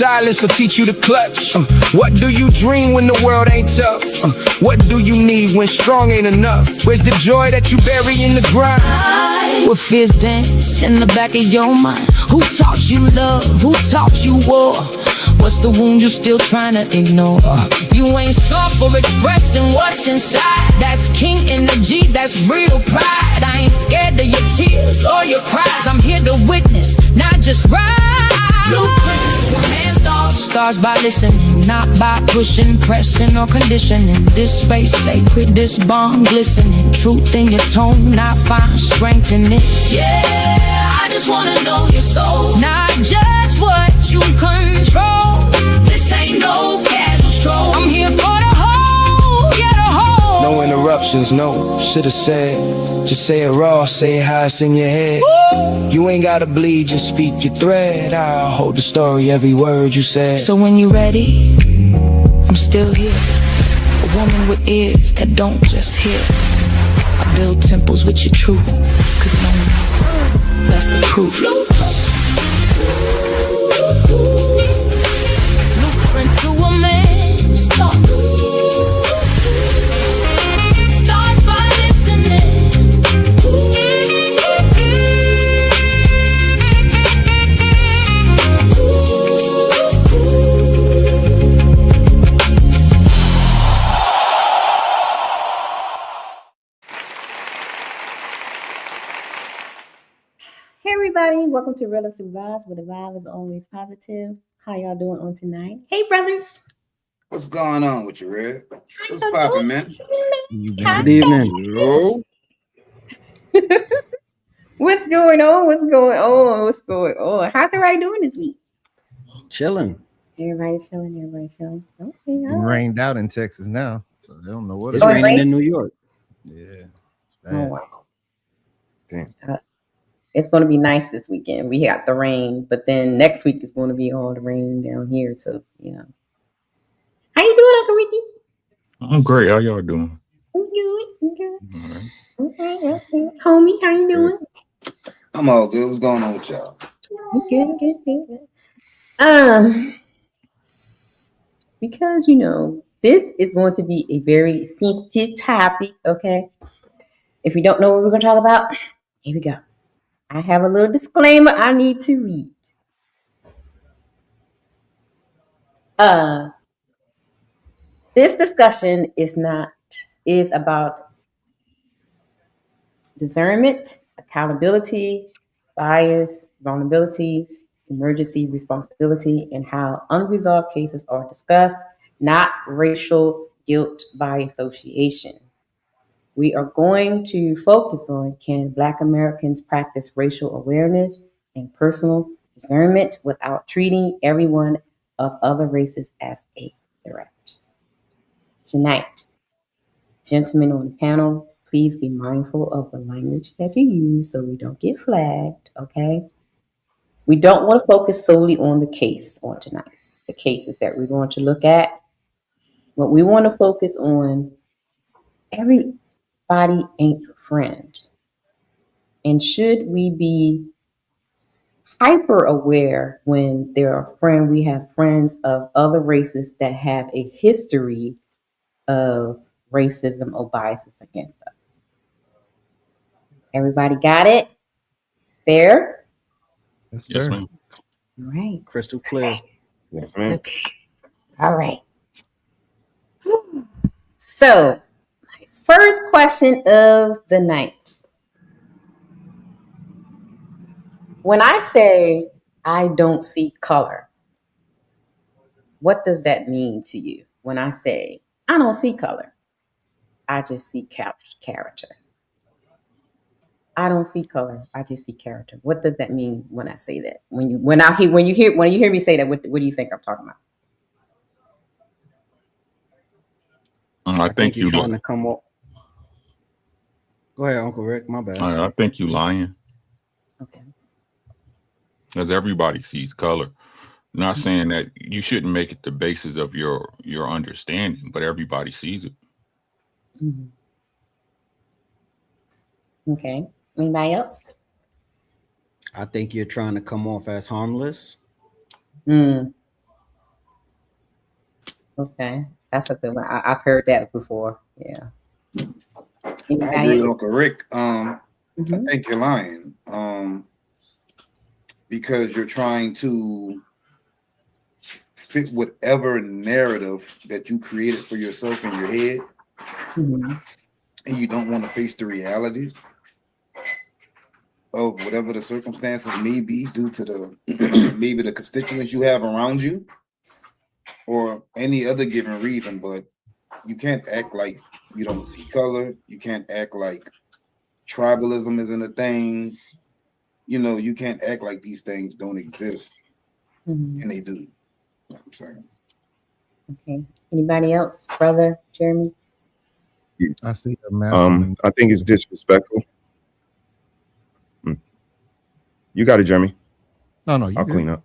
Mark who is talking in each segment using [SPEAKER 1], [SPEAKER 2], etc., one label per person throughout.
[SPEAKER 1] Silence will teach you to clutch. What do you dream when the world ain't tough? What do you need when strong ain't enough? Where's the joy that you bury in the grind?
[SPEAKER 2] What fears dance in the back of your mind? Who taught you love? Who taught you war? What's the wound you still trying to ignore? You ain't soft for expressing what's inside. That's king energy, that's real pride. I ain't scared of your tears or your cries. I'm here to witness, not just ride. Blueprints, hands off. Stars by listening, not by pushing, pressing or conditioning. This space sacred, this bond glistening. Truth in your tone, I find strength in it. Yeah, I just wanna know your soul, not just what you control. This ain't no casual stroll. I'm here for the whole, yeah, the whole.
[SPEAKER 1] No interruptions, no. Should've said, just say it raw, say it how it's in your head. Woo! You ain't gotta bleed, just speak your thread. I'll hold the story, every word you said.
[SPEAKER 2] So when you're ready, I'm still here. A woman with ears that don't just hear. I build temples with your truth, cause no one, that's the proof. Blueprint to a man's thoughts. Starts by listening.
[SPEAKER 3] Hey everybody, welcome to Relative Vibes, where the vibe is always positive. How y'all doing on tonight? Hey brothers.
[SPEAKER 4] What's going on with you, Red? What's poppin', man?
[SPEAKER 5] Good evening.
[SPEAKER 4] Hello?
[SPEAKER 3] What's going on? What's going on? What's going on? How's everybody doing this week?
[SPEAKER 5] Chilling.
[SPEAKER 3] Everybody chilling, everybody chilling. Okay,
[SPEAKER 6] It rained out in Texas now, so they don't know what
[SPEAKER 5] It's raining in New York.
[SPEAKER 6] Yeah. It's
[SPEAKER 3] Oh
[SPEAKER 6] bad.
[SPEAKER 3] wow.
[SPEAKER 4] Damn.
[SPEAKER 3] It's going to be nice this weekend. We got the rain, but then next week is going to be all the rain down here. So yeah. How you doing, Uncle Ricky?
[SPEAKER 7] I'm great. How y'all doing?
[SPEAKER 3] I'm good. I'm good.
[SPEAKER 7] All right.
[SPEAKER 3] Okay. Homie, how you doing?
[SPEAKER 4] I'm all good. What's going on with y'all?
[SPEAKER 3] Good. Because this is going to be a very sensitive topic. Okay. If you don't know what we're going to talk about, here we go. I have a little disclaimer I need to read. This discussion is about discernment, accountability, bias, vulnerability, emergency responsibility, and how unresolved cases are discussed, not racial guilt by association. We are going to focus on, can Black Americans practice racial awareness and personal discernment without treating everyone of other races as a threat? Tonight, gentlemen on the panel, please be mindful of the language that you use so we don't get flagged, okay? We don't want to focus solely on the case on tonight, the cases that we're going to look at. What we want to focus on, everybody ain't your friend. And should we be hyper aware when we have friends of other races that have a history of racism or biases against us? Everybody got it? Fair?
[SPEAKER 6] That's
[SPEAKER 7] Yes,
[SPEAKER 6] fair.
[SPEAKER 7] ma'am.
[SPEAKER 3] All right.
[SPEAKER 5] Crystal clear.
[SPEAKER 4] Yes, man.
[SPEAKER 3] Okay. All right. So, my first question of the night. When I say I don't see color, what does that mean to you? When I say I don't see color, I just see character. I don't see color, I just see character. What does that mean when I say that? When you hear me say that, what do you think I'm talking about?
[SPEAKER 7] I think
[SPEAKER 5] you're
[SPEAKER 7] you
[SPEAKER 5] trying to come up. Go ahead, Uncle Rick. My bad.
[SPEAKER 7] I think you lying
[SPEAKER 3] Okay.
[SPEAKER 7] because everybody sees color. Not saying that you shouldn't make it the basis of your understanding, but everybody sees it.
[SPEAKER 3] Mm-hmm. Okay. Anybody else?
[SPEAKER 5] I think you're trying to come off as harmless.
[SPEAKER 3] Okay, that's a good one. I've heard that before. Yeah.
[SPEAKER 4] I
[SPEAKER 3] Anybody
[SPEAKER 4] agree with
[SPEAKER 3] else?
[SPEAKER 4] Uncle Rick. I
[SPEAKER 3] Mhm.
[SPEAKER 4] think you're lying. Because you're trying to fit whatever narrative that you created for yourself in your head,
[SPEAKER 3] Mhm.
[SPEAKER 4] and you don't want to face the reality of whatever the circumstances may be due to the maybe the constituents you have around you or any other given reason. But you can't act like you don't see color. You can't act like tribalism isn't a thing. You can't act like these things don't exist,
[SPEAKER 3] Mhm.
[SPEAKER 4] and they do. You know what I'm saying.
[SPEAKER 3] Okay. Anybody else? Brother Jeremy?
[SPEAKER 6] I see a master.
[SPEAKER 8] I think it's disrespectful. You got it, Jeremy.
[SPEAKER 6] No, you
[SPEAKER 8] I'll
[SPEAKER 6] good.
[SPEAKER 8] clean up.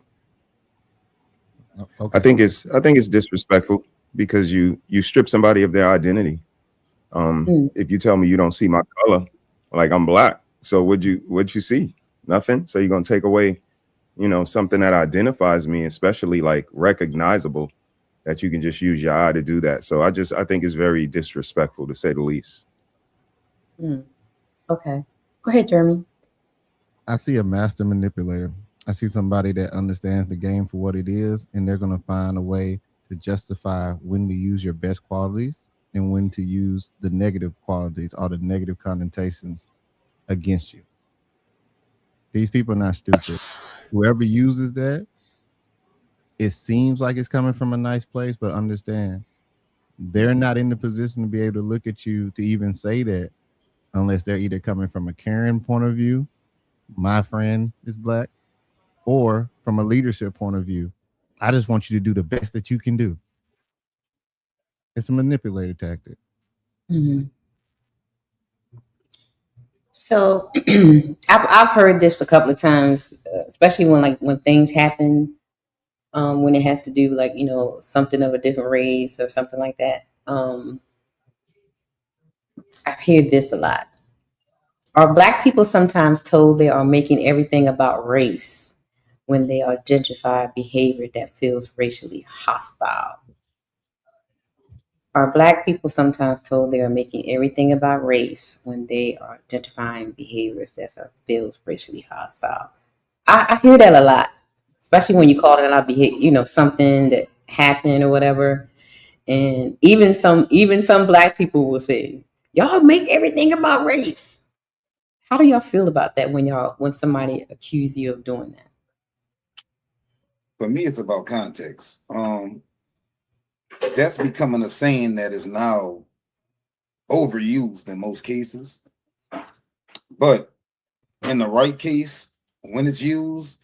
[SPEAKER 6] Oh, okay.
[SPEAKER 8] I think it's disrespectful because you strip somebody of their identity. If you tell me you don't see my color, like I'm black, so what'd you see? Nothing. So you're gonna take away, something that identifies me, especially like recognizable, that you can just use your eye to do that. So I think it's very disrespectful to say the least.
[SPEAKER 3] Okay. Go ahead, Jeremy.
[SPEAKER 6] I see a master manipulator. I see somebody that understands the game for what it is, and they're going to find a way to justify when to use your best qualities and when to use the negative qualities or the negative connotations against you. These people are not stupid. Whoever uses that, it seems like it's coming from a nice place, but understand they're not in the position to be able to look at you to even say that unless they're either coming from a caring point of view, my friend is black, or from a leadership point of view, I just want you to do the best that you can do. It's a manipulator tactic.
[SPEAKER 3] Mhm. So I've heard this a couple of times, especially when things happen, when it has to do like something of a different race or something like that. I hear this a lot. Are Black people sometimes told they are making everything about race when they identify behavior that feels racially hostile? Are Black people sometimes told they are making everything about race when they are identifying behaviors that feels racially hostile? I hear that a lot, especially when you call it out something that happened or whatever. And even some Black people will say, "Y'all make everything about race." How do y'all feel about that when somebody accuses you of doing that?
[SPEAKER 4] For me, it's about context. That's becoming a saying that is now overused in most cases. But in the right case, when it's used,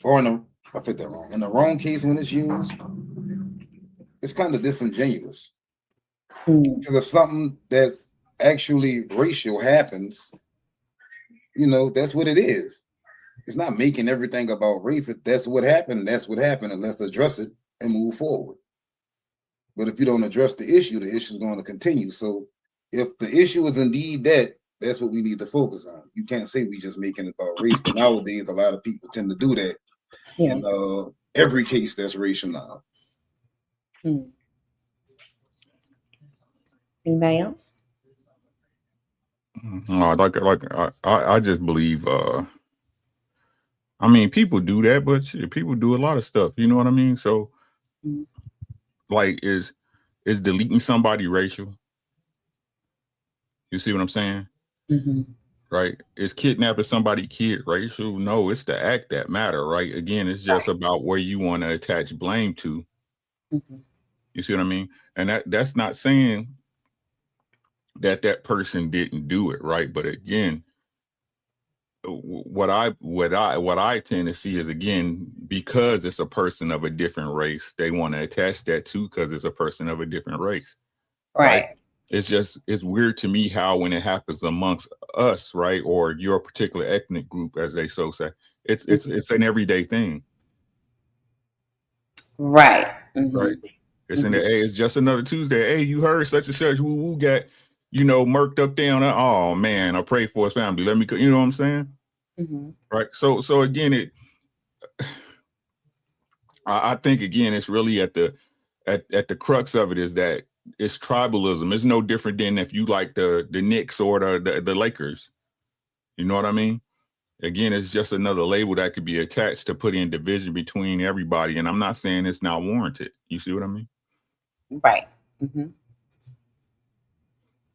[SPEAKER 4] or I fit that wrong. In the wrong case, when it's used, it's kind of disingenuous. Because if something that's actually racial happens, that's what it is. It's not making everything about race. If that's what happened, that's what happened, and let's address it and move forward. But if you don't address the issue is going to continue. So if the issue is indeed that's what we need to focus on. You can't say we just making it about race, but nowadays a lot of people tend to do that
[SPEAKER 3] Yeah.
[SPEAKER 4] in every case that's racial now.
[SPEAKER 3] Anybody else?
[SPEAKER 7] No, I just believe. I mean, people do that, but shit, people do a lot of stuff. You know what I mean? So, like, is deleting somebody racial? You see what I'm saying?
[SPEAKER 3] Mm-hmm.
[SPEAKER 7] Right? Is kidnapping somebody kid racial? No, it's the act that matter, right? Again, it's just about where you want to attach blame to.
[SPEAKER 3] Mm-hmm.
[SPEAKER 7] You see what I mean? And that's not saying that person didn't do it, right? But again, what I tend to see is, again, because it's a person of a different race, they want to attach that to because it's a person of a different race, right? It's weird to me how when it happens amongst us, right, or your particular ethnic group, as they so say, it's an everyday thing,
[SPEAKER 3] Right. Mm-hmm.
[SPEAKER 7] right? It's in the hey, it's just another Tuesday. Hey, you heard such and such woo woo got murked up down. Oh man, I pray for his family. Let me, you know what I'm saying?
[SPEAKER 3] Mm-hmm.
[SPEAKER 7] Right. So again, I think again, it's really at the at the crux of it is that it's tribalism. It's no different than if you like the Knicks or the Lakers. You know what I mean? Again, it's just another label that could be attached to put in division between everybody. And I'm not saying it's not warranted. You see what I mean?
[SPEAKER 3] Right. Mm-hmm.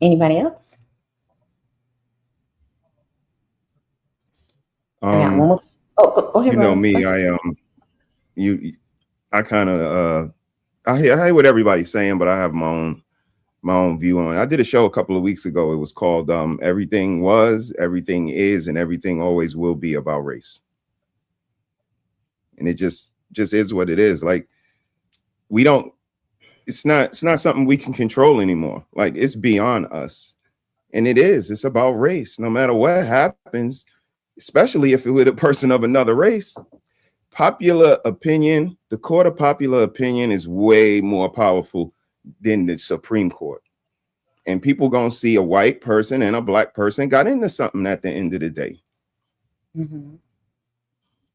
[SPEAKER 3] Anybody else? I got one more. Oh, go ahead.
[SPEAKER 8] You know me, I kind of I hear what everybody's saying, but I have my own view on it. I did a show a couple of weeks ago. It was called Everything Was, Everything Is, and Everything Always Will Be About Race. And it just is what it is. Like, it's not something we can control anymore. Like, it's beyond us. And it's about race. No matter what happens, especially if it were a person of another race, popular opinion, the court of popular opinion is way more powerful than the Supreme Court. And people gonna see a white person and a black person got into something at the end of the day.
[SPEAKER 3] Mm-hmm.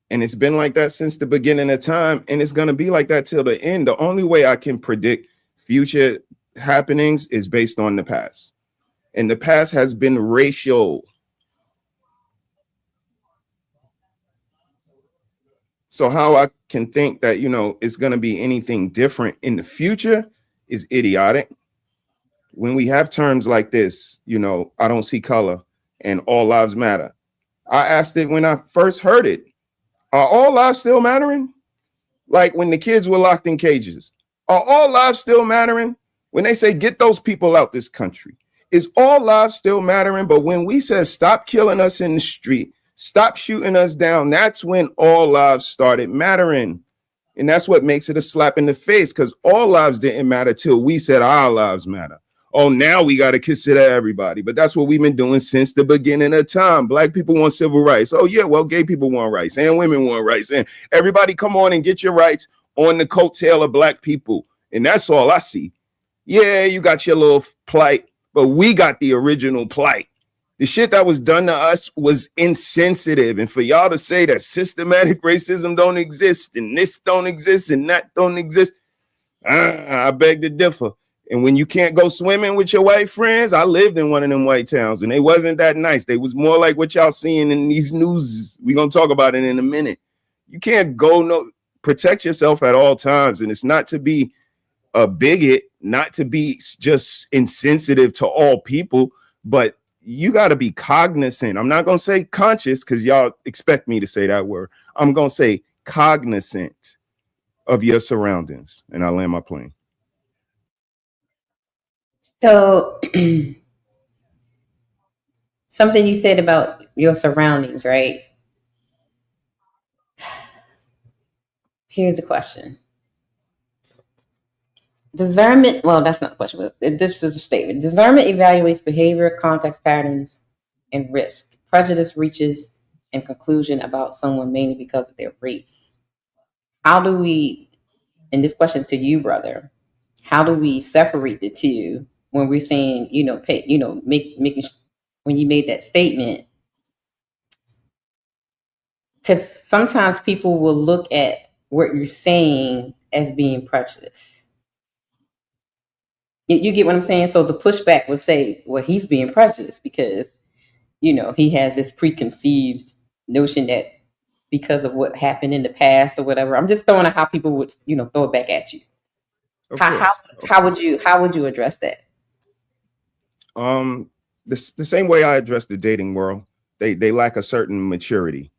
[SPEAKER 8] And it's been like that since the beginning of time, and it's gonna be like that till the end. The only way I can predict future happenings is based on the past. And the past has been racial. So how I can think that, it's going to be anything different in the future is idiotic. When we have terms like this, I don't see color and all lives matter. I asked it when I first heard it. Are all lives still mattering? Like when the kids were locked in cages. Are all lives still mattering? When they say get those people out this country, is all lives still mattering? But when we said stop killing us in the street, stop shooting us down, that's when all lives started mattering. And that's what makes it a slap in the face, because all lives didn't matter till we said our lives matter. Oh, now we got to consider everybody. But that's what we've been doing since the beginning of time. Black people want civil rights. Oh, yeah, well, gay people want rights and women want rights. And everybody come on and get your rights on the coattail of black people. And that's all I see. Yeah, you got your little plight, but we got the original plight. The shit that was done to us was insensitive. And for y'all to say that systematic racism don't exist and this don't exist and that don't exist, I beg to differ. And when you can't go swimming with your white friends, I lived in one of them white towns and they wasn't that nice. They was more like what y'all seeing in these news. We're going to talk about it in a minute. You can't protect yourself at all times. And it's not to be a bigot, not to be just insensitive to all people, but you got to be cognizant. I'm not going to say conscious because y'all expect me to say that word. I'm going to say cognizant of your surroundings. And I land my plane.
[SPEAKER 3] So something you said about your surroundings, right? Here's the question. Discernment, well, that's not the question. This is a statement. Discernment evaluates behavior, context patterns, and risk. Prejudice reaches a conclusion about someone mainly because of their race. How do we, and this question is to you, brother, how do we separate the two when we're saying, making when you made that statement? Because sometimes people will look at what you're saying as being prejudiced. You get what I'm saying? So the pushback will say, well, he's being prejudiced because, he has this preconceived notion that because of what happened in the past or whatever. I'm just throwing out how people would, throw it back at you. How would you address that?
[SPEAKER 8] The same way I address the dating world, they lack a certain maturity.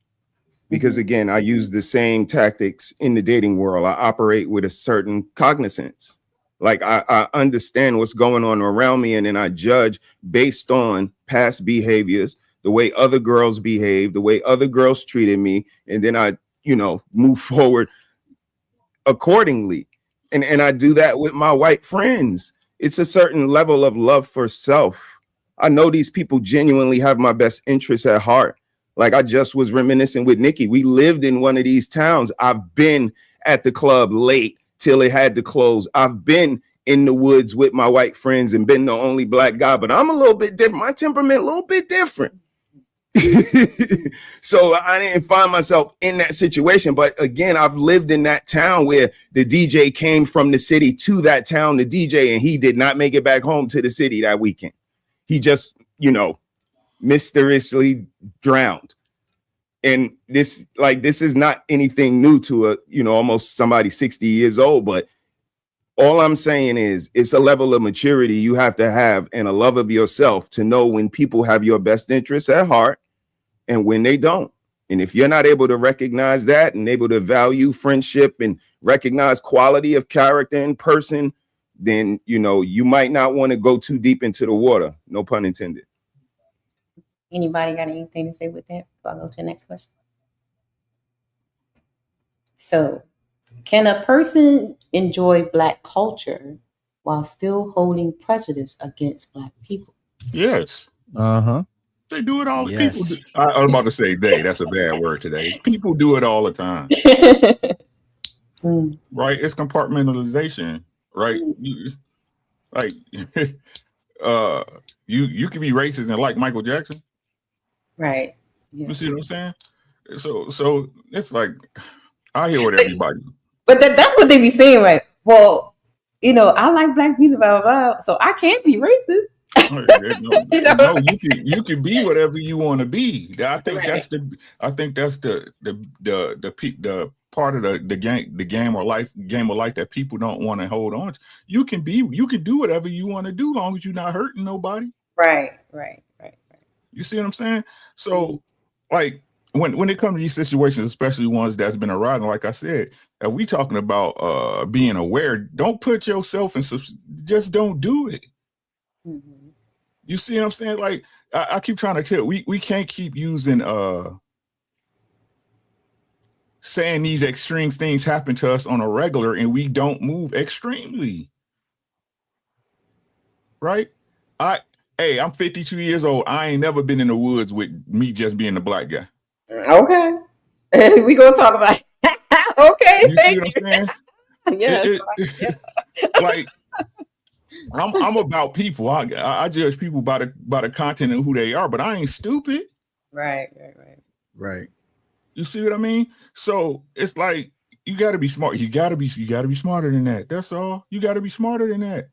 [SPEAKER 8] Because again, I use the same tactics in the dating world. I operate with a certain cognizance. Like I understand what's going on around me, and then I judge based on past behaviors, the way other girls behave, the way other girls treated me, and then I, move forward accordingly. And I do that with my white friends. It's a certain level of love for self. I know these people genuinely have my best interests at heart. Like I just was reminiscing with Nikki. We lived in one of these towns. I've been at the club late till it had to close. I've been in the woods with my white friends and been the only black guy, but I'm a little bit different. My temperament a little bit different. So I didn't find myself in that situation. But again, I've lived in that town where the DJ came from the city to that town to DJ, and he did not make it back home to the city that weekend. He just, mysteriously drowned. And this is not anything new to almost somebody 60 years old. But all I'm saying is it's a level of maturity you have to have and a love of yourself to know when people have your best interests at heart and when they don't. And if you're not able to recognize that and able to value friendship and recognize quality of character in person, then, you might not want to go too deep into the water. No pun intended.
[SPEAKER 3] Anybody got anything to say with that? Before I go to the next question. So, can a person enjoy Black culture while still holding prejudice against Black people?
[SPEAKER 7] Yes.
[SPEAKER 6] Uh-huh.
[SPEAKER 7] They do it all.
[SPEAKER 5] Yes.
[SPEAKER 7] People do, I was about to say they. That's a bad word today. People do it all the time. Right? It's compartmentalization, right? You can be racist and like Michael Jackson.
[SPEAKER 3] Right. Yeah.
[SPEAKER 7] You see what I'm saying? So it's like I hear what everybody.
[SPEAKER 3] But that's what they be saying, right? Well, I like Black music, blah blah blah. So I can't be racist.
[SPEAKER 7] No, you can be whatever you want to be. I think that's the part of the game of life that people don't want to hold on to. You can do whatever you want to do, long as you're not hurting nobody.
[SPEAKER 3] Right.
[SPEAKER 7] You see what I'm saying? So, like when it comes to these situations, especially ones that's been arising, like I said, we talking about being aware. Don't put yourself in. Just don't do it. Mm-hmm. You see what I'm saying? Like I keep trying to tell we can't keep using saying these extreme things happen to us on a regular and we don't move extremely. Right? I'm 52 years old. I ain't never been in the woods with me just being a Black guy.
[SPEAKER 3] Okay. We gonna talk about it. Okay.
[SPEAKER 7] You see what I'm saying?
[SPEAKER 3] Yes.
[SPEAKER 7] Like I'm about people. I judge people by the content and who they are, but I ain't stupid.
[SPEAKER 3] Right.
[SPEAKER 7] You see what I mean? So it's like you got to be smart. You got to be smarter than that. That's all. You got to be smarter than that,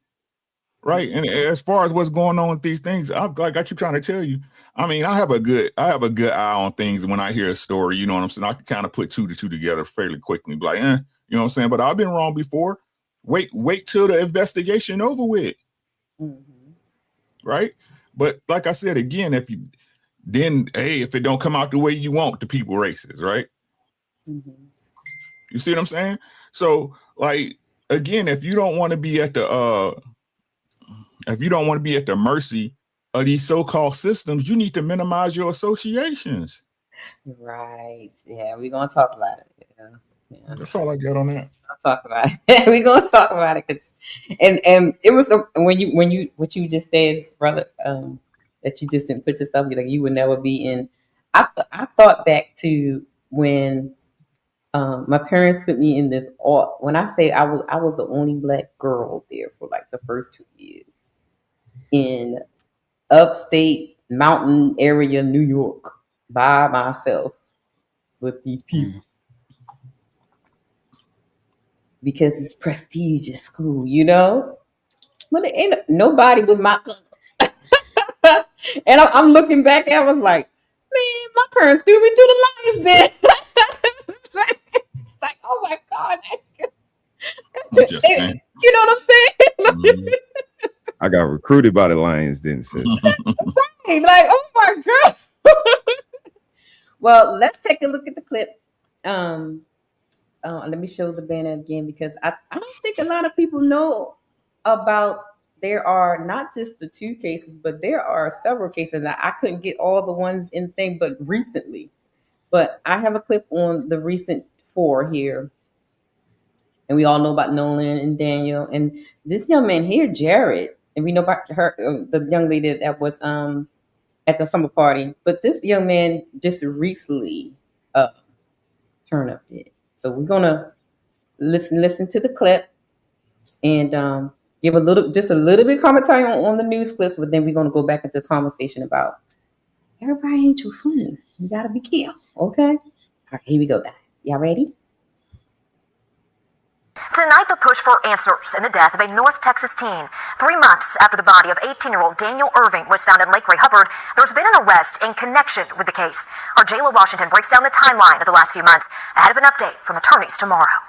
[SPEAKER 7] right? And as far as what's going on with these things, I keep trying to tell you. I mean, I have a good eye on things when I hear a story. You know what I'm saying? I can kind of put two to two together fairly quickly. Be like, you know what I'm saying? But I've been wrong before. Wait till the investigation over with. Mm-hmm. Right? But like I said, again, if it don't come out the way you want, the people racist, right? Mm-hmm. You see what I'm saying? So, like, again, if you don't want to be at the mercy of these so-called systems, you need to minimize your associations.
[SPEAKER 3] Right. Yeah, we're gonna talk about it. Yeah.
[SPEAKER 7] That's all I got on that.
[SPEAKER 3] I'll talk about it. We're gonna talk about it, and it was what you just said, brother. That you just didn't put yourself like you would never be in. I thought back to when my parents put me in this. When I say I was the only Black girl there for like the first 2 years in upstate mountain area, New York, by myself with these people. Because it's prestigious school, But nobody was my cousin. And I'm looking back and I was like, man, my parents threw me to the lions then. It's like, oh my God.
[SPEAKER 7] I'm just saying.
[SPEAKER 3] You know what I'm saying?
[SPEAKER 7] Mm-hmm.
[SPEAKER 8] I got recruited by the Lions, didn't say.
[SPEAKER 3] Right, like, oh my God. Well, let's take a look at the clip. Let me show the banner again because I don't think a lot of people know about. There are not just the 2 cases, but there are several cases that I couldn't get all the ones in thing, but recently. But I have a clip on the recent 4 here. And we all know about Nolan and Daniel. And this young man here, Jared, and we know about her, the young lady that was at the summer party. But this young man just recently turned up dead. So we're gonna listen to the clip and give just a little bit commentary on the news clips, but then we're gonna go back into the conversation about Everybody ain't your friend. You gotta be careful, okay? All right, here we go, guys. Y'all ready?
[SPEAKER 9] Tonight, the push for answers in the death of a North Texas teen. 3 months after the body of 18-year-old Daniel Irving was found in Lake Ray Hubbard, there's been an arrest in connection with the case. Our Jayla Washington breaks down the timeline of the last few months ahead of an update from attorneys tomorrow.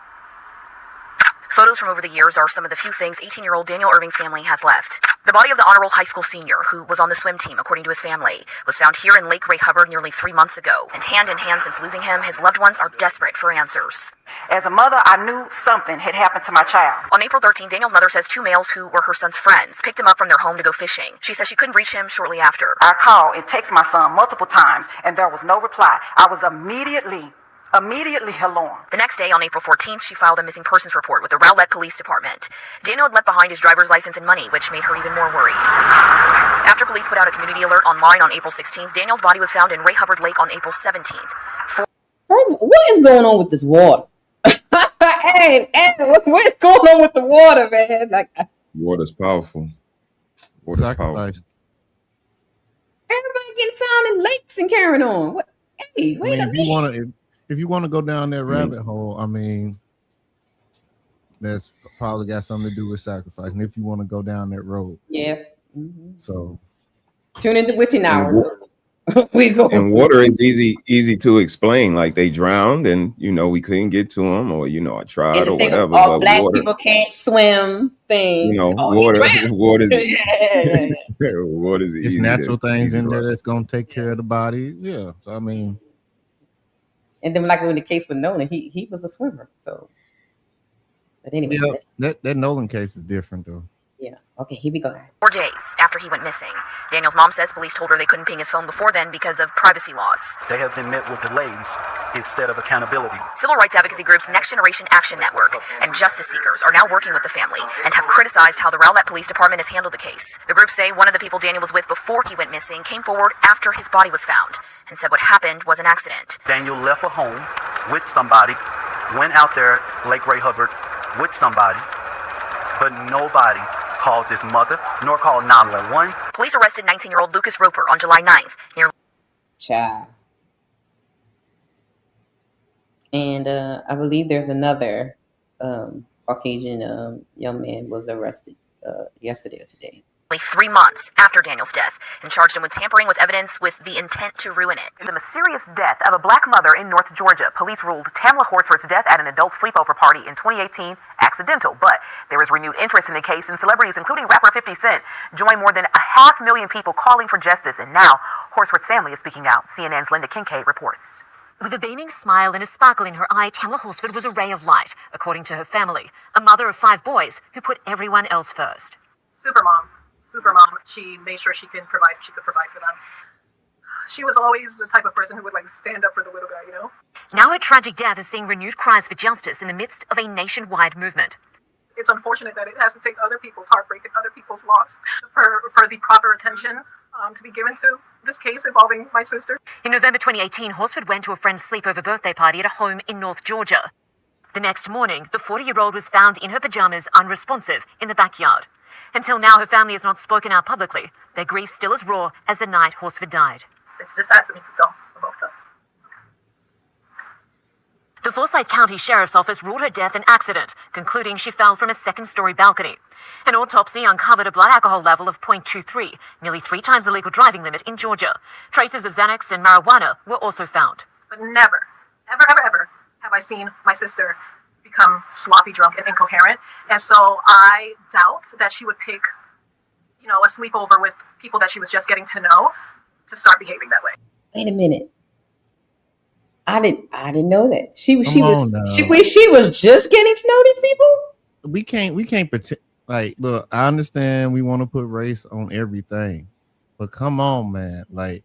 [SPEAKER 9] Photos from over the years are some of the few things 18-year-old Daniel Irving's family has left. The body of the honorable high school senior, who was on the swim team, according to his family, was found here in Lake Ray Hubbard nearly 3 months ago. And hand in hand since losing him, his loved ones are desperate for answers.
[SPEAKER 10] As a mother, I knew something had happened to my child.
[SPEAKER 9] On April 13, Daniel's mother says 2 males who were her son's friends picked him up from their home to go fishing. She says she couldn't reach him shortly after.
[SPEAKER 10] I called and texted my son multiple times, and there was no reply. I was immediately alarmed.
[SPEAKER 9] The next day, on April 14th, she filed a missing persons report with the Rowlett Police Department. Daniel had left behind his driver's license and money, which made her even more worried. After police put out a community alert online on April 16th, Daniel's body was found in Ray Hubbard Lake on April 17th.
[SPEAKER 3] What is going on with this water? Hey, what's going on with the water, man? Like,
[SPEAKER 8] Water's powerful. Water's powerful.
[SPEAKER 3] everybody getting found in lakes and carrying on. What? Hey, wait a minute.
[SPEAKER 6] If you want to go down that rabbit hole, I mean, that's probably got something to do with sacrifice. And if you want to go down that road,
[SPEAKER 3] yeah.
[SPEAKER 6] So
[SPEAKER 3] tune into witching hours. We go.
[SPEAKER 8] And water is easy to explain. Like they drowned, and we couldn't get to them, or I tried, or whatever.
[SPEAKER 3] All black people can't swim. Thing.
[SPEAKER 8] Water is
[SPEAKER 3] Water's
[SPEAKER 8] easy.
[SPEAKER 6] It's natural things in there that's gonna take care of the body. Yeah, so, I mean.
[SPEAKER 3] And then, like in the case with Nolan, he was a swimmer. So, but anyway,
[SPEAKER 6] that Nolan case is different though.
[SPEAKER 3] Yeah. Okay, here we go.
[SPEAKER 9] 4 days after he went missing, Daniel's mom says police told her they couldn't ping his phone before then because of privacy laws.
[SPEAKER 11] They have been met with delays instead of accountability.
[SPEAKER 9] Civil rights advocacy groups Next Generation Action Network and justice seekers are now working with the family and have criticized how the Rowlett Police Department has handled the case. The groups say one of the people Daniel was with before he went missing came forward after his body was found and said what happened was an accident.
[SPEAKER 11] Daniel left a home with somebody, went out there, Lake Ray Hubbard, with somebody, but nobody called his mother, nor called 911.
[SPEAKER 9] Police arrested 19-year-old Lucas Roper on July 9th near
[SPEAKER 3] Child. And I believe there's another Caucasian young man was arrested yesterday or today.
[SPEAKER 9] 3 months after Daniel's death and charged him with tampering with evidence with the intent to ruin it.
[SPEAKER 10] The mysterious death of a black mother in North Georgia. Police ruled Tamla Horsford's death at an adult sleepover party in 2018 accidental, but there is renewed interest in the case, and celebrities, including rapper 50 Cent, join more than 500,000 people calling for justice, and now Horsford's family is speaking out. CNN's Linda Kincaid reports.
[SPEAKER 9] With a beaming smile and a sparkle in her eye, Tamla Horsford was a ray of light, according to her family, a mother of 5 boys who put everyone else first.
[SPEAKER 12] Super mom. She made sure she could provide for them. She was always the type of person who would stand up for the little guy,
[SPEAKER 9] Now her tragic death is seeing renewed cries for justice in the midst of a nationwide movement.
[SPEAKER 12] It's unfortunate that it has to take other people's heartbreak and other people's loss for the proper attention to be given to this case involving my sister.
[SPEAKER 9] In November 2018, Horsford went to a friend's sleepover birthday party at a home in North Georgia. The next morning, the 40-year-old was found in her pajamas, unresponsive, in the backyard. Until now, her family has not spoken out publicly. Their grief still is raw as the night Horsford died.
[SPEAKER 12] It's just sad for me to tell about them.
[SPEAKER 9] The Forsyth County Sheriff's Office ruled her death an accident, concluding she fell from a second-story balcony. An autopsy uncovered a blood alcohol level of 0.23, nearly 3 times the legal driving limit in Georgia. Traces of Xanax and marijuana were also found.
[SPEAKER 12] But never, ever have I seen my sister become sloppy drunk and incoherent. And so I doubt that she would pick, a sleepover with people that she was just getting to know to start behaving that way.
[SPEAKER 3] Wait a minute. I didn't know that. She was just getting to know these people?
[SPEAKER 6] We can't pretend. Like, look, I understand we want to put race on everything, but come on, man. Like,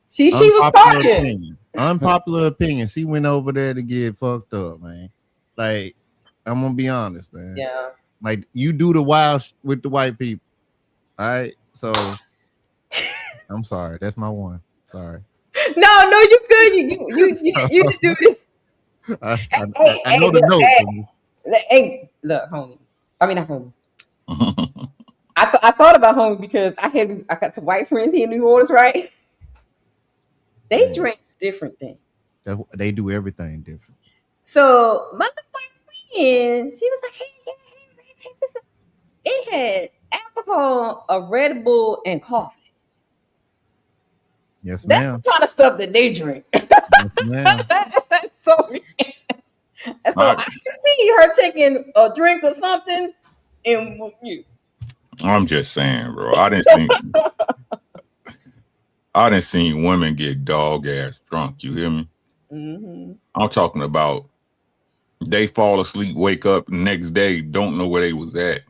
[SPEAKER 3] she was talking.
[SPEAKER 6] Unpopular opinion. She went over there to get fucked up, man. Like, I'm gonna be honest, man.
[SPEAKER 3] Yeah.
[SPEAKER 6] Like, you do the wild with the white people. All right. So I'm sorry. That's my one. Sorry.
[SPEAKER 3] No, you good. You do this.
[SPEAKER 6] I know the note.
[SPEAKER 3] Hey, look, homie. I mean, not homie. I thought about homie because I got some white friends here in New Orleans, right? They drink different things.
[SPEAKER 6] They do everything different.
[SPEAKER 3] So my friend, she was like, hey, take this. It had alcohol, a Red Bull, and coffee.
[SPEAKER 6] Yes,
[SPEAKER 3] That's
[SPEAKER 6] ma'am.
[SPEAKER 3] the kind of stuff that they drink.
[SPEAKER 6] Yes, ma'am.
[SPEAKER 3] so I can see her taking a drink or something, and
[SPEAKER 7] I'm just saying, bro. I didn't see women get dog ass drunk. You hear me?
[SPEAKER 3] Mm-hmm.
[SPEAKER 7] I'm talking about they fall asleep, wake up next day, don't know where they was at.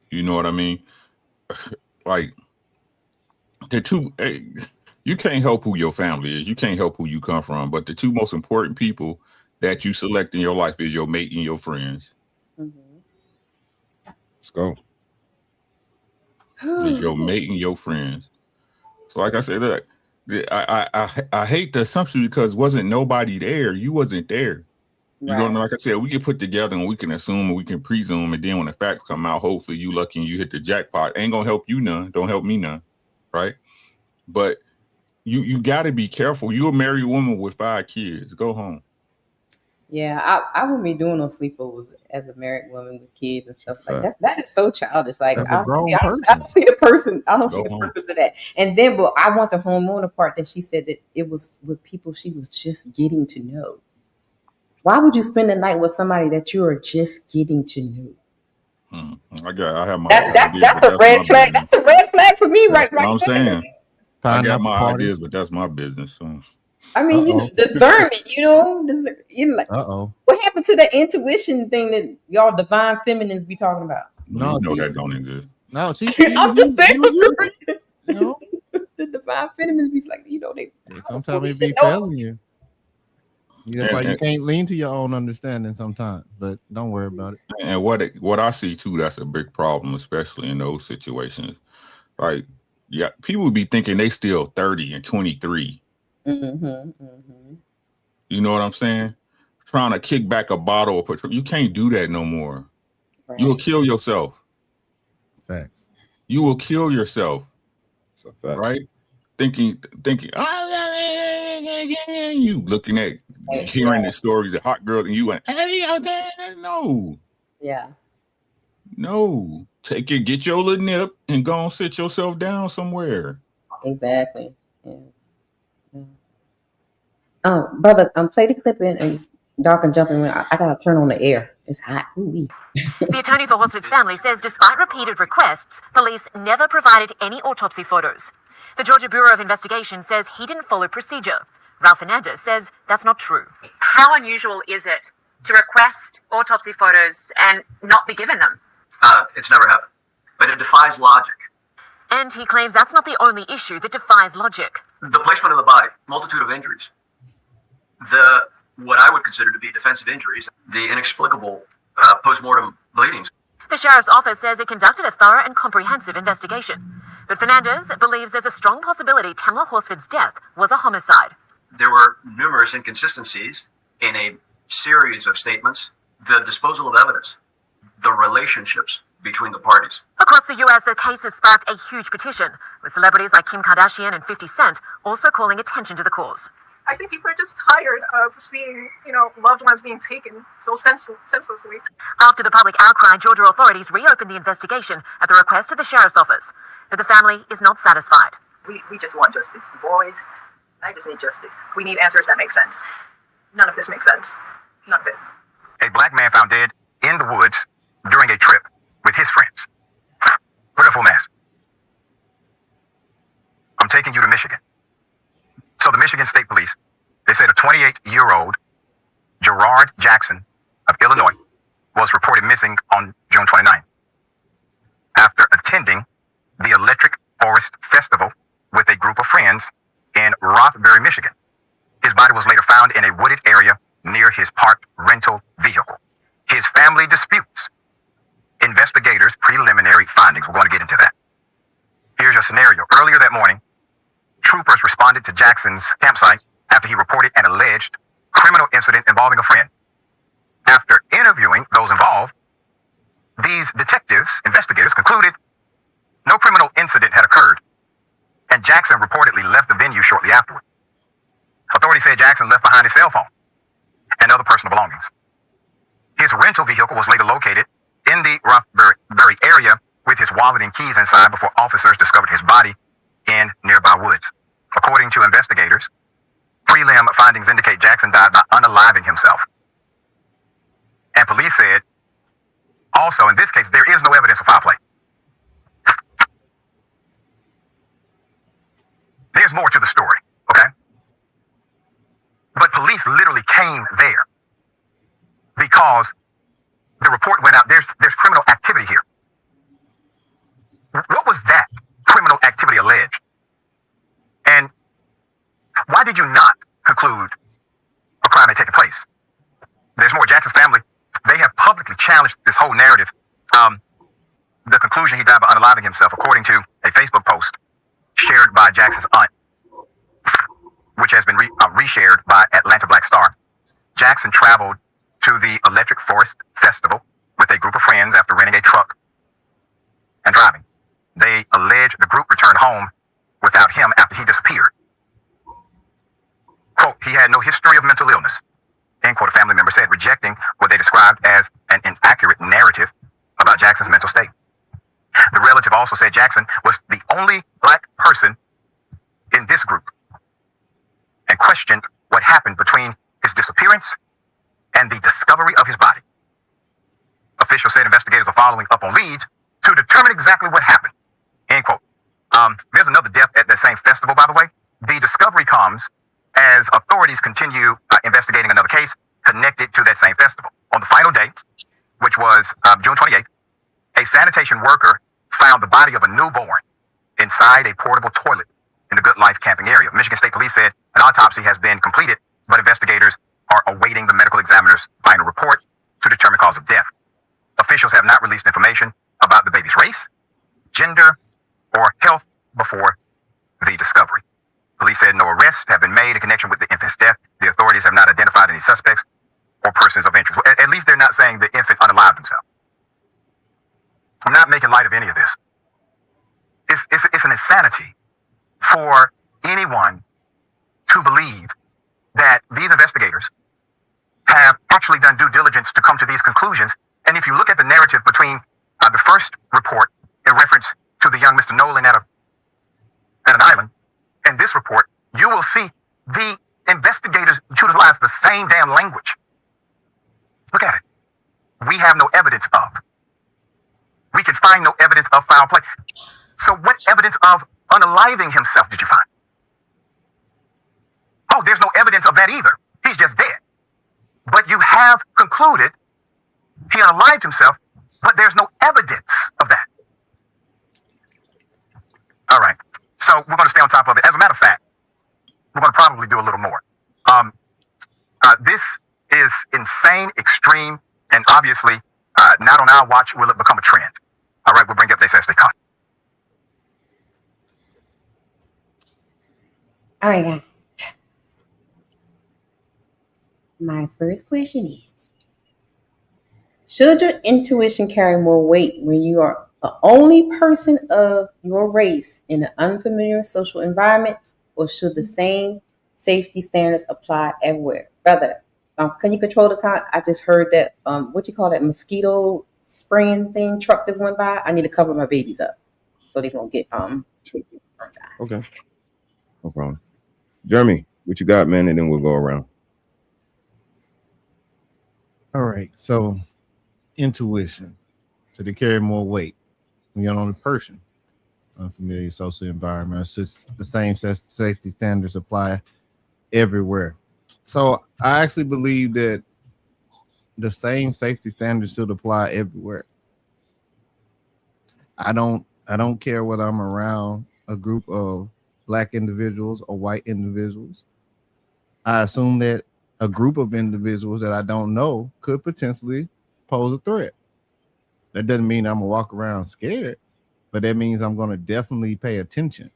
[SPEAKER 7] You know what I mean? Like the two, you can't help who your family is. You can't help who you come from. But the two most important people that you select in your life is your mate and your friends.
[SPEAKER 3] Mm-hmm.
[SPEAKER 8] Let's go.
[SPEAKER 7] Is your mate and your friends. So like I said, look, I hate the assumption because wasn't nobody there. You wasn't there. You don't know. Like I said, we can put together and we can assume and we can presume, and then when the facts come out, hopefully you lucky and you hit the jackpot. Ain't gonna help you none. Don't help me none, right? But you got to be careful. You're a married woman with 5 kids. Go home.
[SPEAKER 3] Yeah, I wouldn't be doing no sleepovers as a married woman with kids and stuff like that. That is so childish. Like I don't see the person. I don't see the purpose of that. And then, but I want the homeowner part that she said that it was with people she was just getting to know. Why would you spend the night with somebody that you are just getting to know?
[SPEAKER 7] I have my
[SPEAKER 3] that's a red flag. That's a red flag for me, right?
[SPEAKER 7] I'm saying. I got my
[SPEAKER 6] party.
[SPEAKER 7] ideas, but that's my business. So.
[SPEAKER 3] I mean, you know, discernment. You know, like what happened to that intuition thing that y'all divine feminines be talking about?
[SPEAKER 7] No, that don't exist.
[SPEAKER 6] No,
[SPEAKER 3] I'm just saying. You know, the divine feminines be like, you know, they
[SPEAKER 6] sometimes it be failing you. That's why you can't lean to your own understanding sometimes, but don't worry about it.
[SPEAKER 7] And what I see too, that's a big problem, especially in those situations. Like, yeah, people be thinking they still 30 and 23. You know what I'm saying? Trying to kick back a bottle of Patron. You can't do that no more. Right. You will kill yourself.
[SPEAKER 6] Facts.
[SPEAKER 7] You will kill yourself.
[SPEAKER 8] That's a fact.
[SPEAKER 7] Right? Thinking, you looking at, hearing the stories of hot girls, and you went, no.
[SPEAKER 3] Yeah.
[SPEAKER 7] No. Take it, get your little nip, and go and sit yourself down somewhere.
[SPEAKER 3] Exactly. Yeah. Oh, brother, play the clip in and y'all can jump in. I gotta turn on the air. It's hot. Ooh-wee.
[SPEAKER 9] The attorney for Horsford's family says despite repeated requests, police never provided any autopsy photos. The Georgia Bureau of Investigation says he didn't follow procedure. Ralph Fernandez says that's not true.
[SPEAKER 13] How unusual is it to request autopsy photos and not be given them?
[SPEAKER 14] It's never happened, but it defies logic.
[SPEAKER 9] And he claims that's not the only issue that defies logic.
[SPEAKER 14] The placement of the body, multitude of injuries. What I would consider to be defensive injuries, the inexplicable post-mortem bleedings.
[SPEAKER 9] The sheriff's office says it conducted a thorough and comprehensive investigation. But Fernandez believes there's a strong possibility Tamla Horsford's death was a homicide.
[SPEAKER 14] There were numerous inconsistencies in a series of statements, the disposal of evidence, the relationships between the parties.
[SPEAKER 9] Across the U.S., the case has sparked a huge petition, with celebrities like Kim Kardashian and 50 Cent also calling attention to the cause.
[SPEAKER 12] I think people are just tired of seeing, loved ones being taken so senselessly.
[SPEAKER 9] After the public outcry, Georgia authorities reopened the investigation at the request of the sheriff's office. But the family is not satisfied.
[SPEAKER 12] We just want justice. Boys, I just need justice. We need answers that make sense. None of this makes sense. None of it.
[SPEAKER 15] A black man found dead in the woods during a trip with his friends. Put a full mask. I'm taking you to Michigan. So the Michigan State Police, they said a 28-year-old Gerard Jackson of Illinois was reported missing on June 29th after attending the Electric Forest Festival with a group of friends in Rothbury, Michigan. His body was later found in a wooded area near his parked rental vehicle. His family disputes investigators' preliminary findings. We're going to get into that. Here's your scenario. Earlier that morning, troopers responded to Jackson's campsite after he reported an alleged criminal incident involving a friend. After interviewing those involved, these investigators concluded no criminal incident had occurred, and Jackson reportedly shortly afterward. Authorities said Jackson left behind his cell phone and other personal belongings. His rental vehicle was later located in the Rothbury area with his wallet and keys inside before officers discovered his body in nearby woods. According to investigators, prelim findings indicate Jackson died by unaliving himself. And police said, also in this case, there is no evidence of foul play. There's more to the story, okay? But police literally came there because the report went out. There's criminal activity here. What was that criminal activity alleged? And why did you not conclude a crime had taken place? There's more. Jackson's family, they have publicly challenged this whole narrative. The conclusion he died by unaliving himself, according to a Facebook post shared by Jackson's aunt, which has been reshared by Atlanta Black Star. Jackson traveled to the Electric Forest Festival with a group of friends after renting a truck and driving. They allege the group returned home without him after he disappeared. Quote, he had no history of mental illness, end quote, a family member said, rejecting what they described as an inaccurate narrative about Jackson's mental state. The relative also said Jackson was the only black person in this group and questioned what happened between his disappearance and the discovery of his body. Officials said investigators are following up on leads to determine exactly what happened, end quote. There's another death at that same festival, by the way. The discovery comes as authorities continue investigating another case connected to that same festival. On the final day, which was June 28th, a sanitation worker found the body of a newborn inside a portable toilet in the Good Life camping area. Michigan State Police said an autopsy has been completed, but investigators are awaiting the medical examiner's final report to determine cause of death. Officials have not released information about the baby's race, gender, or health before the discovery. Police said no arrests have been made in connection with the infant's death. The authorities have not identified any suspects or persons of interest. At least they're not saying the infant unalived himself. I'm not making light of any of this. It's an insanity for anyone to believe that these investigators have actually done due diligence to come to these conclusions. And if you look at the narrative between the first report in reference to the young Mr. Nolan at an island, and this report, you will see the investigators utilize the same damn language. Look at it. We have no evidence of. We can find no evidence of foul play. So what evidence of unaliving himself did you find? Oh, there's no evidence of that either. He's just dead. But you have concluded he unalived himself, but there's no evidence of that. All right. So we're going to stay on top of it. As a matter of fact, we're going to probably do a little more. This is insane, extreme, and obviously not on our watch will it become a trend. All right, we'll bring up this as they come.
[SPEAKER 3] All right, guys. My first question is, should your intuition carry more weight when you are the only person of your race in an unfamiliar social environment, or should the same safety standards apply everywhere? Brother, can you control the car? I just heard that, what you call that mosquito spraying thing truck just went by. I need to cover my babies up so they don't get
[SPEAKER 8] Okay, no problem. Jeremy, what you got, man? And then we'll go around.
[SPEAKER 6] All right. So intuition, should it carry more weight when you're on a person? Unfamiliar social environment. It's just the same safety standards apply everywhere. So I actually believe that the same safety standards should apply everywhere. I don't care whether I'm around a group of black individuals or white individuals. I assume that a group of individuals that I don't know could potentially pose a threat. That doesn't mean I'm gonna walk around scared, but that means I'm gonna definitely pay attention.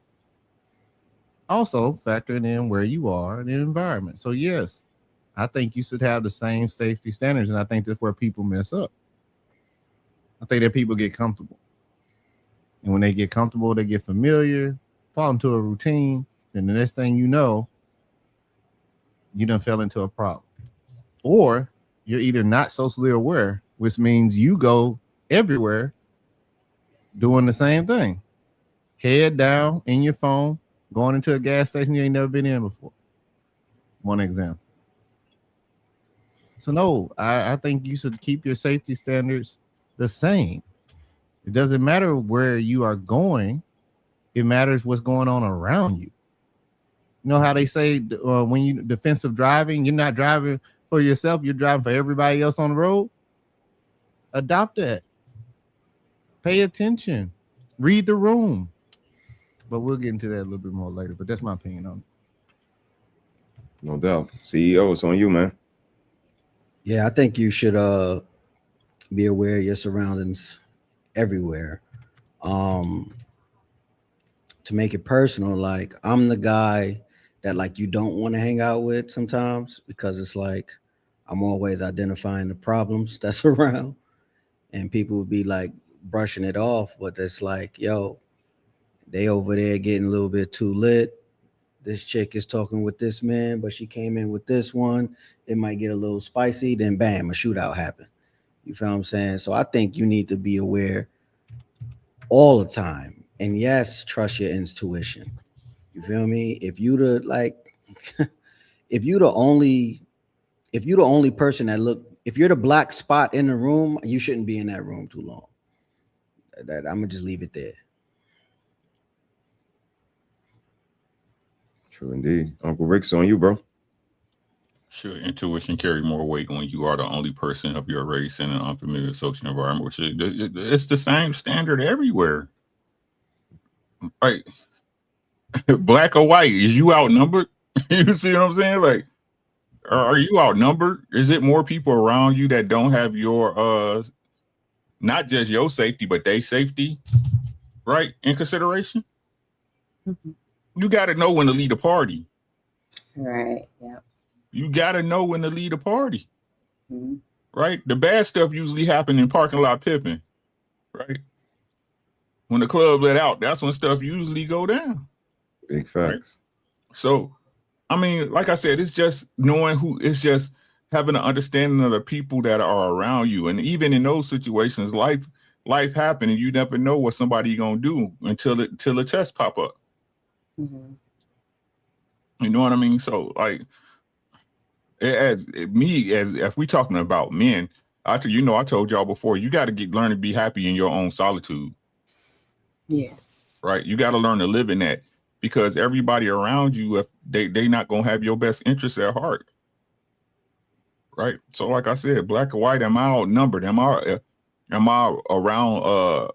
[SPEAKER 6] Also factoring in where you are in the environment. So yes, I think you should have the same safety standards, and I think that's where people mess up. I think that people get comfortable. And when they get comfortable, they get familiar, fall into a routine, then the next thing you know, you done fell into a problem. Or you're either not socially aware, which means you go everywhere doing the same thing. Head down in your phone, going into a gas station you ain't never been in before. One example. So no, I think you should keep your safety standards the same. It doesn't matter where you are going. It matters what's going on around you. You know how they say when you defensive driving, you're not driving for yourself, you're driving for everybody else on the road. Adopt that. Pay attention. Read the room. But we'll get into that a little bit more later. But that's my opinion on it.
[SPEAKER 8] No doubt. CEO, it's on you, man.
[SPEAKER 5] Yeah, I think you should be aware of your surroundings everywhere. To make it personal, like I'm the guy that like you don't want to hang out with sometimes because it's like I'm always identifying the problems that's around, and people would be like brushing it off, but it's like, yo, they over there getting a little bit too lit. This chick is talking with this man, but she came in with this one. It might get a little spicy, then bam, a shootout happened. You feel what I'm saying? So I think you need to be aware all the time. And yes, trust your intuition. You feel me? If you the only person that if you're the black spot in the room, you shouldn't be in that room too long. That I'm gonna just leave it there.
[SPEAKER 8] True indeed. Uncle Rick's on you, bro.
[SPEAKER 7] Sure, intuition carry more weight when you are the only person of your race in an unfamiliar social environment. It's the same standard everywhere. Right? Black or white, is you outnumbered? You see what I'm saying? Like, are you outnumbered? Is it more people around you that don't have your not just your safety, but their safety, right, in consideration?
[SPEAKER 3] Mm-hmm.
[SPEAKER 7] You got to know when to lead a party.
[SPEAKER 3] Right. Yeah.
[SPEAKER 7] You got to know when to lead a party.
[SPEAKER 3] Mm-hmm.
[SPEAKER 7] Right? The bad stuff usually happen in parking lot pimping. Right? When the club let out, that's when stuff usually go down.
[SPEAKER 8] Big facts.
[SPEAKER 7] Right? So, I mean, like I said, it's just knowing it's just having an understanding of the people that are around you. And even in those situations, life happens and you never know what somebody gonna do until the test pop up.
[SPEAKER 3] Mm-hmm.
[SPEAKER 7] You know what I mean? So like if we talking about men, I told y'all before, you got to learn to be happy in your own solitude.
[SPEAKER 3] Yes.
[SPEAKER 7] Right. You got to learn to live in that, because everybody around you, if they not gonna have your best interests at heart. Right. So like I said, black or white, am I outnumbered? Am I around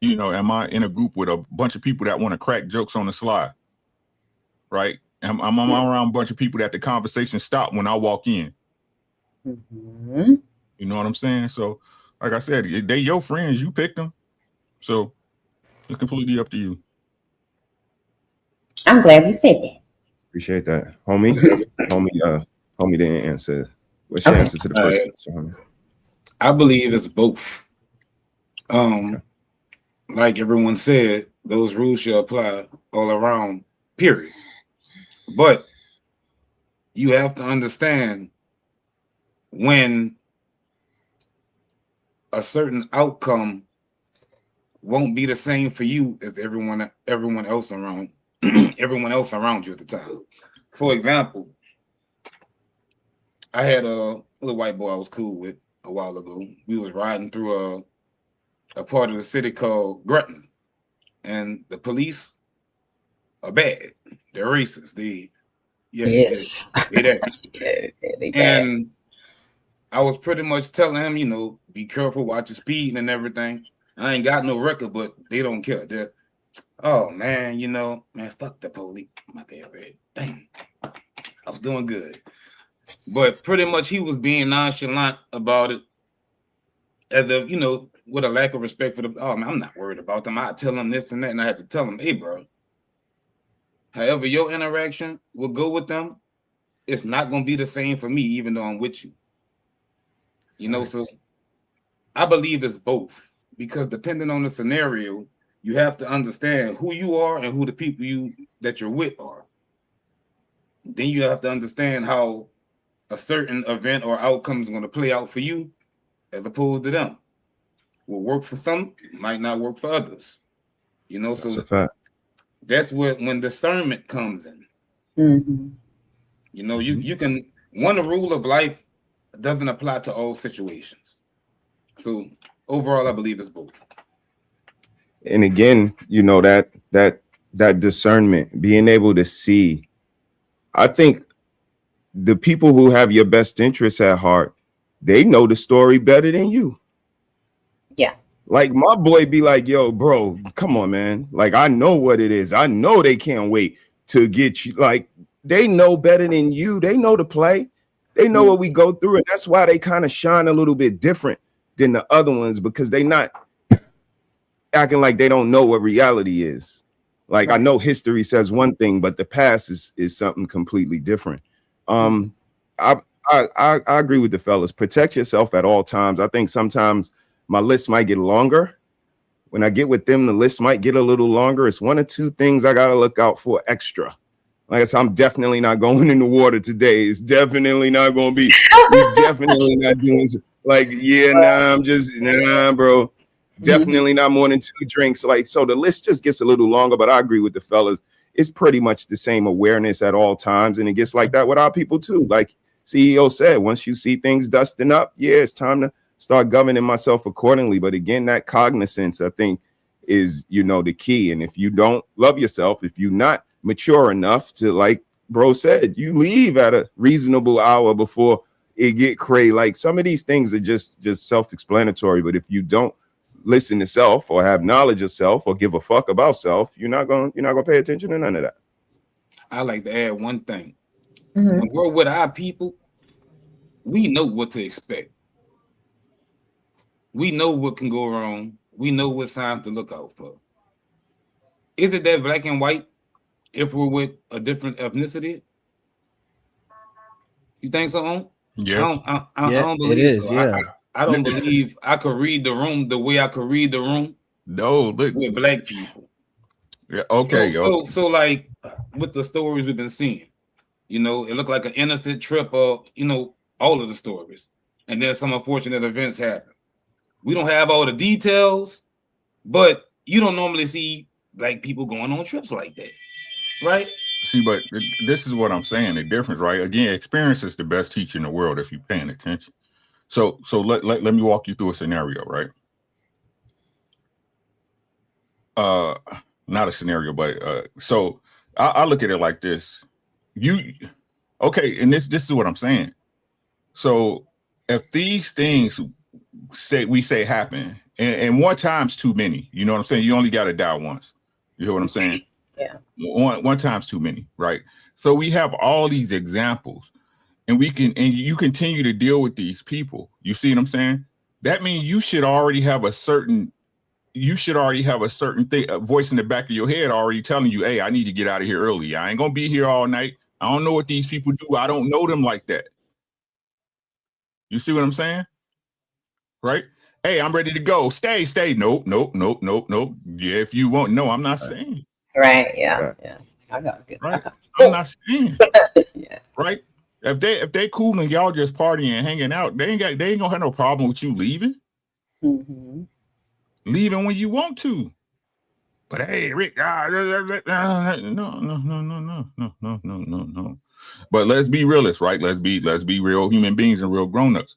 [SPEAKER 7] am I in a group with a bunch of people that want to crack jokes on the slide? Right. I'm around a bunch of people that the conversation stop when I walk in.
[SPEAKER 3] Mm-hmm.
[SPEAKER 7] You know what I'm saying? So like I said, they your friends, you pick them. So it's completely up to you.
[SPEAKER 3] I'm glad you said that.
[SPEAKER 8] Appreciate that. Homie didn't answer. What's your answer to the first question, homie?
[SPEAKER 4] I believe it's both. Like everyone said, those rules should apply all around, period. But you have to understand when a certain outcome won't be the same for you as everyone else around everyone else around you at the time. For example, I had a little white boy I was cool with a while ago. We was riding through a part of the city called Gretna, and the police are bad. They're racist.
[SPEAKER 3] Yes.
[SPEAKER 4] They there.
[SPEAKER 3] They bad.
[SPEAKER 4] And I was pretty much telling him, be careful, watch your speed and everything. I ain't got no record, but they don't care. Oh man, man, fuck the police. My bad, Red. Dang. I was doing good. But pretty much he was being nonchalant about it, as if, with a lack of respect for man, I'm not worried about them. I tell them this and that, and I had to tell them, hey, bro, however your interaction will go with them, it's not going to be the same for me, even though I'm with you. So I believe it's both, because depending on the scenario, You have to understand who you are and who the people that you're with are. Then you have to understand how a certain event or outcome is going to play out for you as opposed to them. Will work for some, might not work for others. You know,
[SPEAKER 8] That's
[SPEAKER 4] so
[SPEAKER 8] a fact.
[SPEAKER 4] that's when discernment comes in.
[SPEAKER 3] Mm-hmm.
[SPEAKER 4] You know, you can, one rule of life doesn't apply to all situations. So overall, I believe it's both.
[SPEAKER 8] And again, you know, that discernment, being able to see. I think the people who have your best interests at heart, they know the story better than you.
[SPEAKER 3] Yeah.
[SPEAKER 8] Like my boy be like, yo, bro, come on, man. Like, I know what it is. I know they can't wait to get you. Like, they know better than you. They know the play. They know what we go through. And that's why they kind of shine a little bit different than the other ones, because they not acting like they don't know what reality is. Like, I know history says one thing, but the past is something completely different. I agree with the fellas. Protect yourself at all times. I think sometimes my list might get longer. When I get with them, the list might get a little longer. It's one or two things I got to look out for extra. Like I said, I'm definitely not going in the water today. It's definitely not going to be. We're definitely not doing like, I'm just, bro. Definitely not more than 2 drinks. Like, so the list just gets a little longer, but I agree with the fellas. It's pretty much the same awareness at all times. And it gets like that with our people too. Like CEO said, once you see things dusting up, it's time to start governing myself accordingly. But again, that cognizance, I think, is, the key. And if you don't love yourself, if you're not mature enough to, like bro said, you leave at a reasonable hour before it get crazy. Like, some of these things are just self-explanatory. But if you don't listen to self or have knowledge of self or give a fuck about self, you're not gonna pay attention to none of that.
[SPEAKER 4] I like to add one thing. When we're with our people, we know what to expect. We know what can go wrong. We know what signs to look out for. Is it that black and white if we're with a different ethnicity? You think so?
[SPEAKER 7] Yes.
[SPEAKER 4] I don't believe
[SPEAKER 5] it is.
[SPEAKER 4] so.
[SPEAKER 5] Yeah.
[SPEAKER 4] I don't believe I could read the room the way I could read the room.
[SPEAKER 7] No, look,
[SPEAKER 4] with black people.
[SPEAKER 7] Yeah. Okay.
[SPEAKER 4] So like with the stories we've been seeing, it looked like an innocent trip of, all of the stories. And then some unfortunate events happen. We don't have all the details, but you don't normally see black people going on trips like that. Right?
[SPEAKER 7] See, but this is what I'm saying. The difference, right? Again, experience is the best teacher in the world if you're paying attention. So let me walk you through a scenario, right? Not a scenario, but so I look at it like this. And this is what I'm saying. So if these things we say happen, and one time's too many, you know what I'm saying? You only got to die once. You hear what I'm saying?
[SPEAKER 3] Yeah.
[SPEAKER 7] One time's too many, right? So we have all these examples, and you continue to deal with these people. You see what I'm saying? That means you should already have a certain thing, a voice in the back of your head already telling you, hey, I need to get out of here early. I ain't gonna be here all night. I don't know what these people do. I don't know them like that. You see what I'm saying? Right? Hey, I'm ready to go. Stay. Nope. Yeah, if you want. No, I'm not saying.
[SPEAKER 3] Right. Yeah. I got good.
[SPEAKER 7] Right. I'm not saying.
[SPEAKER 3] Yeah.
[SPEAKER 7] Right. If they cool and y'all just partying and hanging out, they ain't gonna have no problem with you leaving. Leaving when you want to. But hey, Rick, no. But let's be realists, right? Let's be real human beings and real grown-ups.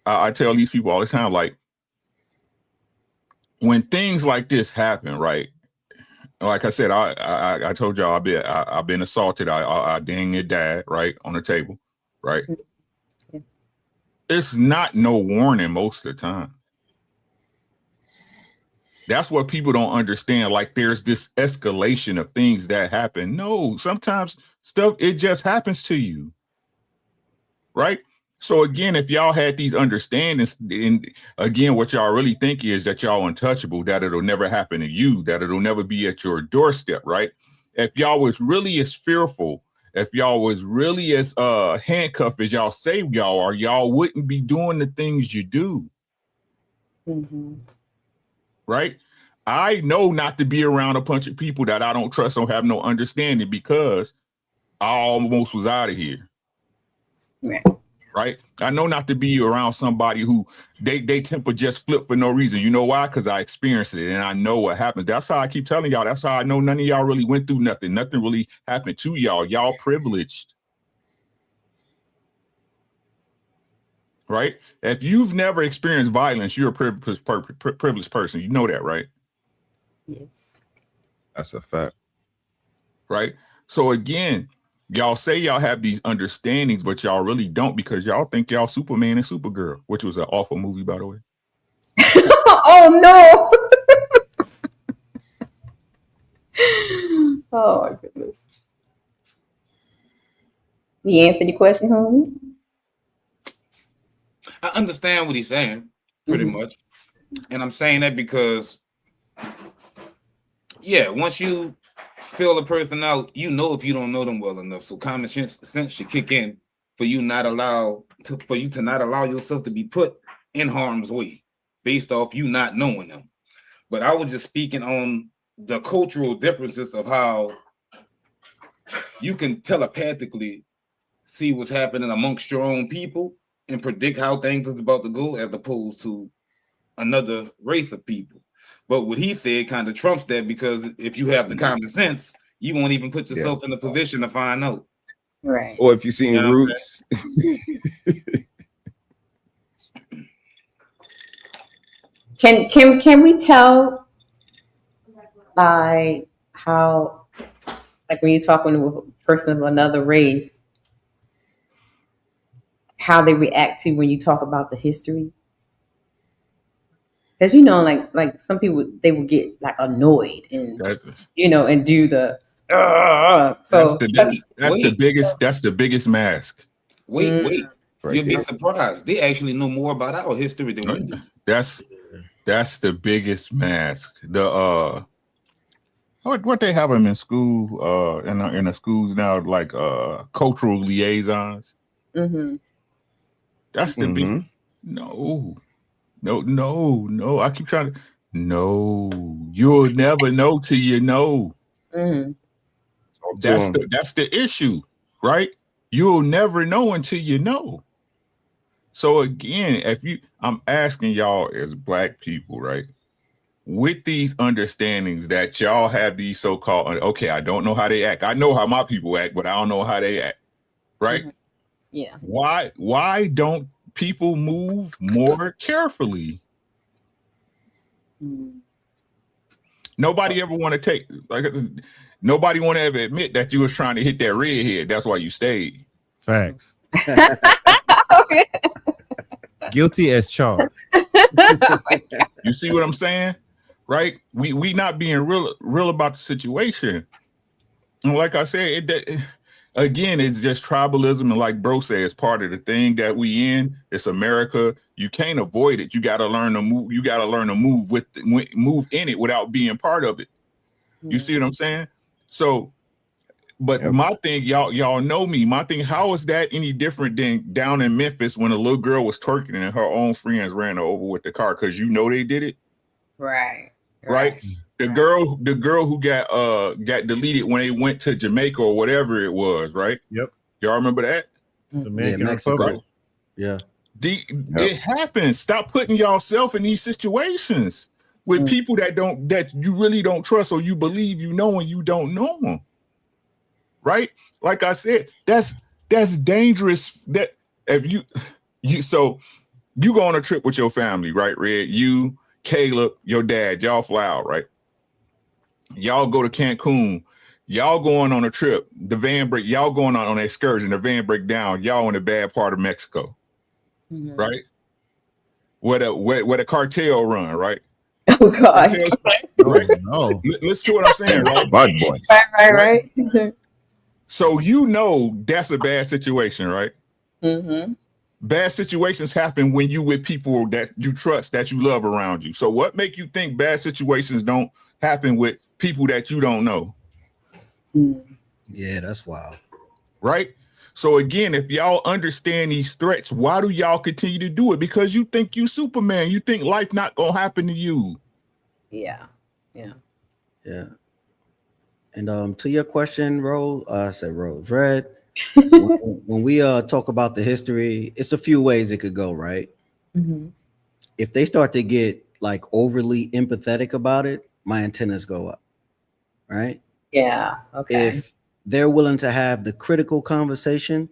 [SPEAKER 7] I tell these people all the time, like, when things like this happen, right? Like I said, I told y'all I've been assaulted. I dang near died, right, on the table, right? It's not no warning most of the time. That's what people don't understand. Like, there's this escalation of things that happen. No, sometimes stuff, it just happens to you. Right? So again, if y'all had these understandings, and again, what y'all really think is that y'all untouchable, that it'll never happen to you, that it'll never be at your doorstep, right? If y'all was really as fearful, if y'all was really as handcuffed as y'all say y'all are, y'all wouldn't be doing the things you do. Right? I know not to be around a bunch of people that I don't trust, don't have no understanding, because I almost was out of here. Right? I know not to be around somebody who they temper just flip for no reason. You know why? Because I experienced it and I know what happens. That's how I keep telling y'all. That's how I know none of y'all really went through nothing. Nothing really happened to y'all. Y'all privileged. Right? If you've never experienced violence, you're a privileged person. You know that, right?
[SPEAKER 3] Yes.
[SPEAKER 8] That's a fact.
[SPEAKER 7] Right? So again, y'all say y'all have these understandings, but y'all really don't, because y'all think y'all Superman and Supergirl, which was an awful movie, by the way.
[SPEAKER 3] Oh, no. Oh, my goodness. You answered your question, homie?
[SPEAKER 16] I understand what he's saying, pretty much. And I'm saying that because, yeah, once you fill a person out, you know if you don't know them well enough. So common sense should kick in for you not allow yourself to be put in harm's way based off you not knowing them. But I was just speaking on the cultural differences of how you can telepathically see what's happening amongst your own people and predict how things is about to go, as opposed to another race of people. But what he said kind of trumps that, because if you have the common sense, you won't even put yourself in a position to find out.
[SPEAKER 3] Right.
[SPEAKER 8] Or if you've seen Roots.
[SPEAKER 3] Can we tell by how, like when you're talking to a person of another race, how they react to when you talk about the history? Because like some people, they will get like annoyed and and do the so
[SPEAKER 7] that's the biggest mask.
[SPEAKER 16] Wait. You'll be surprised. They actually know more about our history than we do.
[SPEAKER 7] That's the biggest mask. The what they have them in school in the schools now, like cultural liaisons. That's the big no. I keep trying to you'll never know till you know. That's the issue, right? You'll never know until you know. So again, I'm asking y'all as Black people, right? With these understandings that y'all have, these so-called, okay, I don't know how they act. I know how my people act, but I don't know how they act, right?
[SPEAKER 3] Yeah.
[SPEAKER 7] Why don't people move more carefully? Nobody ever want to take, nobody want to ever admit that you was trying to hit that redhead. That's why you stayed.
[SPEAKER 6] Facts. Guilty as charged.
[SPEAKER 7] You see what I'm saying? Right? We not being real about the situation. And like I said, again, it's just tribalism, and like bro said, it's part of the thing that we in. It's America. You can't avoid it. You got to learn to move. You got to learn to move move in it without being part of it. You see what I'm saying? So, but my thing, y'all know me. My thing, how is that any different than down in Memphis when a little girl was twerking and her own friends ran her over with the car? Because you know they did it.
[SPEAKER 3] Right.
[SPEAKER 7] The girl who got deleted when they went to Jamaica or whatever it was, right?
[SPEAKER 6] Yep.
[SPEAKER 7] Y'all remember that?
[SPEAKER 5] Mexico. Yeah.
[SPEAKER 7] It happens. Stop putting yourself in these situations with people that you really don't trust, or you believe you know and you don't know them. Right? Like I said, that's dangerous. That if you go on a trip with your family, right? Red, you, Caleb, your dad, y'all fly out, right? Y'all go to Cancun, y'all going on a trip, the van break, y'all going on an excursion, the van break down, y'all in the bad part of Mexico, right? Where the cartel run, right?
[SPEAKER 3] Oh God.
[SPEAKER 7] Right? No. Listen to what I'm saying, right?
[SPEAKER 8] Bad boys.
[SPEAKER 3] Right.
[SPEAKER 7] So you know that's a bad situation, right? Bad situations happen when you with people that you trust, that you love around you. So what make you think bad situations don't happen with people that you don't know?
[SPEAKER 5] Yeah, that's wild.
[SPEAKER 7] Right? So again, if y'all understand these threats, why do y'all continue to do it? Because you think you Superman. You think life not gonna happen to you.
[SPEAKER 3] Yeah. Yeah.
[SPEAKER 5] Yeah. And to your question, Rose, I said Rose, Red. when we talk about the history, it's a few ways it could go, right?
[SPEAKER 3] Mm-hmm.
[SPEAKER 5] If they start to get like overly empathetic about it, my antennas go up, right?
[SPEAKER 3] Yeah. Okay.
[SPEAKER 5] If they're willing to have the critical conversation,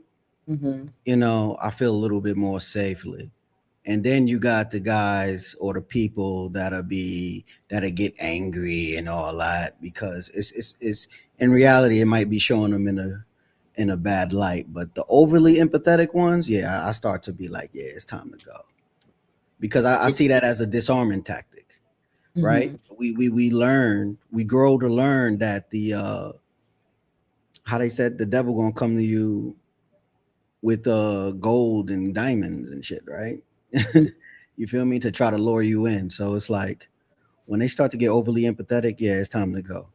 [SPEAKER 3] Mm-hmm.
[SPEAKER 5] you know, I feel a little bit more safely. And then you got the guys or the people that'll get angry and all that because it's in reality it might be showing them in a bad light. But the overly empathetic ones, yeah, I start to be like, yeah, it's time to go. Because I see that as a disarming tactic, right? We grow to learn that the how they said the devil gonna come to you with gold and diamonds and shit, right? You feel me? To try to lure you in. So it's like when they start to get overly empathetic, yeah, it's time to go.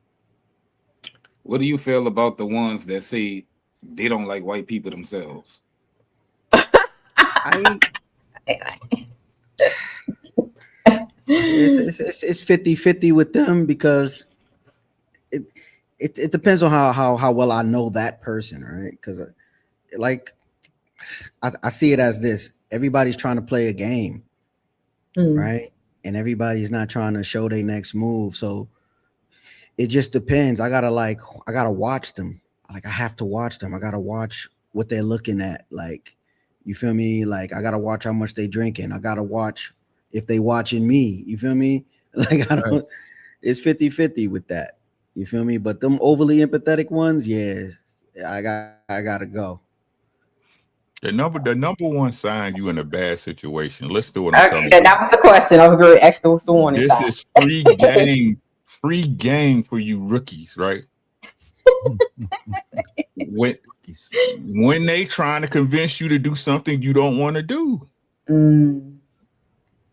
[SPEAKER 16] What do you feel about the ones that say they don't like white people themselves?
[SPEAKER 5] It's 50-50 with them because it depends on how well I know that person, right? Because like I see it as this: everybody's trying to play a game, right? And everybody's not trying to show their next move. So it just depends. I gotta watch them. Like I have to watch them. I gotta watch what they're looking at. Like, you feel me? Like I gotta watch how much they drinking. I gotta watch if they watching me. You feel me? Like I don't. It's 50-50 with that. You feel me? But them overly empathetic ones, yeah, I gotta go.
[SPEAKER 7] The number one sign you in a bad situation. Let's do what I'm telling you.
[SPEAKER 3] That was the question. I was going to ask what's the warning
[SPEAKER 7] This
[SPEAKER 3] sign.
[SPEAKER 7] is free game for you rookies, right? when they trying to convince you to do something you don't want to do.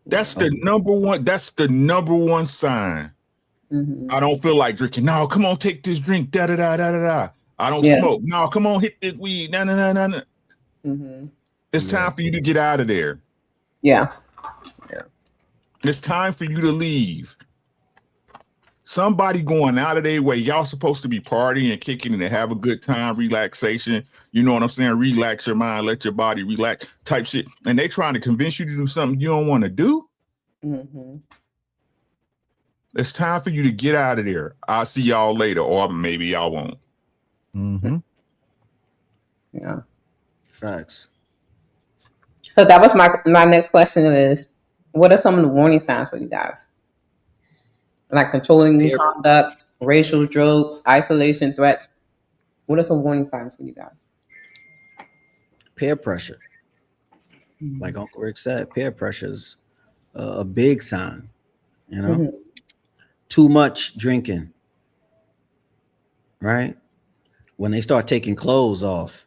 [SPEAKER 7] That's the number one. That's the number one sign. I don't feel like drinking. No, come on, take this drink. Da da da da da da. I don't smoke. No, come on, hit this weed. No, no, no, no, no. It's time for you to get out of there.
[SPEAKER 3] Yeah.
[SPEAKER 7] It's time for you to leave. Somebody going out of their way. Y'all supposed to be partying and kicking and have a good time, relaxation. You know what I'm saying? Relax your mind, let your body relax type shit. And they trying to convince you to do something you don't want to do. It's time for you to get out of there. I'll see y'all later, or maybe y'all won't.
[SPEAKER 3] Yeah.
[SPEAKER 5] Facts.
[SPEAKER 3] So that was my next question is, what are some of the warning signs for you guys? Like controlling conduct, racial jokes, isolation threats. What are some warning signs for you guys?
[SPEAKER 5] Peer pressure. Like Uncle Rick said, peer pressure is a big sign. You know, too much drinking. Right? When they start taking clothes off.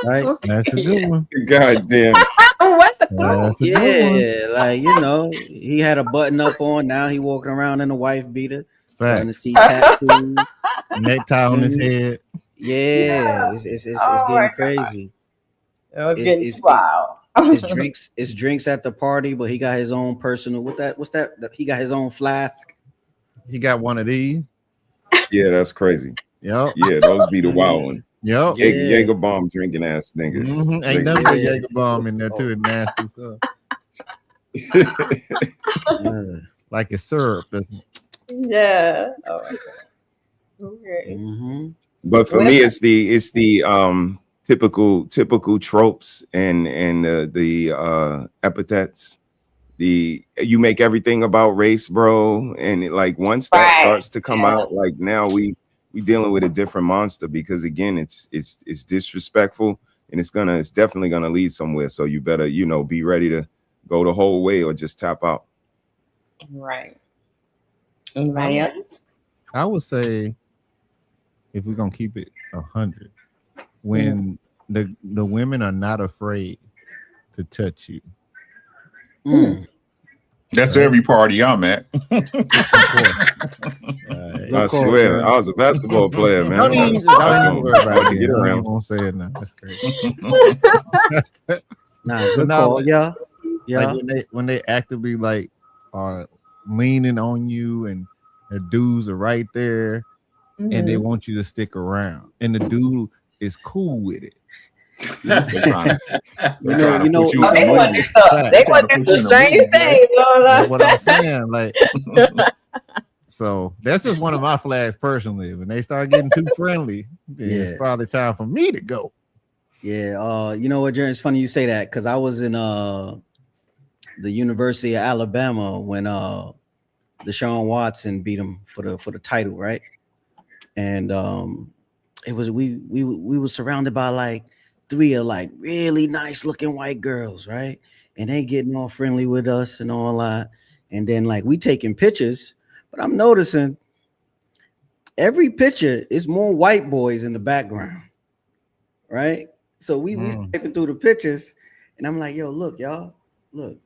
[SPEAKER 5] Right?
[SPEAKER 6] That's a good one.
[SPEAKER 8] God damn.
[SPEAKER 3] What the
[SPEAKER 6] That's a good one.
[SPEAKER 5] Yeah, like, you know, he had a button up on. Now he walking around in a wife beater. Starting to see tattoos.
[SPEAKER 6] Necktie on his head.
[SPEAKER 5] Yeah, it's getting crazy.
[SPEAKER 3] It's getting too wild.
[SPEAKER 5] It's drinks at the party, but he got his own personal. What's that? He got his own flask.
[SPEAKER 6] He got one of these.
[SPEAKER 8] Yeah, that's crazy.
[SPEAKER 6] Yep.
[SPEAKER 8] Yeah, those be the wild ones.
[SPEAKER 6] Yep.
[SPEAKER 8] Jaeger bomb drinking ass niggas.
[SPEAKER 6] Ain't nothing but Jaeger bomb in there too. The nasty stuff. Like it's syrup.
[SPEAKER 3] Yeah. Oh, okay.
[SPEAKER 8] But for me, it's the typical tropes and the epithets. You make everything about race, bro, and like once that starts to come out, like now we dealing with a different monster because again, it's disrespectful and it's definitely gonna lead somewhere. So you better be ready to go the whole way or just tap out.
[SPEAKER 3] Right. Anybody else?
[SPEAKER 6] I would say, if we're gonna keep it 100, when the women are not afraid to touch you.
[SPEAKER 7] That's every party I'm at.
[SPEAKER 8] I swear, I was a basketball player, man.
[SPEAKER 6] Don't even worry about it.
[SPEAKER 8] Get around.
[SPEAKER 6] I won't say it now. That's crazy.
[SPEAKER 5] Nah, good call. Yeah.
[SPEAKER 6] Like when they actively like are leaning on you, and the dudes are right there, and they want you to stick around, and the dude is cool with it.
[SPEAKER 7] They're trying to put you
[SPEAKER 3] Oh, they
[SPEAKER 7] in
[SPEAKER 3] want
[SPEAKER 7] the
[SPEAKER 3] to do some. They
[SPEAKER 7] trying
[SPEAKER 3] want
[SPEAKER 7] to
[SPEAKER 3] to do
[SPEAKER 7] put you
[SPEAKER 3] some
[SPEAKER 7] in a
[SPEAKER 3] strange
[SPEAKER 7] movie, boy.
[SPEAKER 3] things.
[SPEAKER 6] That's what I'm saying. Like, so that's just one of my flags personally. When they start getting too friendly, then it's probably time for me to go.
[SPEAKER 5] Yeah. You know what, Jerry? It's funny you say that because I was in the University of Alabama when Deshaun Watson beat him for the title, right? And it was we were surrounded by like 3 of like really nice looking white girls, right? And they getting all friendly with us and all that. And then like we taking pictures, but I'm noticing every picture is more white boys in the background, right? So we swiping through the pictures, and I'm like, yo, look, y'all, look,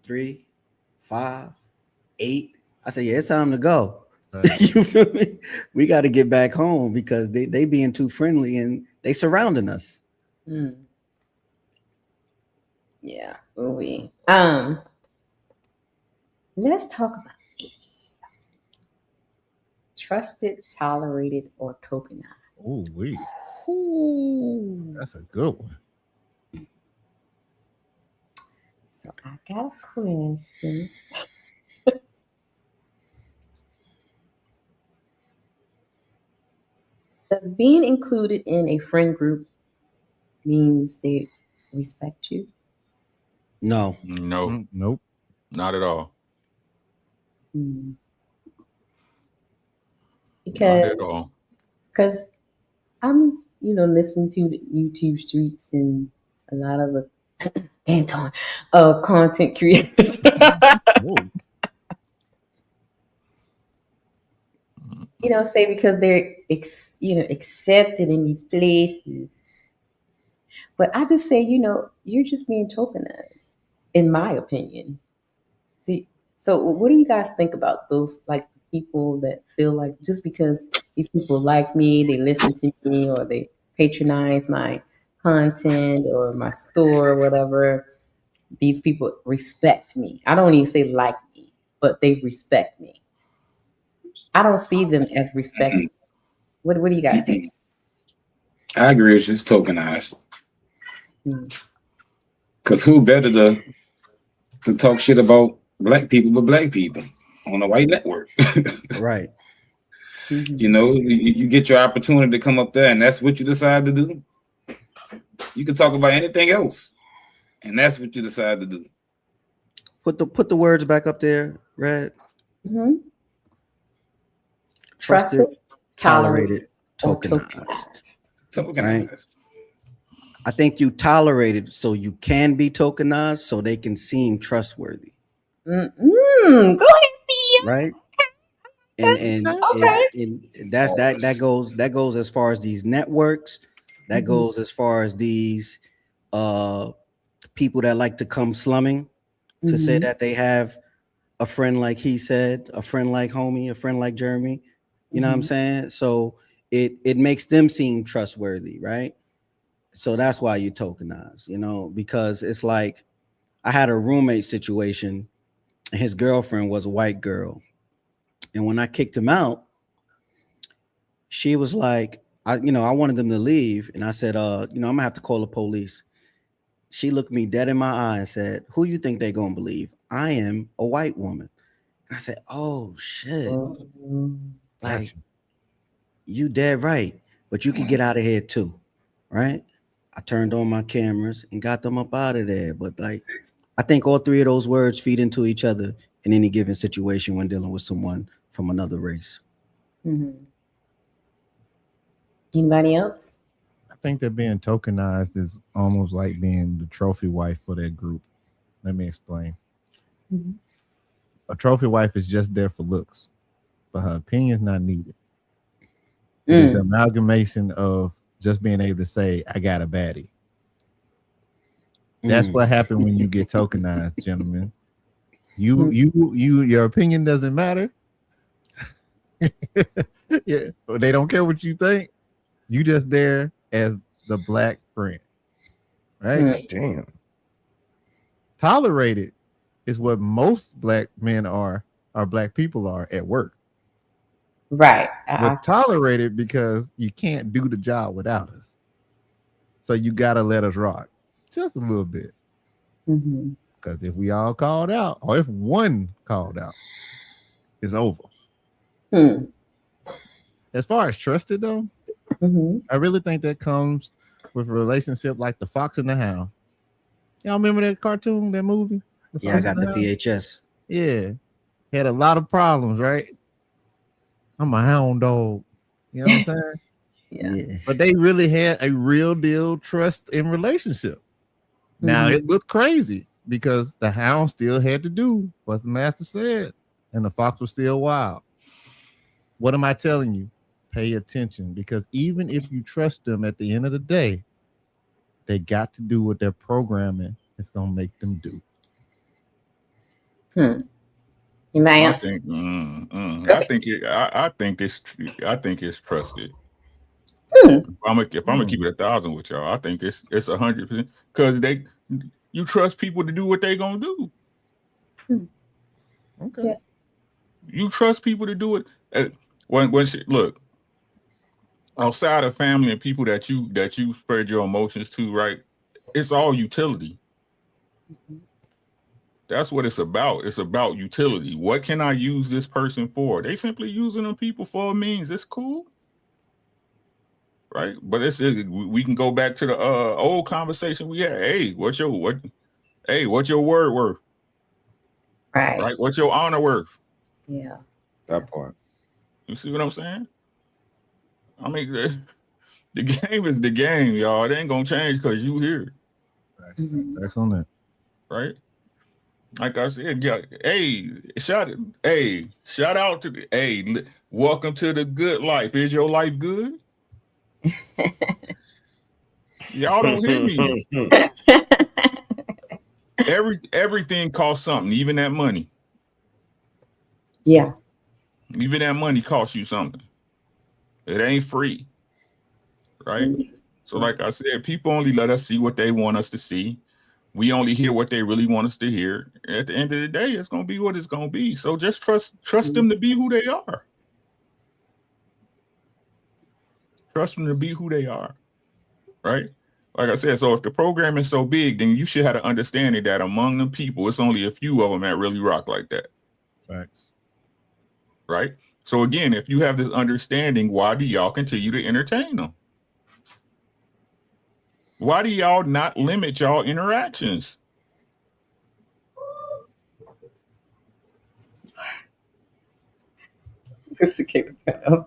[SPEAKER 5] 3, 5, 8. I said, yeah, it's time to go. You feel me? We got to get back home because they being too friendly and they surrounding us.
[SPEAKER 3] Yeah. Let's talk about this. Trusted, tolerated, or tokenized.
[SPEAKER 6] That's a good one.
[SPEAKER 3] So I got a question. Does being included in a friend group means they respect you?
[SPEAKER 7] No,
[SPEAKER 6] nope,
[SPEAKER 7] not at all.
[SPEAKER 3] Because I'm, listening to the YouTube streets and a lot of the content creators. Say because they're accepted in these places. But I just say, you're just being tokenized, in my opinion. So what do you guys think about those, like, the people that feel like just because these people like me, they listen to me, or they patronize my content or my store or whatever, these people respect me. I don't even say like me, but they respect me. I don't see them as respected. What do you guys think?
[SPEAKER 16] I agree. It's just tokenized. Because who better to talk shit about black people but black people on a white network?
[SPEAKER 5] Right.
[SPEAKER 16] You get your opportunity to come up there, and that's what you decide to do. You can talk about anything else, and that's what you decide to do.
[SPEAKER 5] Put the words back up there, Red.
[SPEAKER 3] Trusted,
[SPEAKER 5] tolerated, tokenized. Right? I think you tolerate it so you can be tokenized, so they can seem trustworthy.
[SPEAKER 3] Go ahead, Thea.
[SPEAKER 5] Right? And that's that goes as far as these networks. That goes as far as these people that like to come slumming to say that they have a friend like he said, a friend like homie, a friend like Jeremy. You know what I'm saying? So it makes them seem trustworthy, right? So that's why you tokenize, because it's like I had a roommate situation and his girlfriend was a white girl. And when I kicked him out, she was like, I wanted them to leave. And I said, I'm gonna have to call the police. She looked me dead in my eye and said, who you think they're gonna believe? I am a white woman. And I said, oh shit. Like, you dead right. But you can get out of here too. Right? I turned on my cameras and got them up out of there. But like, I think all 3 of those words feed into each other in any given situation when dealing with someone from another race.
[SPEAKER 3] Anybody else?
[SPEAKER 6] I think that being tokenized is almost like being the trophy wife for that group. Let me explain. A trophy wife is just there for looks, but her opinion is not needed. It is the amalgamation of just being able to say, I got a baddie. That's what happened when you get tokenized, gentlemen. Your opinion doesn't matter. Yeah, they don't care what you think. You just there as the black friend, right?
[SPEAKER 8] Damn.
[SPEAKER 6] Tolerated is what most black men are, or black people are at work.
[SPEAKER 3] Right.
[SPEAKER 6] We're tolerated because you can't do the job without us. So you gotta let us rock just a little bit. Because if we all called out, or if one called out, it's over. As far as trusted though, I really think that comes with a relationship like the Fox and the Hound. Y'all remember that cartoon, that movie?
[SPEAKER 5] Yeah, I got the VHS.
[SPEAKER 6] Yeah. Had a lot of problems, right? I'm a hound dog. You know what I'm saying?
[SPEAKER 3] Yeah.
[SPEAKER 6] But they really had a real deal trust in relationship. Now it looked crazy because the hound still had to do what the master said, and the fox was still wild. What am I telling you? Pay attention, because even if you trust them, at the end of the day, they got to do what their programming is going to make them do.
[SPEAKER 3] You may
[SPEAKER 7] I think it's trusted. If I'm gonna keep it 1,000 with y'all, I think it's 100%, because you trust people to do what they gonna do.
[SPEAKER 6] Okay.
[SPEAKER 3] Yeah.
[SPEAKER 7] You trust people to do it. Look, outside of family and people that you spread your emotions to, right? It's all utility. That's what it's about. It's about utility. What can I use this person for? They simply using them people for a means. It's cool, right? But we can go back to the old conversation we had. Hey, what's your word worth? Right? What's your honor worth?
[SPEAKER 3] Yeah.
[SPEAKER 8] That part.
[SPEAKER 7] You see what I'm saying? I mean, the game is the game, y'all. It ain't gonna change because you here.
[SPEAKER 6] Facts on that.
[SPEAKER 7] Right? Like I said, shout out to welcome to the good life. Is your life good? Y'all don't hear me. Everything costs something, even that money.
[SPEAKER 3] Yeah.
[SPEAKER 7] Even that money costs you something. It ain't free. Right? So like I said, people only let us see what they want us to see. We only hear what they really want us to hear. At the end of the day, it's gonna be what it's gonna be. So just trust them to be who they are. Trust them to be who they are. Right? Like I said, so if the program is so big, then you should have an understanding that among them people, it's only a few of them that really rock like that.
[SPEAKER 6] Facts.
[SPEAKER 7] Right? So again, if you have this understanding, why do y'all continue to entertain them? Why do y'all not limit y'all interactions?
[SPEAKER 3] I'm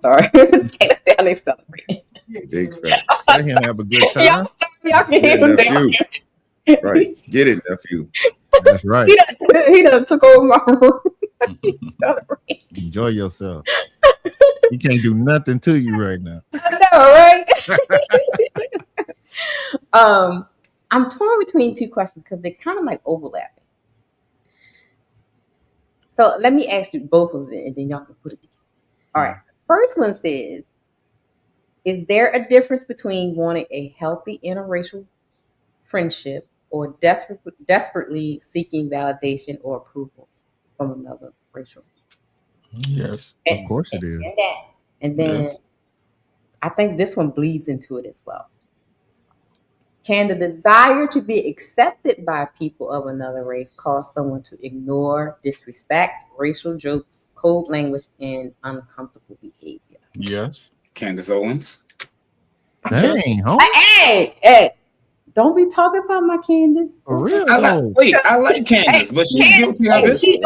[SPEAKER 3] sorry. Down they celebrating.
[SPEAKER 8] Big facts.
[SPEAKER 6] Let him have a good time.
[SPEAKER 3] Y'all can hear him down.
[SPEAKER 8] Right. Get it, nephew.
[SPEAKER 6] That's right.
[SPEAKER 3] He done took over my room.
[SPEAKER 6] Enjoy yourself. He can't do nothing to you right now.
[SPEAKER 3] I know, right? I'm torn between two questions because they're kind of like overlapping. So let me ask you both of them, and then y'all can put it together. All right. First one says, is there a difference between wanting a healthy interracial friendship or desperately seeking validation or approval from another racial?
[SPEAKER 7] Yes,
[SPEAKER 6] of course it is.
[SPEAKER 3] And then I think this one bleeds into it as well. Can the desire to be accepted by people of another race cause someone to ignore, disrespect, racial jokes, cold language, and uncomfortable behavior?
[SPEAKER 16] Yes. Candace Owens.
[SPEAKER 6] Dang,
[SPEAKER 3] Hey, don't be talking about my Candace.
[SPEAKER 6] For real?
[SPEAKER 16] I like Candace, but she's guilty of it.
[SPEAKER 3] She's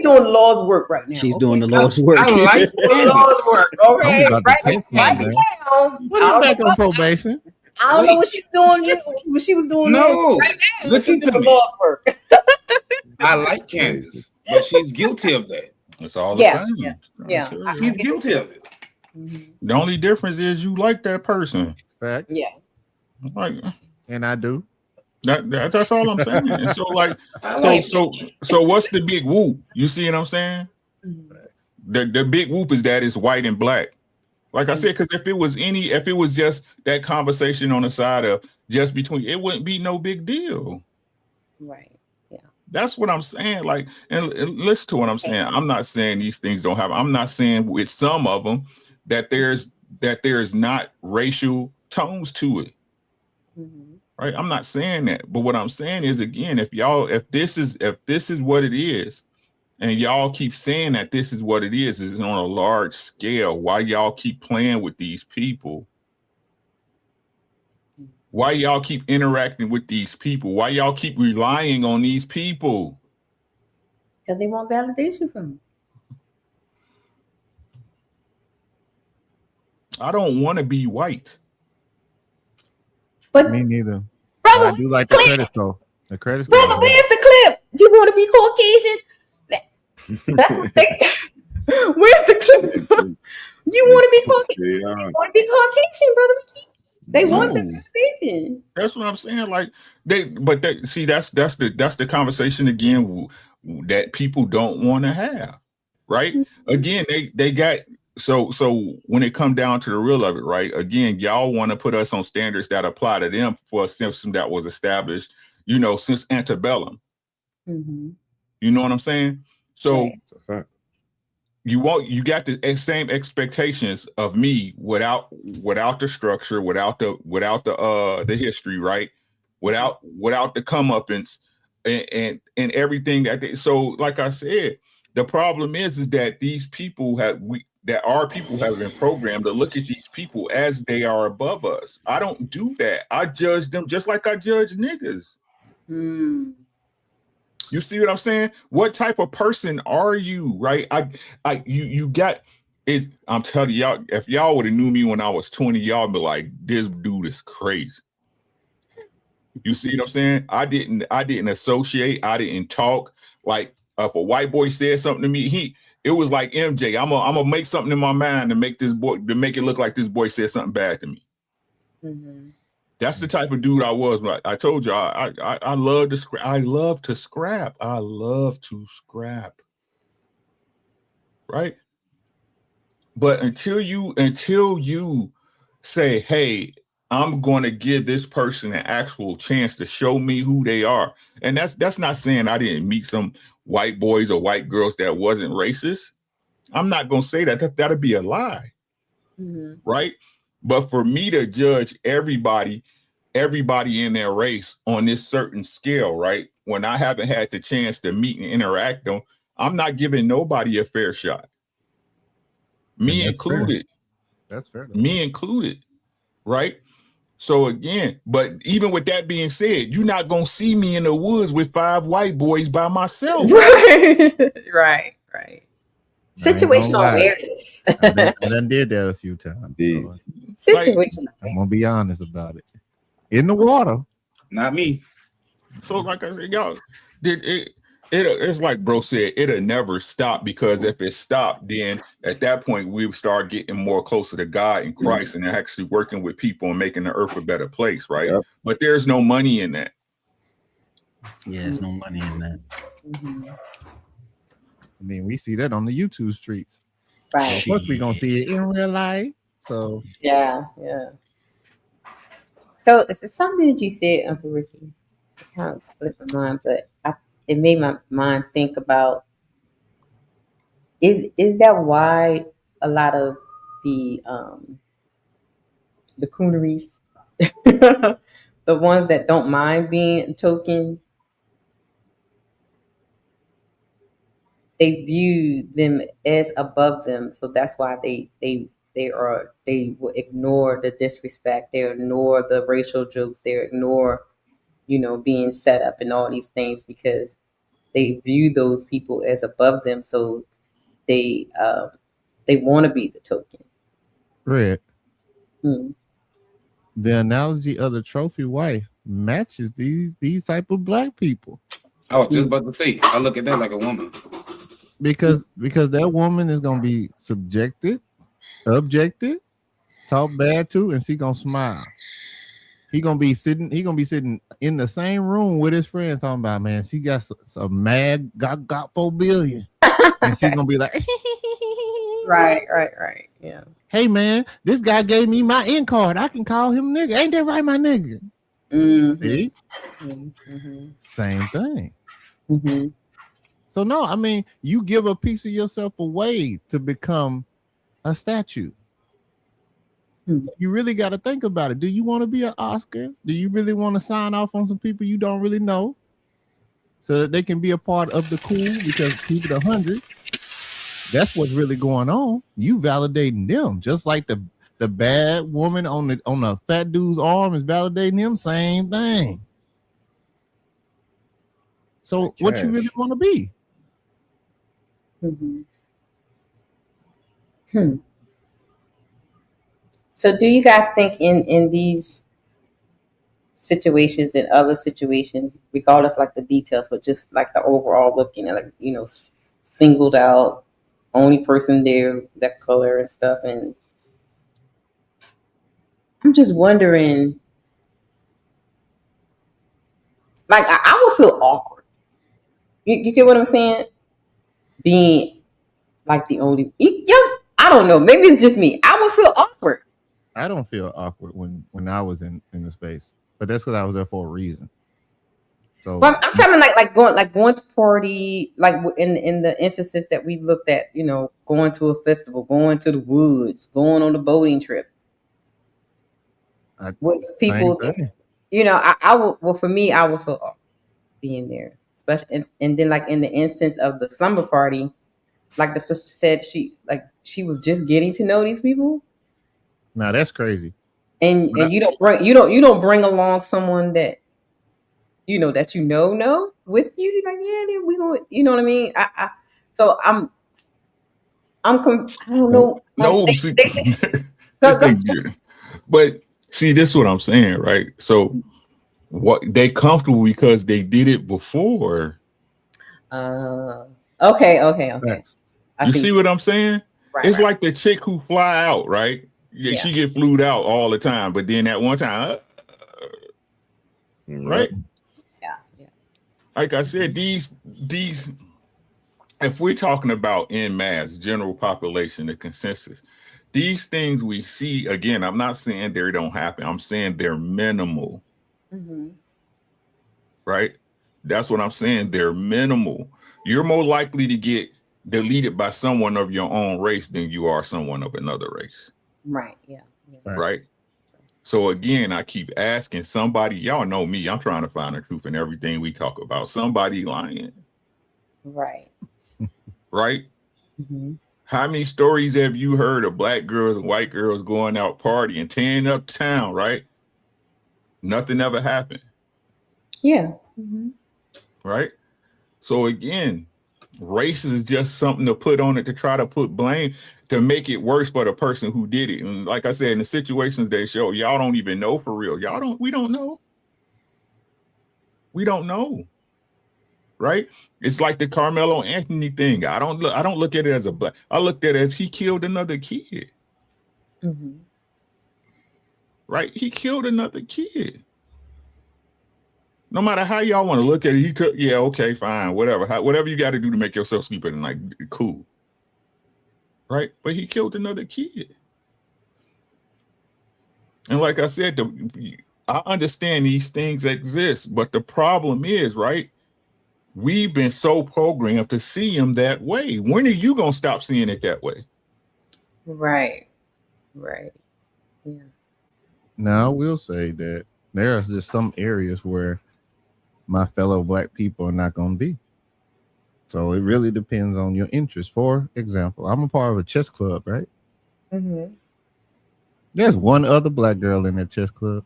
[SPEAKER 3] doing the Lord's work right now.
[SPEAKER 5] She's doing the Lord's work.
[SPEAKER 16] I like
[SPEAKER 3] the Lord's work. Okay, right now.
[SPEAKER 6] Put her back on probation.
[SPEAKER 3] I don't know what she's doing. What she was doing.
[SPEAKER 16] No,
[SPEAKER 3] right now.
[SPEAKER 16] listen
[SPEAKER 3] She's
[SPEAKER 16] to
[SPEAKER 3] doing
[SPEAKER 16] me.
[SPEAKER 3] the Lord's work.
[SPEAKER 16] I like Candace, but she's guilty of that.
[SPEAKER 7] It's all the same.
[SPEAKER 3] Yeah.
[SPEAKER 16] She's guilty of it.
[SPEAKER 7] The only difference is you like that person.
[SPEAKER 6] Facts.
[SPEAKER 3] Yeah.
[SPEAKER 7] Like,
[SPEAKER 6] and I do.
[SPEAKER 7] That's all I'm saying. And so like, so what's the big whoop? You see what I'm saying? The big whoop is that it's white and black. Like I said, because if it was just that conversation on the side of just between, it wouldn't be no big deal.
[SPEAKER 3] Right. Yeah.
[SPEAKER 7] That's what I'm saying. Like, and listen to what I'm saying. I'm not saying these things don't happen. I'm not saying with some of them that there's not racial tones to it.
[SPEAKER 3] Mm-hmm.
[SPEAKER 7] Right? I'm not saying that. But what I'm saying is, again, if this is what it is, and y'all keep saying that this is what it is on a large scale, why y'all keep playing with these people? Why y'all keep interacting with these people? Why y'all keep relying on these people?
[SPEAKER 3] Because they want validation from them.
[SPEAKER 7] I don't want to be white.
[SPEAKER 3] But
[SPEAKER 6] me neither.
[SPEAKER 3] Brother,
[SPEAKER 6] I do like the credit score. The credit score.
[SPEAKER 3] Brother, where's the clip? You want to be Caucasian? That's what they. Where's the clip? You want to be Caucasian? You want to be Caucasian, brother? They want the validation.
[SPEAKER 7] That's what I'm saying. Like see, that's the conversation again that people don't want to have, right? Again, they got so when it come down to the real of it, right? Again, y'all want to put us on standards that apply to them for a system that was established, since antebellum.
[SPEAKER 3] Mm-hmm.
[SPEAKER 7] You know what I'm saying? So you got the same expectations of me without the structure, without the history, right? Without the comeuppance and everything so like I said, the problem is that these people our people have been programmed to look at these people as they are above us. I don't do that. I judge them just like I judge niggas. You see what I'm saying? What type of person are you, right? You got it. I'm telling y'all, if y'all would have knew me when I was 20, y'all be like, this dude is crazy. You see what I'm saying? I didn't associate. I didn't talk. Like if a white boy said something to me, it was like MJ. I'm gonna make something in my mind to make it look like this boy said something bad to me.
[SPEAKER 3] Mm-hmm.
[SPEAKER 7] That's the type of dude I was. I told you I love to scrap. I love to scrap. I love to scrap. Right? But until you say, hey, I'm going to give this person an actual chance to show me who they are. And that's not saying I didn't meet some white boys or white girls that wasn't racist. I'm not going to say that. That'd be a lie.
[SPEAKER 3] Mm-hmm.
[SPEAKER 7] Right? But for me to judge everybody in their race on this certain scale, right? When I haven't had the chance to meet and interact them, I'm not giving nobody a fair shot. Me included.
[SPEAKER 6] That's fair.
[SPEAKER 7] Me included, right? So again, but even with that being said, you're not gonna see me in the woods with 5 white boys by myself.
[SPEAKER 3] Right. Situational awareness.
[SPEAKER 6] I done did that a few times. So.
[SPEAKER 3] Situational.
[SPEAKER 6] I'm gonna be honest about it. In the water,
[SPEAKER 16] not me.
[SPEAKER 7] So like I said, y'all, it's like bro said, it'll never stop, because if it stopped, then at that point we would start getting more closer to God and Christ and actually working with people and making the earth a better place, right? Yep. But there's no money in that.
[SPEAKER 5] Yeah, there's no money in that.
[SPEAKER 3] Mm-hmm.
[SPEAKER 6] I mean, we see that on the YouTube streets.
[SPEAKER 3] Right.
[SPEAKER 6] So of course, we're gonna see it in real life. So
[SPEAKER 3] yeah. So it's something that you said, Uncle Ricky. It kind of slipped my mind, but it made my mind think about: is that why a lot of the cooneries, the ones that don't mind being token, they view them as above them, so that's why they will ignore the disrespect, they ignore the racial jokes, they ignore being set up and all these things, because they view those people as above them, so they want to be the token.
[SPEAKER 6] Red. The analogy of the trophy wife matches these type of black people.
[SPEAKER 16] I was just about to say, I look at that like a woman.
[SPEAKER 6] Because that woman is gonna be subjected, objected, talked bad to, and she gonna smile. He gonna be sitting in the same room with his friends talking about, man, she got some mad got 4 billion. And she's gonna be like,
[SPEAKER 3] right. Yeah.
[SPEAKER 6] Hey man, this guy gave me my in card. I can call him nigga. Ain't that right, my nigga?
[SPEAKER 3] Mm-hmm.
[SPEAKER 6] See?
[SPEAKER 3] Mm-hmm.
[SPEAKER 6] Same thing.
[SPEAKER 3] Mm-hmm.
[SPEAKER 6] So no, I mean, you give a piece of yourself away to become a statue. You really got to think about it. Do you want to be an Oscar? Do you really want to sign off on some people you don't really know so that they can be a part of the cool? Because keep it 100, that's what's really going on. You validating them, just like the bad woman on the fat dude's arm is validating him. Same thing. So what you really want to be?
[SPEAKER 3] So do you guys think in these situations and other situations, regardless like the details, but just like the overall looking at, like, you know, singled out, only person there that color and stuff, and I'm just wondering, like, I would feel awkward. You get what I'm saying? Being like the only, I don't know. Maybe it's just me. I would feel awkward.
[SPEAKER 6] I don't feel awkward when I was in the space, but that's because I was there for a reason. So
[SPEAKER 3] But I'm talking like going to party, like in the instances that we looked at, you know, going to a festival, going to the woods, going on a boating trip with people. You know, I would. Well, for me, I would feel awkward being there, especially and then like in the instance of the slumber party, like the sister said, she was just getting to know these people.
[SPEAKER 6] Now that's crazy.
[SPEAKER 3] And you don't bring along someone that that know with you. Like, yeah, we going, you know what I mean? So I don't know.
[SPEAKER 7] No, see, but see, this is what I'm saying, right? So what they comfortable because they did it before.
[SPEAKER 3] Okay.
[SPEAKER 7] You see what I'm saying?
[SPEAKER 3] Right,
[SPEAKER 7] it's like the chick who fly out, right? Yeah, she get flued out all the time, but then that one time, right?
[SPEAKER 3] Yeah.
[SPEAKER 7] Like I said, these, if we're talking about en masse, general population, the consensus, these things we see, again, I'm not saying they don't happen. I'm saying they're minimal. Right? That's what I'm saying. They're minimal. You're more likely to get deleted by someone of your own race than you are someone of another race.
[SPEAKER 3] Right. Yeah.
[SPEAKER 7] Right. So again, I keep asking somebody, y'all know me, I'm trying to find the truth in everything we talk about. Somebody lying.
[SPEAKER 3] Right.
[SPEAKER 7] Right. How many stories have you heard of black girls and white girls going out partying, tearing up town, right? Nothing ever happened.
[SPEAKER 3] Yeah.
[SPEAKER 7] Right. So again, race is just something to put on it to try to put blame to make it worse for the person who did it. And like I said, in the situations they show, y'all don't even know for real. We don't know. We don't know. Right? It's like the Carmelo Anthony thing. I don't look at it as a black. I looked at it as he killed another kid. Right? He killed another kid. No matter how y'all want to look at it, okay, fine, whatever. Whatever you got to do to make yourself sleep at night, cool. Right? But he killed another kid. And like I said, I understand these things exist, but the problem is, right? We've been so programmed to see him that way. When are you going to stop seeing it that way?
[SPEAKER 3] Right. Yeah.
[SPEAKER 6] Now, I will say that there are just some areas where my fellow black people are not going to be. So it really depends on your interest. For example, I'm a part of a chess club, right? There's one other black girl in that chess club.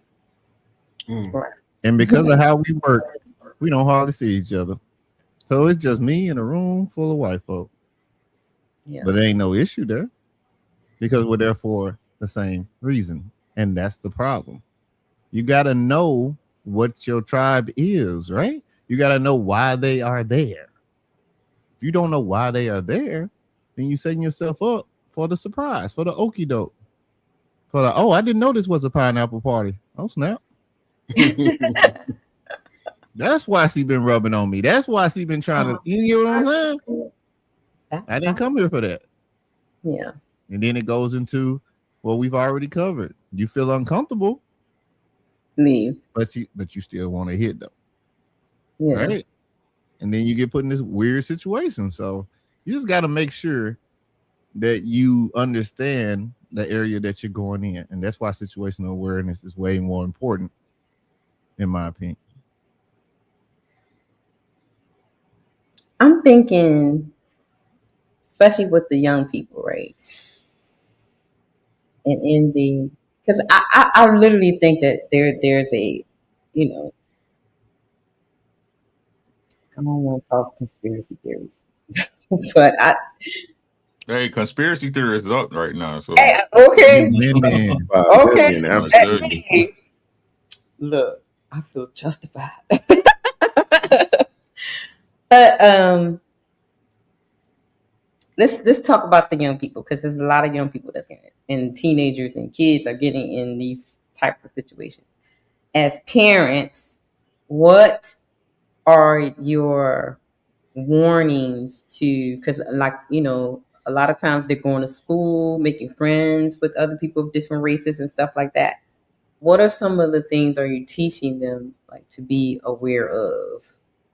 [SPEAKER 6] And because of how we work, we don't hardly see each other. So it's just me in a room full of white folk.
[SPEAKER 3] Yeah.
[SPEAKER 6] But there ain't no issue there because we're there for the same reason. And that's the problem. You got to know what your tribe is, right? You got to know why they are there. If you don't know why they are there, then you're setting yourself up for the surprise, for the okie doke. For the, I didn't know this was a pineapple party. Oh, snap. That's why she been rubbing on me. That's why she been trying to, you know what I'm saying? I didn't come here for that.
[SPEAKER 3] Yeah.
[SPEAKER 6] And then it goes into what we've already covered. You feel uncomfortable.
[SPEAKER 3] Leave.
[SPEAKER 6] But you still want to hit though.
[SPEAKER 3] Yeah.
[SPEAKER 6] Right? and then you get put in this weird situation. So you just got to make sure that you understand the area that you're going in, and that's why situational awareness is way more important, in my opinion.
[SPEAKER 3] I'm thinking, especially with the young people, right? And in the, because I literally think that there's a, you know, I don't want to talk conspiracy theories, but
[SPEAKER 7] Hey, conspiracy theory is up right now. So
[SPEAKER 3] okay,
[SPEAKER 6] Women.
[SPEAKER 3] okay.
[SPEAKER 8] Absolutely.
[SPEAKER 3] Hey, look, I feel justified. But let's talk about the young people, because there's a lot of young people that's in it, and teenagers and kids are getting in these types of situations. As parents, what are your warnings to, because like, you know, a lot of times they're going to school, making friends with other people of different races and stuff like that. What are some of the things are you teaching them, like, to be aware of,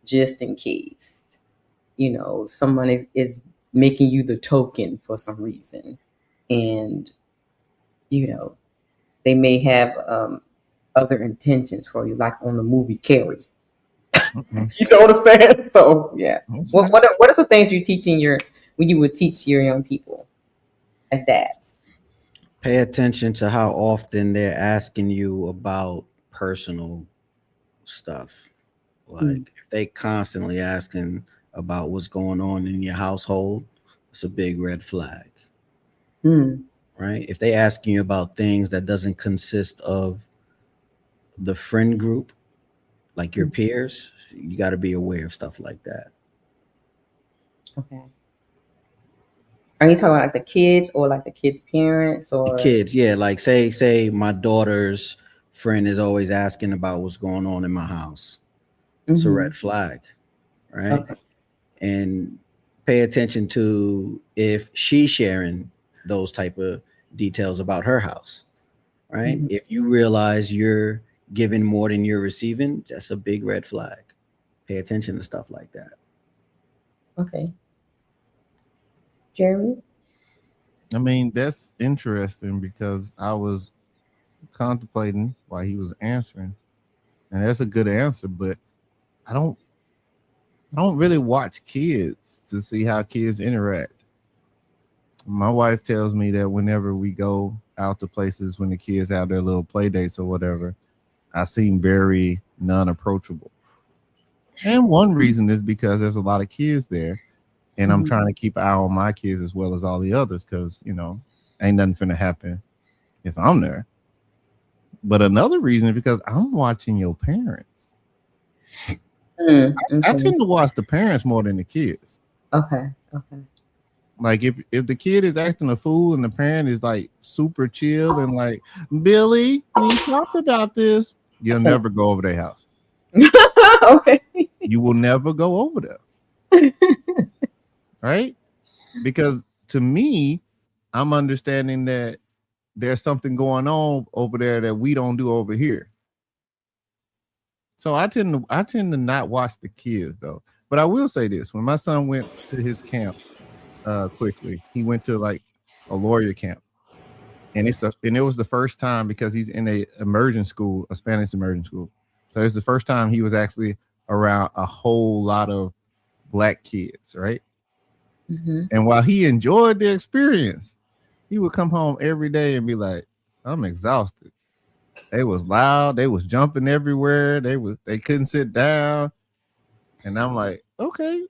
[SPEAKER 3] just in case, you know, someone is making you the token for some reason, and you know they may have other intentions for you, like on the movie Carrie. You know what I'm saying? So yeah, what are some things you're teaching when you would teach your young people as dads?
[SPEAKER 5] Pay attention to how often they're asking you about personal stuff. Like if they constantly asking about what's going on in your household, it's a big red flag. Right? If they asking you about things that doesn't consist of the friend group, like your peers, you got to be aware of stuff like that.
[SPEAKER 3] Okay. Are you talking about like the kids or like the kids' parents or
[SPEAKER 5] kids? Yeah, like say my daughter's friend is always asking about what's going on in my house. It's a red flag, right?
[SPEAKER 3] Okay.
[SPEAKER 5] And pay attention to if she's sharing those type of details about her house, right? If you realize you're giving more than you're receiving, that's a big red flag. Pay attention to stuff like that.
[SPEAKER 3] Okay. Jeremy?
[SPEAKER 6] I mean, that's interesting because I was contemplating while he was answering, and that's a good answer, but I don't really watch kids to see how kids interact. My wife tells me that whenever we go out to places when the kids have their little play dates or whatever, I seem very non-approachable. And one reason is because there's a lot of kids there, and I'm trying to keep an eye on my kids as well as all the others, because, you know, ain't nothing finna happen if I'm there. But another reason is because I'm watching your parents. I tend to watch the parents more than the kids.
[SPEAKER 3] Okay.
[SPEAKER 6] Like if the kid is acting a fool and the parent is like super chill and like, Billy, we talked about this, you'll never go over their house.
[SPEAKER 3] Okay.
[SPEAKER 6] You will never go over there. Right? Because to me, I'm understanding that there's something going on over there that we don't do over here. So I tend to not watch the kids though. But I will say this: when my son went to his camp, quickly, he went to like a lawyer camp, and it was the first time, because he's in a immersion school, a Spanish immersion school. So it's the first time he was actually around a whole lot of black kids, right? And while he enjoyed the experience, he would come home every day and be like, I'm exhausted. They was loud, they was jumping everywhere, they couldn't sit down. And I'm like, okay,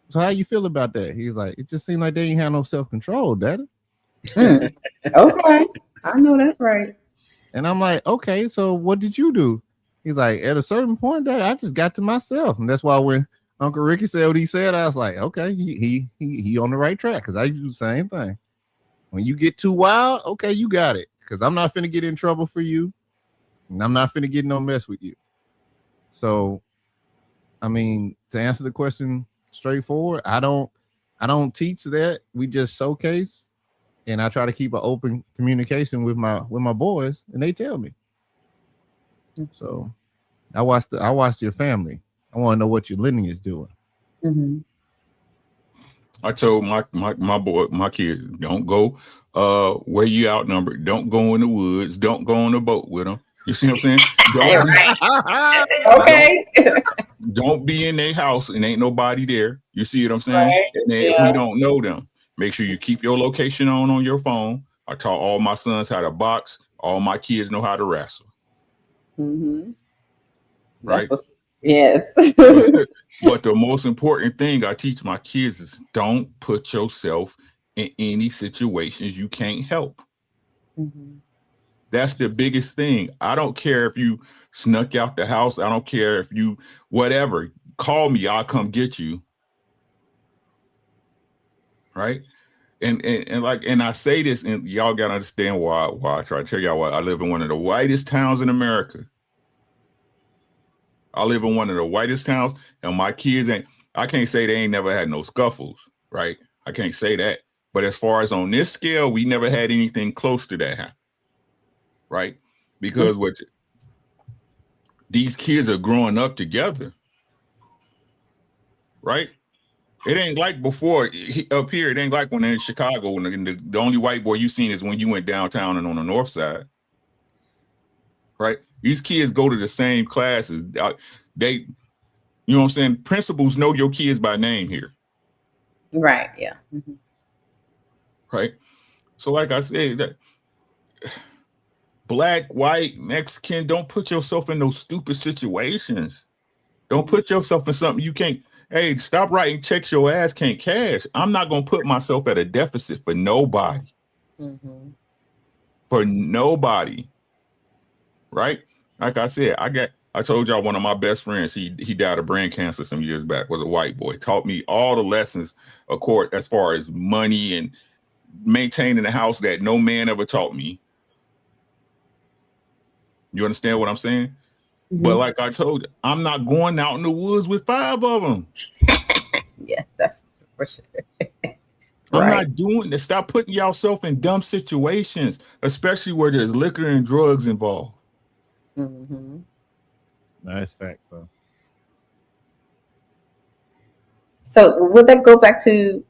[SPEAKER 6] so how you feel about that? He's like, it just seemed like they ain't have no self-control, Daddy.
[SPEAKER 3] Okay, I know that's right.
[SPEAKER 6] And I'm like, okay, so what did you do? He's like, at a certain point, Daddy, I just got to myself. And that's why when Uncle Ricky said what he said, I was like, okay, he on the right track, because I do the same thing. When you get too wild, okay, you got it, because I'm not finna get in trouble for you, and I'm not finna get no mess with you. So, I mean, to answer the question straightforward, I don't teach that. We just showcase, and I try to keep an open communication with my boys, and they tell me. So I watch your family. I want to know what your lineage is doing.
[SPEAKER 3] Mm-hmm.
[SPEAKER 7] I told my kids, don't go where you outnumbered. Don't go in the woods. Don't go on the boat with them. You see what I'm saying? Don't be in their house and ain't nobody there. You see what I'm saying?
[SPEAKER 3] Right.
[SPEAKER 7] And then if we don't know them, make sure you keep your location on your phone. I taught all my sons how to box. All my kids know how to wrestle.
[SPEAKER 3] Mm-hmm.
[SPEAKER 7] Right?
[SPEAKER 3] Yes.
[SPEAKER 7] But the most important thing I teach my kids is don't put yourself in any situations you can't help.
[SPEAKER 3] Mm-hmm.
[SPEAKER 7] That's the biggest thing. I don't care if you snuck out the house. I don't care if you whatever. Call me. I'll come get you. Right? And I say this, and y'all gotta understand why I try to tell y'all why I live in one of the whitest towns in America. I live in one of the whitest towns, and my kids I can't say they ain't never had no scuffles, right? I can't say that. But as far as on this scale, we never had anything close to that happen. Right? Because these kids are growing up together. Right? It ain't like before up here. It ain't like when they're in Chicago, when the only white boy you seen is when you went downtown and on the north side. Right? These kids go to the same classes. They, you know what I'm saying? Principals know your kids by name here.
[SPEAKER 3] Right. Yeah. Mm-hmm.
[SPEAKER 7] Right. So like I said, that Black, white, Mexican, don't put yourself in those stupid situations. Don't put yourself in something you can't. Hey, stop writing checks your ass can't cash. I'm not going to put myself at a deficit for nobody.
[SPEAKER 3] Mm-hmm.
[SPEAKER 7] For nobody. Right? Like I said, I told y'all one of my best friends, he died of brain cancer some years back, was a white boy. Taught me all the lessons as far as money and maintaining the house that no man ever taught me. You understand what I'm saying? Mm-hmm. But like I told you, I'm not going out in the woods with 5 of them.
[SPEAKER 3] Yeah, that's for sure.
[SPEAKER 7] I'm not doing this. Stop putting yourself in dumb situations, especially where there's liquor and drugs involved.
[SPEAKER 3] Mm-hmm.
[SPEAKER 6] That's facts, though.
[SPEAKER 3] So would that go back to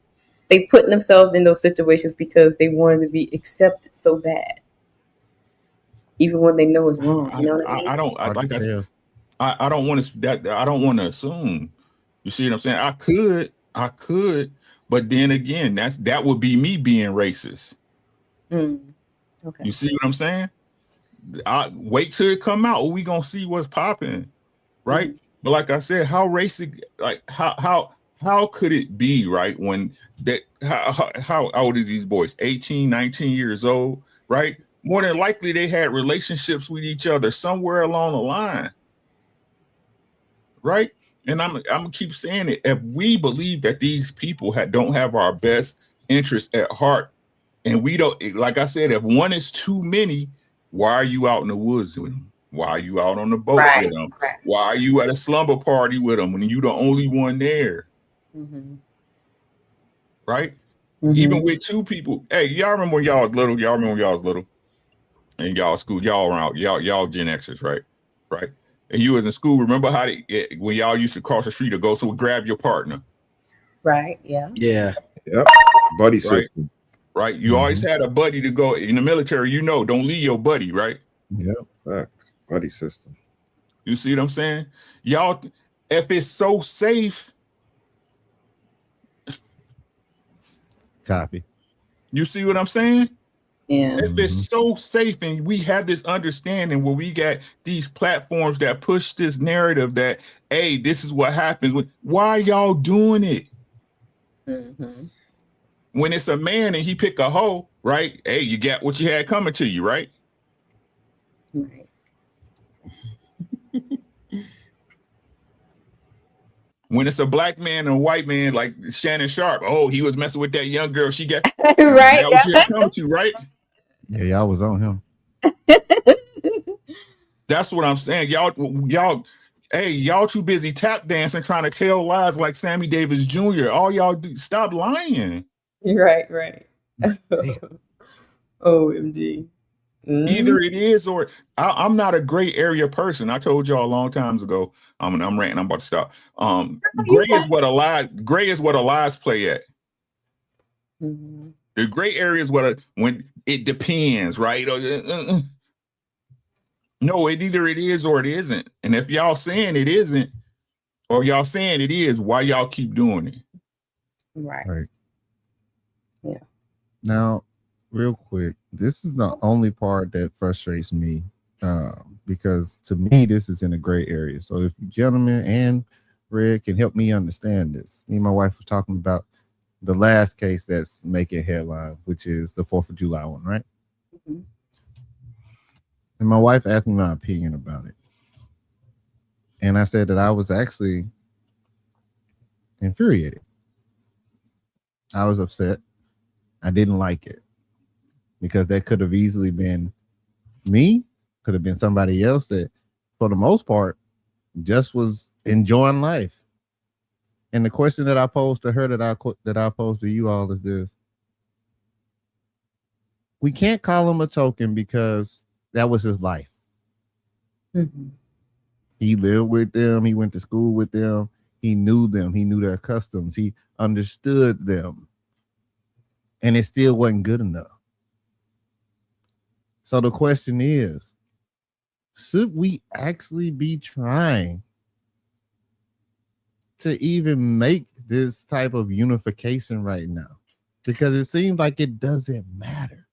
[SPEAKER 3] they putting themselves in those situations because they wanted to be accepted so bad, even when they know it's wrong? You know what I mean?
[SPEAKER 7] I don't want to. I don't want to assume. You see what I'm saying? I could, but then again, that would be me being racist.
[SPEAKER 3] Okay.
[SPEAKER 7] You see what I'm saying? I wait till it come out. We gonna see what's popping, right? Mm-hmm. But like I said, how racist? Like how could it be, right? When that how old are these boys? 18, 19 years old, right? More than likely they had relationships with each other somewhere along the line, right? And I'm gonna keep saying it. If we believe that these people don't have our best interest at heart, and we don't, like I said, if one is too many, why are you out in the woods with them? Why are you out on the boat with them? Right. Why are you at a slumber party with them when you're the only one there? Mm-hmm. Right? Mm-hmm. Even with 2 people. Hey, y'all remember when y'all was little? Y'all remember when y'all was little? And y'all school, y'all around, y'all Gen Xers, right? Right. And you was in school. Remember how when y'all used to cross the street or go, so grab your partner.
[SPEAKER 3] Right. Yeah.
[SPEAKER 5] Yeah.
[SPEAKER 8] Yep. Buddy system.
[SPEAKER 7] Right. You always had a buddy to go in the military. Don't leave your buddy. Right.
[SPEAKER 8] Yeah. Buddy system.
[SPEAKER 7] You see what I'm saying? Y'all, if it's so safe.
[SPEAKER 6] Copy.
[SPEAKER 7] You see what I'm saying?
[SPEAKER 3] Yeah.
[SPEAKER 7] If it's so safe and we have this understanding where we got these platforms that push this narrative that, hey, this is what happens. Why are y'all doing it? Mm-hmm. When it's a man and he pick a hoe, right? Hey, you got what you had coming to you, right?
[SPEAKER 3] Right.
[SPEAKER 7] When it's a black man and a white man, like Shannon Sharp, oh, he was messing with that young girl. She got
[SPEAKER 3] right.
[SPEAKER 7] What you had coming to, right?
[SPEAKER 6] Yeah, y'all was on him.
[SPEAKER 7] That's what I'm saying. Y'all, hey, y'all too busy tap dancing trying to tell lies like Sammy Davis Jr. All y'all do, stop lying.
[SPEAKER 3] Right. OMG.
[SPEAKER 7] Either it is or I'm not a gray area person. I told y'all a long time ago. I'm ranting. I'm about to stop. Gray is what a lies play at.
[SPEAKER 3] Mm-hmm.
[SPEAKER 7] The gray area is when it depends, right? No, either it is or it isn't. And if y'all saying it isn't, or y'all saying it is, why y'all keep doing it?
[SPEAKER 3] Right. Yeah.
[SPEAKER 6] Now, real quick, this is the only part that frustrates me, because to me, this is in a gray area. So if you gentlemen and Red can help me understand this. Me and my wife were talking about the last case that's making headline, which is the 4th of July one, right?
[SPEAKER 3] Mm-hmm.
[SPEAKER 6] And my wife asked me my opinion about it. And I said that I was actually infuriated. I was upset. I didn't like it because that could have easily been me, could have been somebody else that, for the most part, just was enjoying life. And the question that I posed to her that I posed to you all is this: we can't call him a token because that was his life.
[SPEAKER 3] Mm-hmm.
[SPEAKER 6] He lived with them. He went to school with them. He knew them. He knew their customs. He understood them. And it still wasn't good enough. So the question is, should we actually be trying to even make this type of unification right now? Because it seems like it doesn't matter.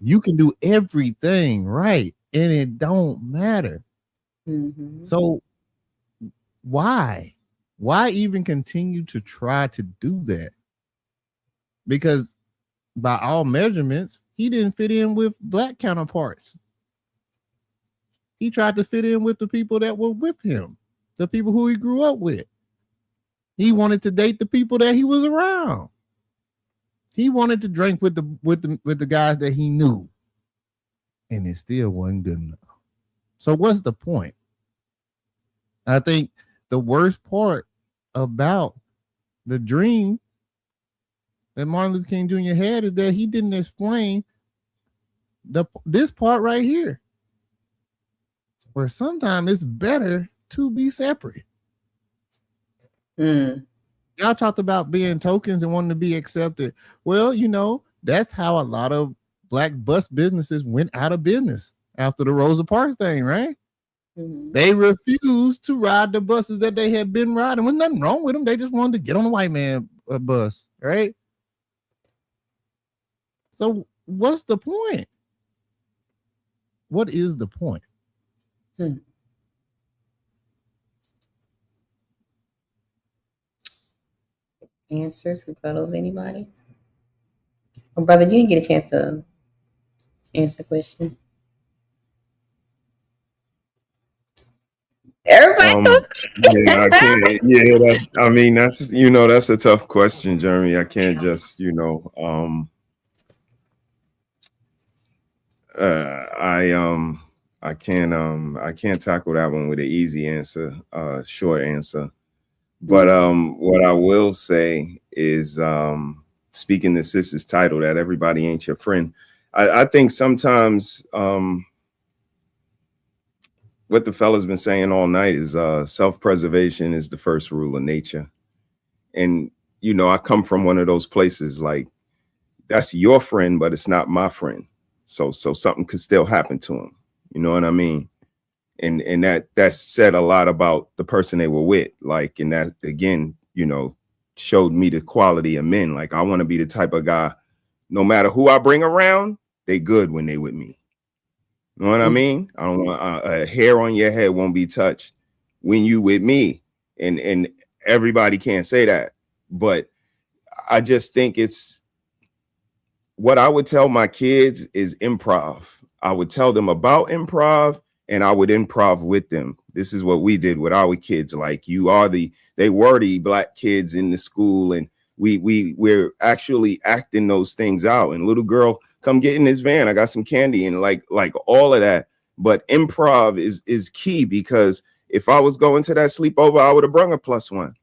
[SPEAKER 6] You can do everything right, and it don't matter.
[SPEAKER 3] Mm-hmm.
[SPEAKER 6] So why even continue to try to do that? Because by all measurements, he didn't fit in with black counterparts. He tried to fit in with the people that were with him, the people who he grew up with. He wanted to date the people that he was around. He wanted to drink with the guys that he knew, and it still wasn't good enough. So what's the point? I think the worst part about the dream that Martin Luther King Jr. had is that he didn't explain this part right here, where sometimes it's better to be separate. Y'all talked about being tokens and wanting to be accepted. Well, that's how a lot of black bus businesses went out of business after the Rosa Parks thing, right? Mm-hmm. They refused to ride the buses that they had been riding. There was nothing wrong with them. They just wanted to get on the white man bus, right? So what's the point? What is the point?
[SPEAKER 3] Answers, rebuttals, anybody? Oh, brother, you didn't get a chance to answer the question. Everybody
[SPEAKER 8] yeah, I can't. Yeah, that's a tough question, Jeremy. I can't just, I can't tackle that one with an easy answer, short answer. But what I will say is, speaking to Sis's title, that everybody ain't your friend. I think sometimes what the fella's been saying all night is self-preservation is the first rule of nature. And, I come from one of those places, like, that's your friend, but it's not my friend. So something could still happen to him. You know what I mean? And that said a lot about the person they were with. Like, and that, again, showed me the quality of men. Like, I want to be the type of guy, no matter who I bring around, they good when they with me. You know what I mean? I don't want a hair on your head won't be touched when you with me. And everybody can't say that. But I just think it's what I would tell my kids is improv. I would tell them about improv and I would improv with them. This is what we did with our kids. Like, they were the black kids in the school, and we're actually acting those things out. And little girl, come get in this van. I got some candy, and like all of that. But improv is key, because if I was going to that sleepover, I would have brought a +1,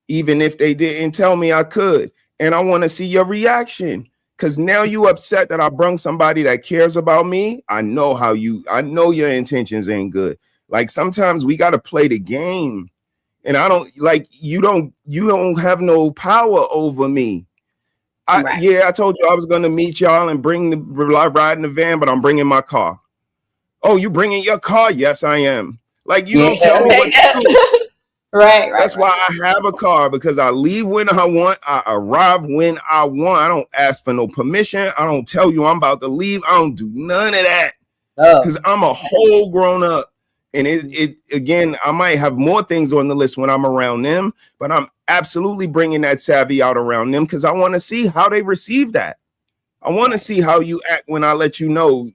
[SPEAKER 8] even if they didn't tell me I could. And I want to see your reaction. Because now you upset that I brung somebody that cares about me. I know your intentions ain't good. Like sometimes we got to play the game, and I don't like you don't have no power over me. I told you I was gonna meet y'all and ride in the van, but I'm bringing my car. Oh, you bringing your car? Yes, I am. Like you don't tell me what to do.
[SPEAKER 3] Right.
[SPEAKER 8] That's why I have a car, because I leave when I want, I arrive when I want. I don't ask for no permission. I don't tell you I'm about to leave. I don't do none of that because I'm a whole grown up. And it again, I might have more things on the list when I'm around them, but I'm absolutely bringing that savvy out around them because I want to see how they receive that. I want to see how you act when I let you know,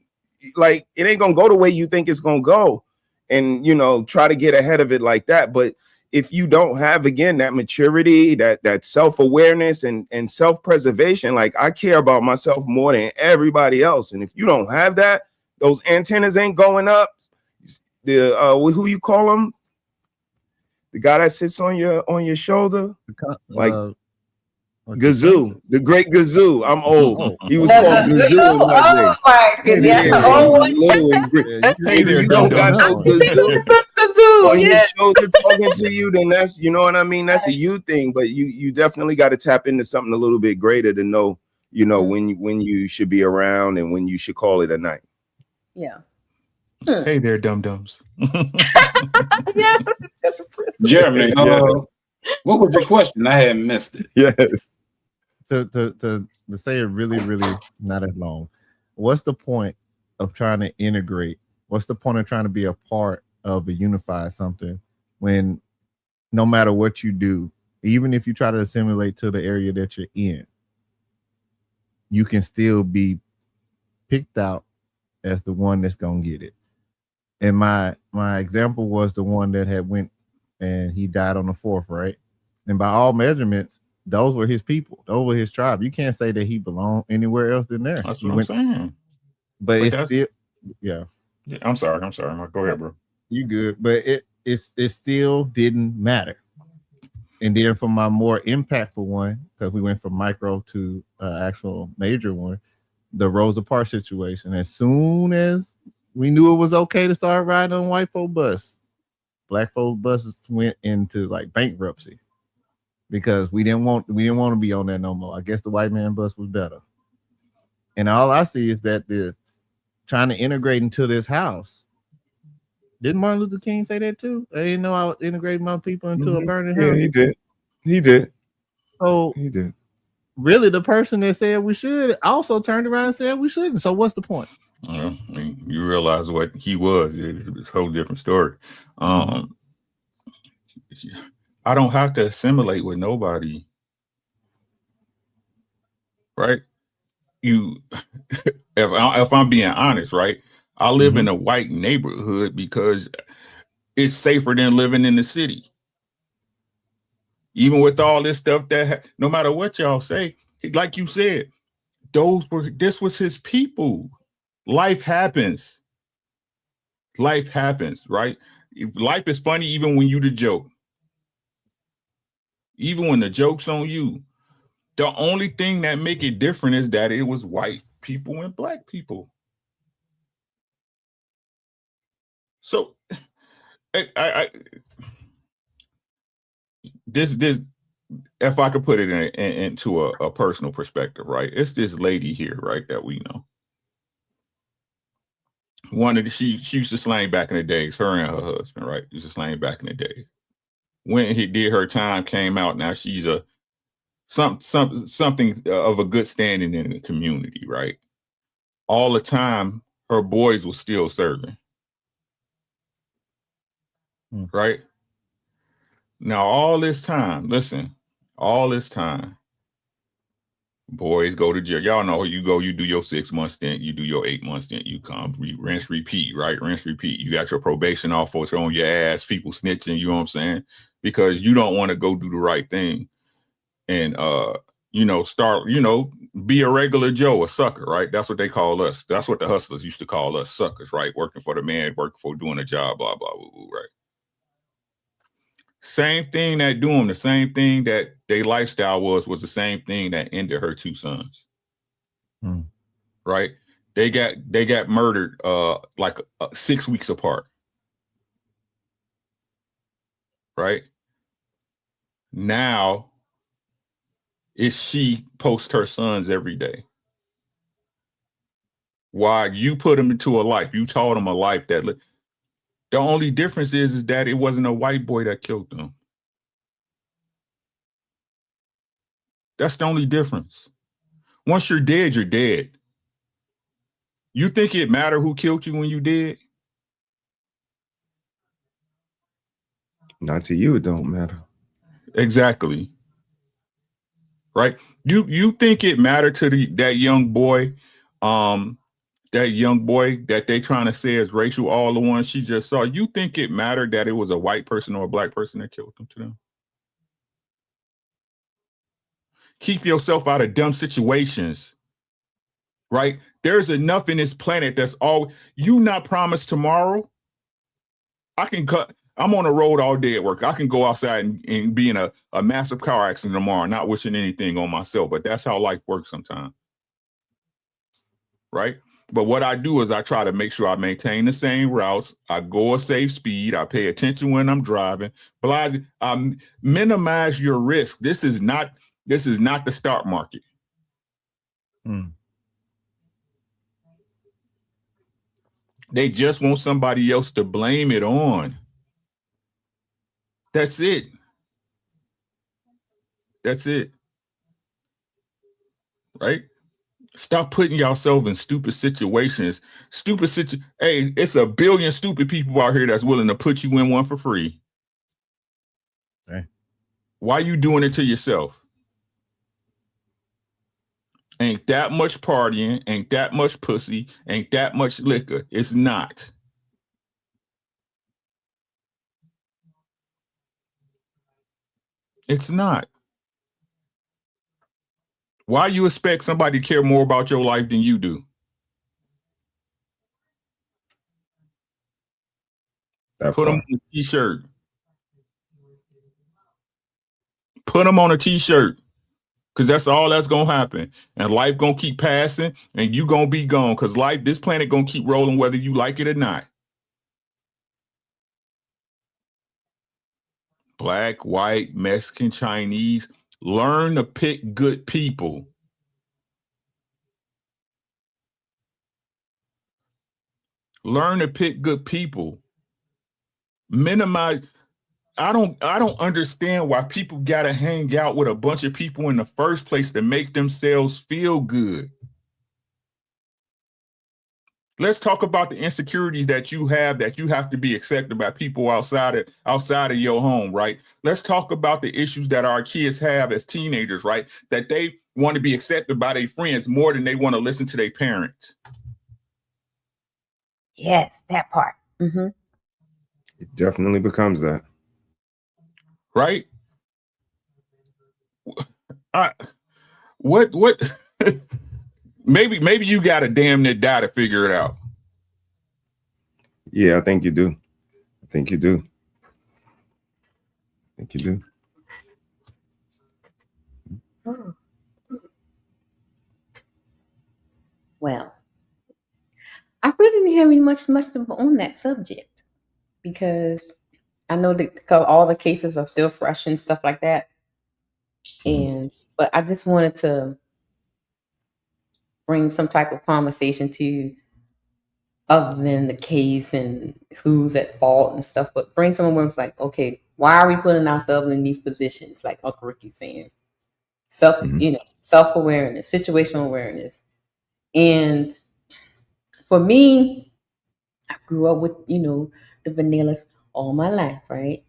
[SPEAKER 8] like it ain't gonna go the way you think it's gonna go, and try to get ahead of it like that. But if you don't have, again, that maturity, that self-awareness and self-preservation, like I care about myself more than everybody else. And if you don't have that, those antennas ain't going up. The who you call him? The guy that sits on your shoulder, like Gazoo, the great Gazoo. I'm old. He was called Gazoo in my day.
[SPEAKER 3] Oh my goodness!
[SPEAKER 8] You don't got no Gazoo on your shoulder talking to you, then that's, you know what I mean? That's a you thing, but you definitely got to tap into something a little bit greater to know, when you should be around and when you should call it a night.
[SPEAKER 3] Yeah.
[SPEAKER 7] Hey there, dum-dums.
[SPEAKER 3] Yes.
[SPEAKER 16] Jeremy, what was your question? I had missed it.
[SPEAKER 8] Yes.
[SPEAKER 6] To say it really, really not as long. What's the point of trying to integrate? What's the point of trying to be a part of a unified something when no matter what you do, even if you try to assimilate to the area that you're in, you can still be picked out as the one that's gonna get it. And my example was the one that had went and he died on the 4th, right? And by all measurements, those were his people. Those were his tribe. You can't say that he belonged anywhere else than there.
[SPEAKER 7] That's what I'm saying.
[SPEAKER 6] But it's still, yeah.
[SPEAKER 7] I'm sorry. Go ahead, bro.
[SPEAKER 6] You good? But it still didn't matter. And then for my more impactful one, because we went from micro to actual major one, the Rosa Parks situation. As soon as we knew it was okay to start riding on white folk bus, black folk buses went into like bankruptcy because we didn't want to be on that no more. I guess the white man bus was better. And all I see is that the trying to integrate into this house. Didn't Martin Luther King say that too? I didn't know I was integrating my people into a burning house.
[SPEAKER 8] Yeah, he did.
[SPEAKER 6] So
[SPEAKER 8] he did.
[SPEAKER 6] Really, the person that said we should also turned around and said we shouldn't. So what's the point?
[SPEAKER 7] Well, I mean, you realize what he was. It's a whole different story. I don't have to assimilate with nobody, right? If I'm being honest, right? I live in a white neighborhood because it's safer than living in the city. Even with all this stuff no matter what y'all say, like you said, this was his people. Life happens. Life happens, right? Life is funny even when you the joke. Even when the joke's on you. The only thing that make it different is that it was white people and black people. So this if I could put it into a personal perspective, right? It's this lady here, right, that we know. She used to slang back in the days, her and her husband, right? Used to slang back in the days. When he did her time, came out, now she's something of a good standing in the community, right? All the time, her boys were still serving. Right? Now, all this time, boys go to jail. Y'all know you go, you do your 6-month stint, you do your 8-month stint, you come, rinse, repeat, right? Rinse, repeat. You got your probation officer on your ass, people snitching, you know what I'm saying? Because you don't want to go do the right thing and, start, be a regular Joe, a sucker, right? That's what they call us. That's what the hustlers used to call us, suckers, right? Working for the man, working for doing a job, blah, blah, blah, blah, right? Same thing that the same thing that their lifestyle was the same thing that ended her 2 sons. Right? They got murdered like 6 weeks apart. Right? Now she posts her sons every day. Why? You put them into a life. You taught them a life that the only difference is that it wasn't a white boy that killed them. That's the only difference. Once you're dead, you're dead. You think it mattered who killed you when you dead?
[SPEAKER 8] Not to you, it don't matter.
[SPEAKER 7] Exactly. Right? You think it mattered to that young boy that they trying to say is racial, all the ones she just saw? You think it mattered that it was a white person or a black person that killed them to them? Keep yourself out of dumb situations. Right? There's enough in this planet that's all you not promised tomorrow. I'm on the road all day at work. I can go outside and be in a massive car accident tomorrow, not wishing anything on myself, but that's how life works sometimes. Right? But what I do is I try to make sure I maintain the same routes. I go a safe speed. I pay attention when I'm driving. But I minimize your risk. This is not the stock market. They just want somebody else to blame it on. That's it. That's it. Right? Stop putting yourself in stupid situations. Hey, it's a billion stupid people out here that's willing to put you in one for free.
[SPEAKER 6] Okay.
[SPEAKER 7] Why you doing it to yourself? Ain't that much partying, ain't that much pussy, ain't that much liquor. It's not. It's not. Why you expect somebody to care more about your life than you do? Put them on a t-shirt. Put them on a t-shirt. Because that's all that's going to happen. And life going to keep passing and you going to be gone. Because this planet going to keep rolling whether you like it or not. Black, white, Mexican, Chinese. Learn to pick good people. Learn to pick good people. Minimize. I don't understand why people got to hang out with a bunch of people in the first place to make themselves feel good. Let's talk about the insecurities that you have to be accepted by people outside of your home, right? Let's talk about the issues that our kids have as teenagers, right? That they want to be accepted by their friends more than they want to listen to their parents.
[SPEAKER 3] Yes, that part.
[SPEAKER 8] It definitely becomes that.
[SPEAKER 7] Right? What? Maybe you got to damn near die to figure it out.
[SPEAKER 8] Yeah, I think you do. I think you do.
[SPEAKER 3] Well, I really didn't have any much on that subject because I know that all the cases are still fresh and stuff like that. But I just wanted to bring some type of conversation to other than the case and who's at fault and stuff, but bring someone where it's like, okay, why are we putting ourselves in these positions? Like Uncle Ricky's saying, self-awareness, situational awareness. And for me, I grew up with, the vanillas all my life, right?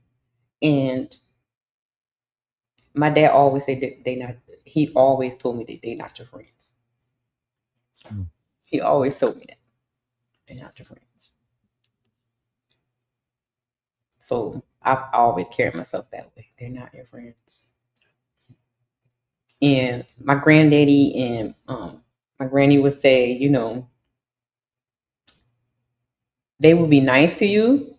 [SPEAKER 3] And my dad always said that he always told me that they're not your friends. He always told me that they're not your friends. So I always carry myself that way. They're not your friends. And my granddaddy and my granny would say, they will be nice to you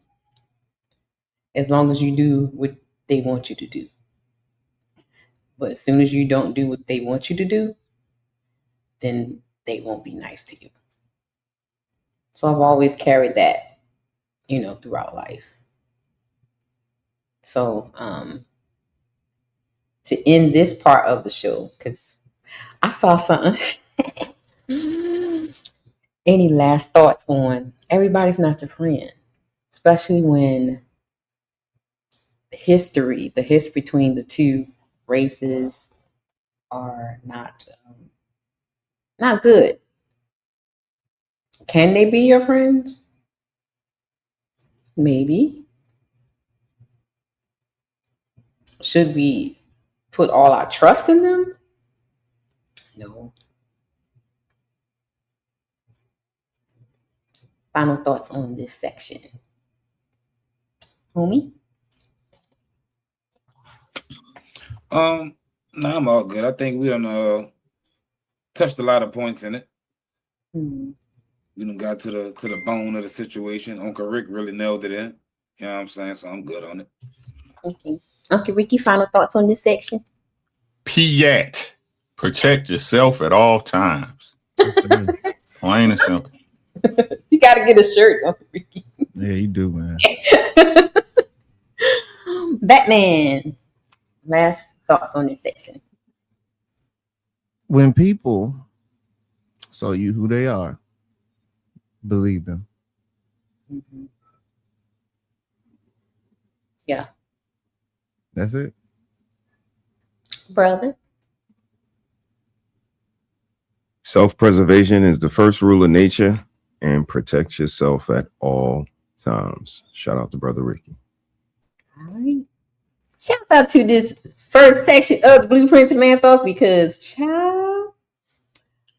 [SPEAKER 3] as long as you do what they want you to do. But as soon as you don't do what they want you to do, then they won't be nice to you. So I've always carried that, throughout life. So to end this part of the show, because I saw something. Any last thoughts on everybody's not your friend, especially when the history between the two races are not good. Can they be your friends? Maybe. Should we put all our trust in them? No. Final thoughts on this section. Homie?
[SPEAKER 16] No, I'm all good. I think we done touched a lot of points in it.
[SPEAKER 3] Mm-hmm.
[SPEAKER 16] We done got to the bone of the situation. Uncle Rick really nailed it in. You know what I'm saying? So I'm good on it.
[SPEAKER 3] Okay. Uncle Ricky, final thoughts on this section?
[SPEAKER 7] Piat. Protect yourself at all times. Plain and simple.
[SPEAKER 3] You got to get a shirt, Uncle Ricky.
[SPEAKER 6] Yeah, you do, man.
[SPEAKER 3] Batman. Last thoughts on this section.
[SPEAKER 6] When people saw you who they are, believe them.
[SPEAKER 3] Mm-hmm. Yeah.
[SPEAKER 6] That's it.
[SPEAKER 3] Brother?
[SPEAKER 8] Self-preservation is the first rule of nature, and protect yourself at all times. Shout out to Brother Ricky.
[SPEAKER 3] All right. Shout out to this first section of the Blueprint to Man Thoughts, because, child,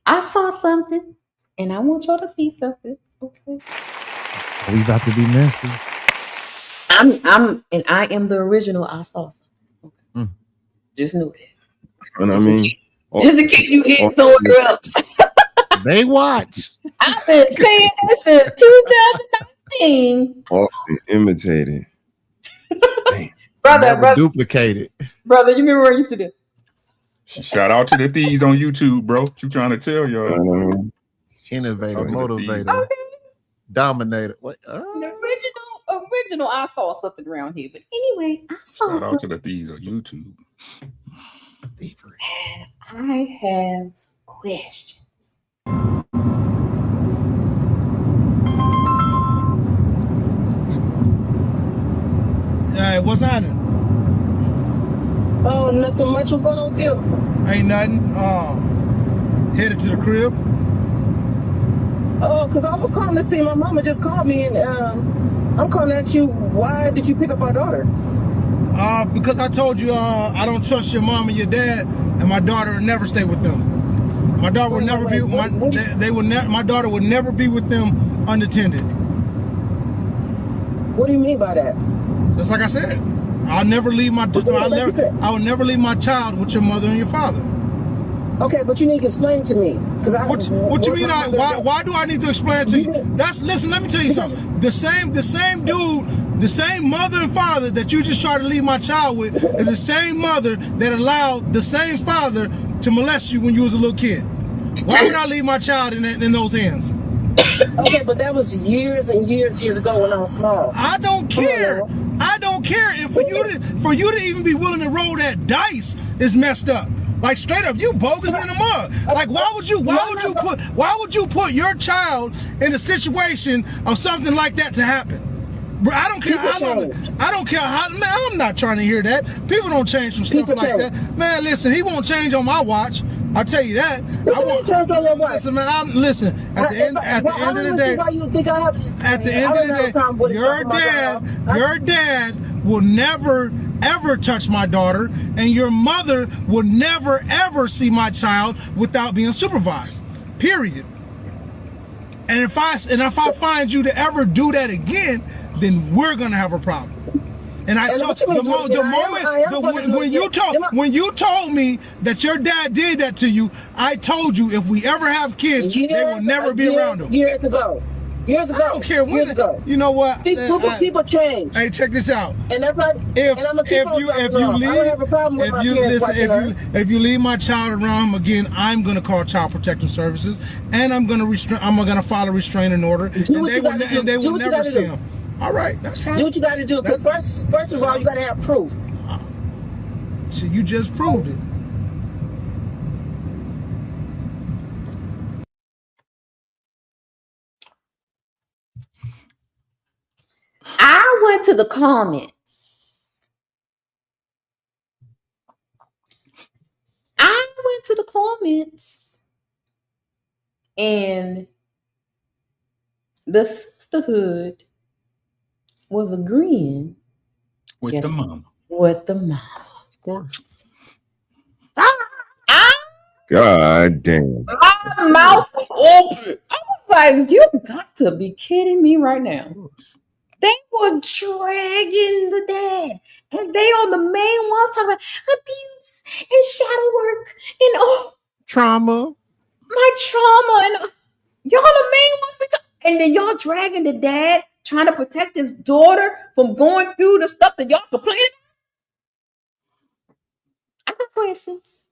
[SPEAKER 3] I saw something, and I want y'all to see something. Okay.
[SPEAKER 6] We about to be messy.
[SPEAKER 3] I am the original. I saw something. Okay. Just know that.
[SPEAKER 8] And I mean,
[SPEAKER 3] just in case you get somewhere else.
[SPEAKER 6] They watch.
[SPEAKER 3] I've been saying this since 2019.
[SPEAKER 8] Often imitated.
[SPEAKER 3] Brother,
[SPEAKER 6] duplicated.
[SPEAKER 3] Brother, you remember where I used to do?
[SPEAKER 7] Shout out to the thieves on YouTube, bro. What you trying to tell y'all?
[SPEAKER 6] Innovator, motivator, dominator. What?
[SPEAKER 3] The original. I saw something around here, but anyway, I saw
[SPEAKER 7] Shout
[SPEAKER 3] something.
[SPEAKER 7] out to the thieves on YouTube.
[SPEAKER 3] I have some questions.
[SPEAKER 17] Hey, what's happening?
[SPEAKER 18] Oh, nothing much. What's going on with you?
[SPEAKER 17] Ain't nothing. Headed to the crib.
[SPEAKER 18] Oh, because I was calling to see. My mama just called me, and I'm calling at you. Why did you pick up our daughter?
[SPEAKER 17] Because I told you I don't trust your mom and your dad, and my daughter would never stay with them. My daughter would never be. My daughter would never be with them unattended.
[SPEAKER 18] What do you mean by that?
[SPEAKER 17] Just like I said, I'll never leave I will never leave my child with your mother and your father.
[SPEAKER 18] Okay, but you need to explain to me, because
[SPEAKER 17] what you mean? Why do I need to explain to you? Listen. Let me tell you something. The same dude, the same mother and father that you just tried to leave my child with is the same mother that allowed the same father to molest you when you was a little kid. Why would I leave my child in those hands?
[SPEAKER 18] Okay, but that was years and years ago when I was small.
[SPEAKER 17] I don't care. I don't care. And for you to even be willing to roll that dice is messed up. Like, straight up, you bogus in the mud. Like, why would you put your child in a situation of something like that to happen? Bro, I don't care. I don't care how. Man, I'm not trying to hear that. People don't change from stuff like that. Man, listen, he won't change on my watch. I'll tell you that. I won't change on your watch. Listen, man. Listen. At the end of the day, your dad will never ever touch my daughter, and your mother will never ever see my child without being supervised. Period. And if I find you to ever do that again, then we're gonna have a problem. And when you told me that your dad did that to you, I told you if we ever have kids, they will never be around them.
[SPEAKER 18] Years ago. Years ago.
[SPEAKER 17] I don't care
[SPEAKER 18] Years ago.
[SPEAKER 17] You know what?
[SPEAKER 18] People change.
[SPEAKER 17] Hey, check this out.
[SPEAKER 18] And that's like, and I'm gonna keep on talking
[SPEAKER 17] if you leave,
[SPEAKER 18] I don't have a problem with my parents watching her.
[SPEAKER 17] if you leave my child around again, I'm gonna call Child Protective Services, and I'm gonna file a restraining order, and they will never see him. All right, that's fine.
[SPEAKER 18] Do what you got to do. Because first of all, you got to have proof.
[SPEAKER 17] So you just proved it.
[SPEAKER 3] I went to the comments. And the sisterhood was agreeing
[SPEAKER 7] with the mom.
[SPEAKER 3] With the mom.
[SPEAKER 7] Of course.
[SPEAKER 8] God damn.
[SPEAKER 3] My mouth was open. I was like, you got to be kidding me right now. They were dragging the dad. And they are the main ones talking about abuse and shadow work and
[SPEAKER 6] trauma.
[SPEAKER 3] My trauma. And y'all the main ones. And then y'all dragging the dad trying to protect his daughter from going through the stuff that y'all complaining. I got questions.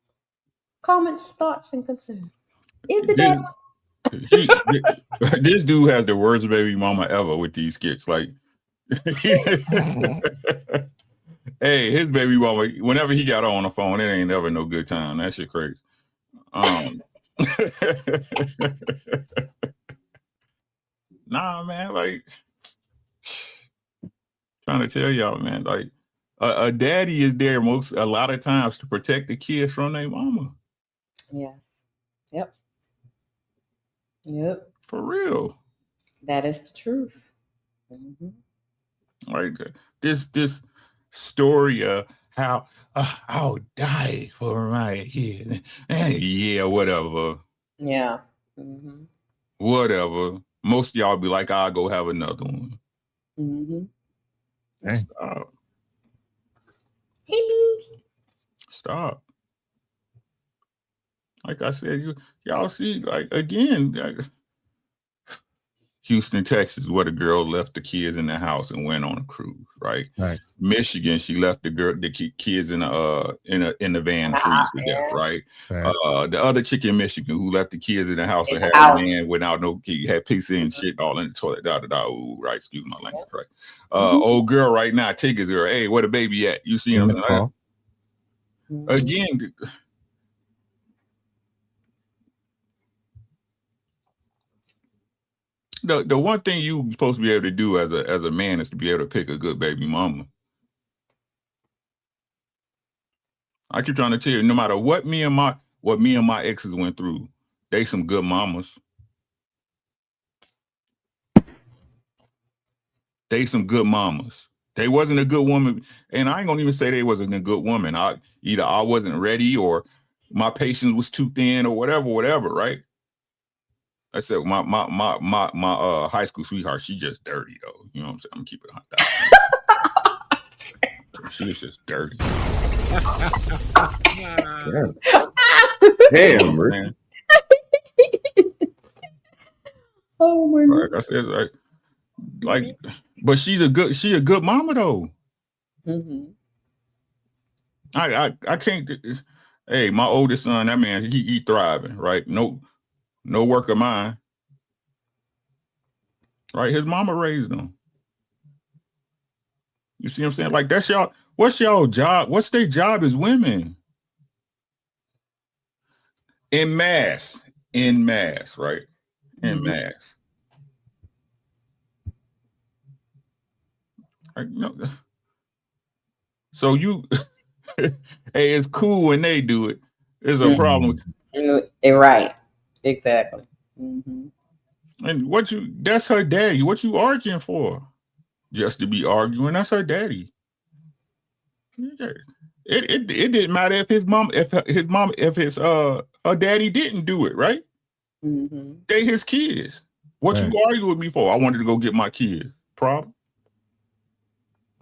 [SPEAKER 3] Comments, thoughts, and concerns. Is the dad?
[SPEAKER 7] This dude has the worst baby mama ever with these skits. Like, hey, his baby mama, whenever he got her on the phone, it ain't never no good time. That shit crazy. Nah, man, like, trying to tell y'all, man, like, a daddy is there a lot of times to protect the kids from their mama.
[SPEAKER 3] Yes. Yep.
[SPEAKER 7] For real.
[SPEAKER 3] That is the truth. Mm-hmm.
[SPEAKER 7] Like this story of how I'll die for my kid. Yeah, whatever.
[SPEAKER 3] Yeah. Mm-hmm.
[SPEAKER 7] Whatever. Most of y'all be like, I'll go have another one.
[SPEAKER 3] Mm-hmm.
[SPEAKER 7] Hey. Stop.
[SPEAKER 3] Hey, Beans.
[SPEAKER 7] Stop. Like I said, y'all see, like, again, like, Houston, Texas, where the girl left the kids in the house and went on a cruise, right?
[SPEAKER 6] Right.
[SPEAKER 7] Michigan, she left the kids in the van freeze to death, right? The other chick in Michigan who left the kids in the house and had a man without no key, had pizza and shit all in the toilet, ooh, right? Excuse my language, right? Old girl right now, Tigger's girl, hey, where the baby at? You see him? Again. The one thing you supposed to be able to do as a man is to be able to pick a good baby mama. I keep trying to tell you, no matter what me and my exes went through, they some good mamas. They some good mamas. They wasn't a good woman, and I ain't gonna even say they wasn't a good woman. Either I wasn't ready or my patience was too thin or whatever, right? I said my high school sweetheart, she just dirty though. You know what I'm saying? I'm keeping it 100. She was just dirty.
[SPEAKER 8] Damn, man.
[SPEAKER 3] Oh my God.
[SPEAKER 7] Like I said, like, but she a good mama though.
[SPEAKER 3] Mm-hmm.
[SPEAKER 7] I can't. Hey, my oldest son, that man, he thriving, right? No work of mine. Right? His mama raised him. You see what I'm saying? Like, that's y'all, what's y'all job? What's their job as women? In mass, right? In mass. Like, no. So you, hey, it's cool when they do it. It's a problem.
[SPEAKER 3] Right. Exactly. Mm-hmm.
[SPEAKER 7] And that's her daddy. What you arguing for? Just to be arguing? That's her daddy. It didn't matter if her daddy didn't do it, right?
[SPEAKER 3] Mm-hmm.
[SPEAKER 7] They his kids. What you argue with me for? I wanted to go get my kids. Problem?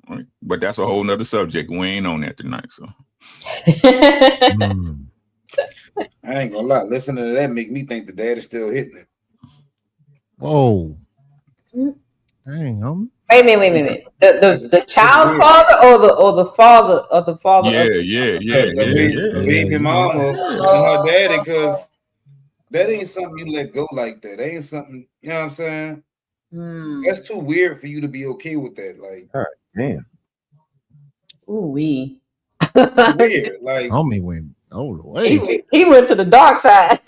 [SPEAKER 7] Right. But that's a whole nother subject. We ain't on that tonight, so.
[SPEAKER 16] I ain't gonna lie. Listening to that make me think the dad is still hitting it.
[SPEAKER 6] Whoa. Dang, homie.
[SPEAKER 3] Wait a minute. The child's father or the father of the father of
[SPEAKER 4] The baby mama and her daddy, because that ain't something you let go like that. That ain't something, you know what I'm saying? That's too weird for you to be okay with that. Like,
[SPEAKER 8] all right, damn.
[SPEAKER 3] Ooh wee.
[SPEAKER 4] Weird. Like,
[SPEAKER 6] homie went all the way.
[SPEAKER 3] He went to the dark side.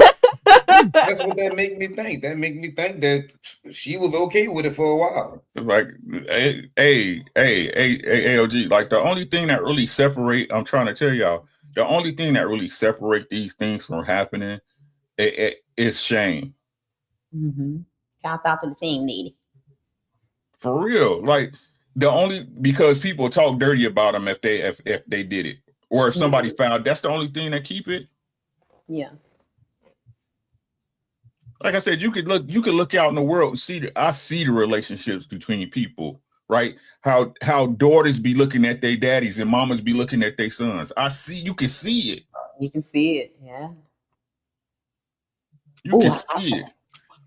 [SPEAKER 4] That's what that make me think. That make me think that she was okay with it for a while.
[SPEAKER 7] Like, AOG, like the only thing that really separate, I'm trying to tell y'all, the only thing that really separate these things from happening is shame.
[SPEAKER 3] Shout out to the shame lady.
[SPEAKER 7] For real. Like, because people talk dirty about them if they did it. Or if somebody found, that's the only thing that keep it.
[SPEAKER 3] Yeah.
[SPEAKER 7] Like I said, you could look out in the world and see I see the relationships between people, right? How daughters be looking at their daddies and mamas be looking at their sons. You can see it.
[SPEAKER 3] You can see it, yeah.
[SPEAKER 7] You can see it.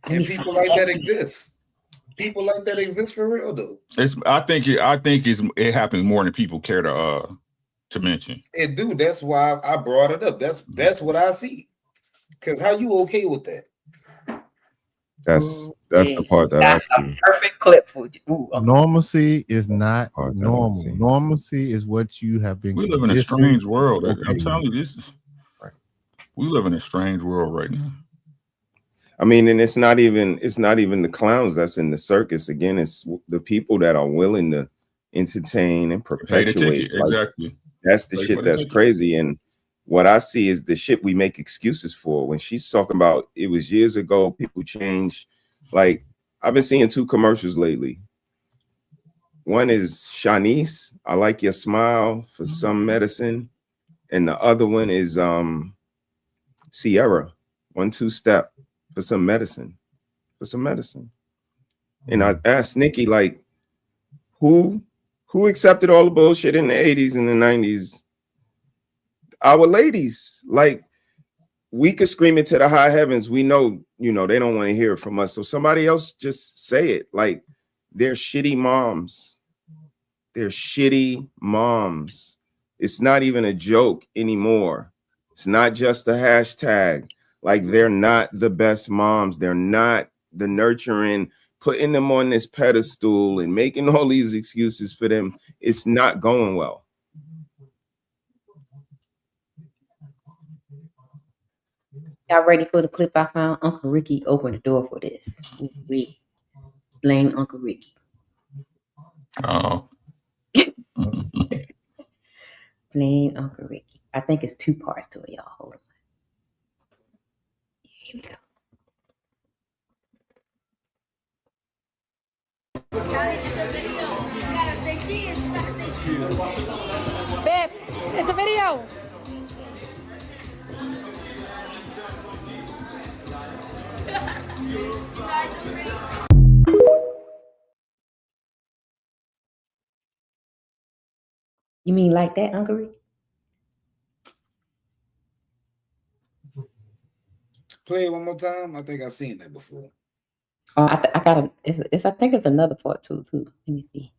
[SPEAKER 4] And people like that exist. People like that exist for real though.
[SPEAKER 7] I think it happens more than people care to mention.
[SPEAKER 4] It do. That's why I brought it up. That's what I see. Because how you okay with that?
[SPEAKER 8] That's the part that I see.
[SPEAKER 3] Perfect clip for you. Ooh, okay.
[SPEAKER 6] Normalcy is not normal. Normalcy is what you have been.
[SPEAKER 7] We live in a strange world. I'm telling you, we live in a strange world right now.
[SPEAKER 8] I mean, and it's not even the clowns that's in the circus. Again, it's the people that are willing to entertain and perpetuate.
[SPEAKER 7] Exactly.
[SPEAKER 8] That's the shit that's crazy. And what I see is the shit we make excuses for. When she's talking about it was years ago, people change. Like, I've been seeing 2 commercials lately. One is Shanice, I like your smile for some medicine. And the other one is Sierra, 1-2 step for some medicine. And I asked Nikki, like, who accepted all the bullshit in the 80s and the 90s? Our ladies. Like, we could scream it to the high heavens. We know, they don't want to hear it from us. So somebody else just say it. Like, they're shitty moms. It's not even a joke anymore. It's not just a hashtag. Like, they're not the best moms. They're not the nurturing, putting them on this pedestal and making all these excuses for them. It's not going well.
[SPEAKER 3] Y'all ready for the clip I found? Uncle Ricky opened the door for this. We blame Uncle Ricky.
[SPEAKER 7] Oh.
[SPEAKER 3] Blame Uncle Ricky. I think it's 2 parts to it, y'all. Hold on. Here we go.
[SPEAKER 19] Babe, it's a video.
[SPEAKER 3] You mean like that, Uncle Ricky?
[SPEAKER 4] Play it one more time. I think I've seen that before.
[SPEAKER 3] Oh, I got it. I think it's another part too. Let me see.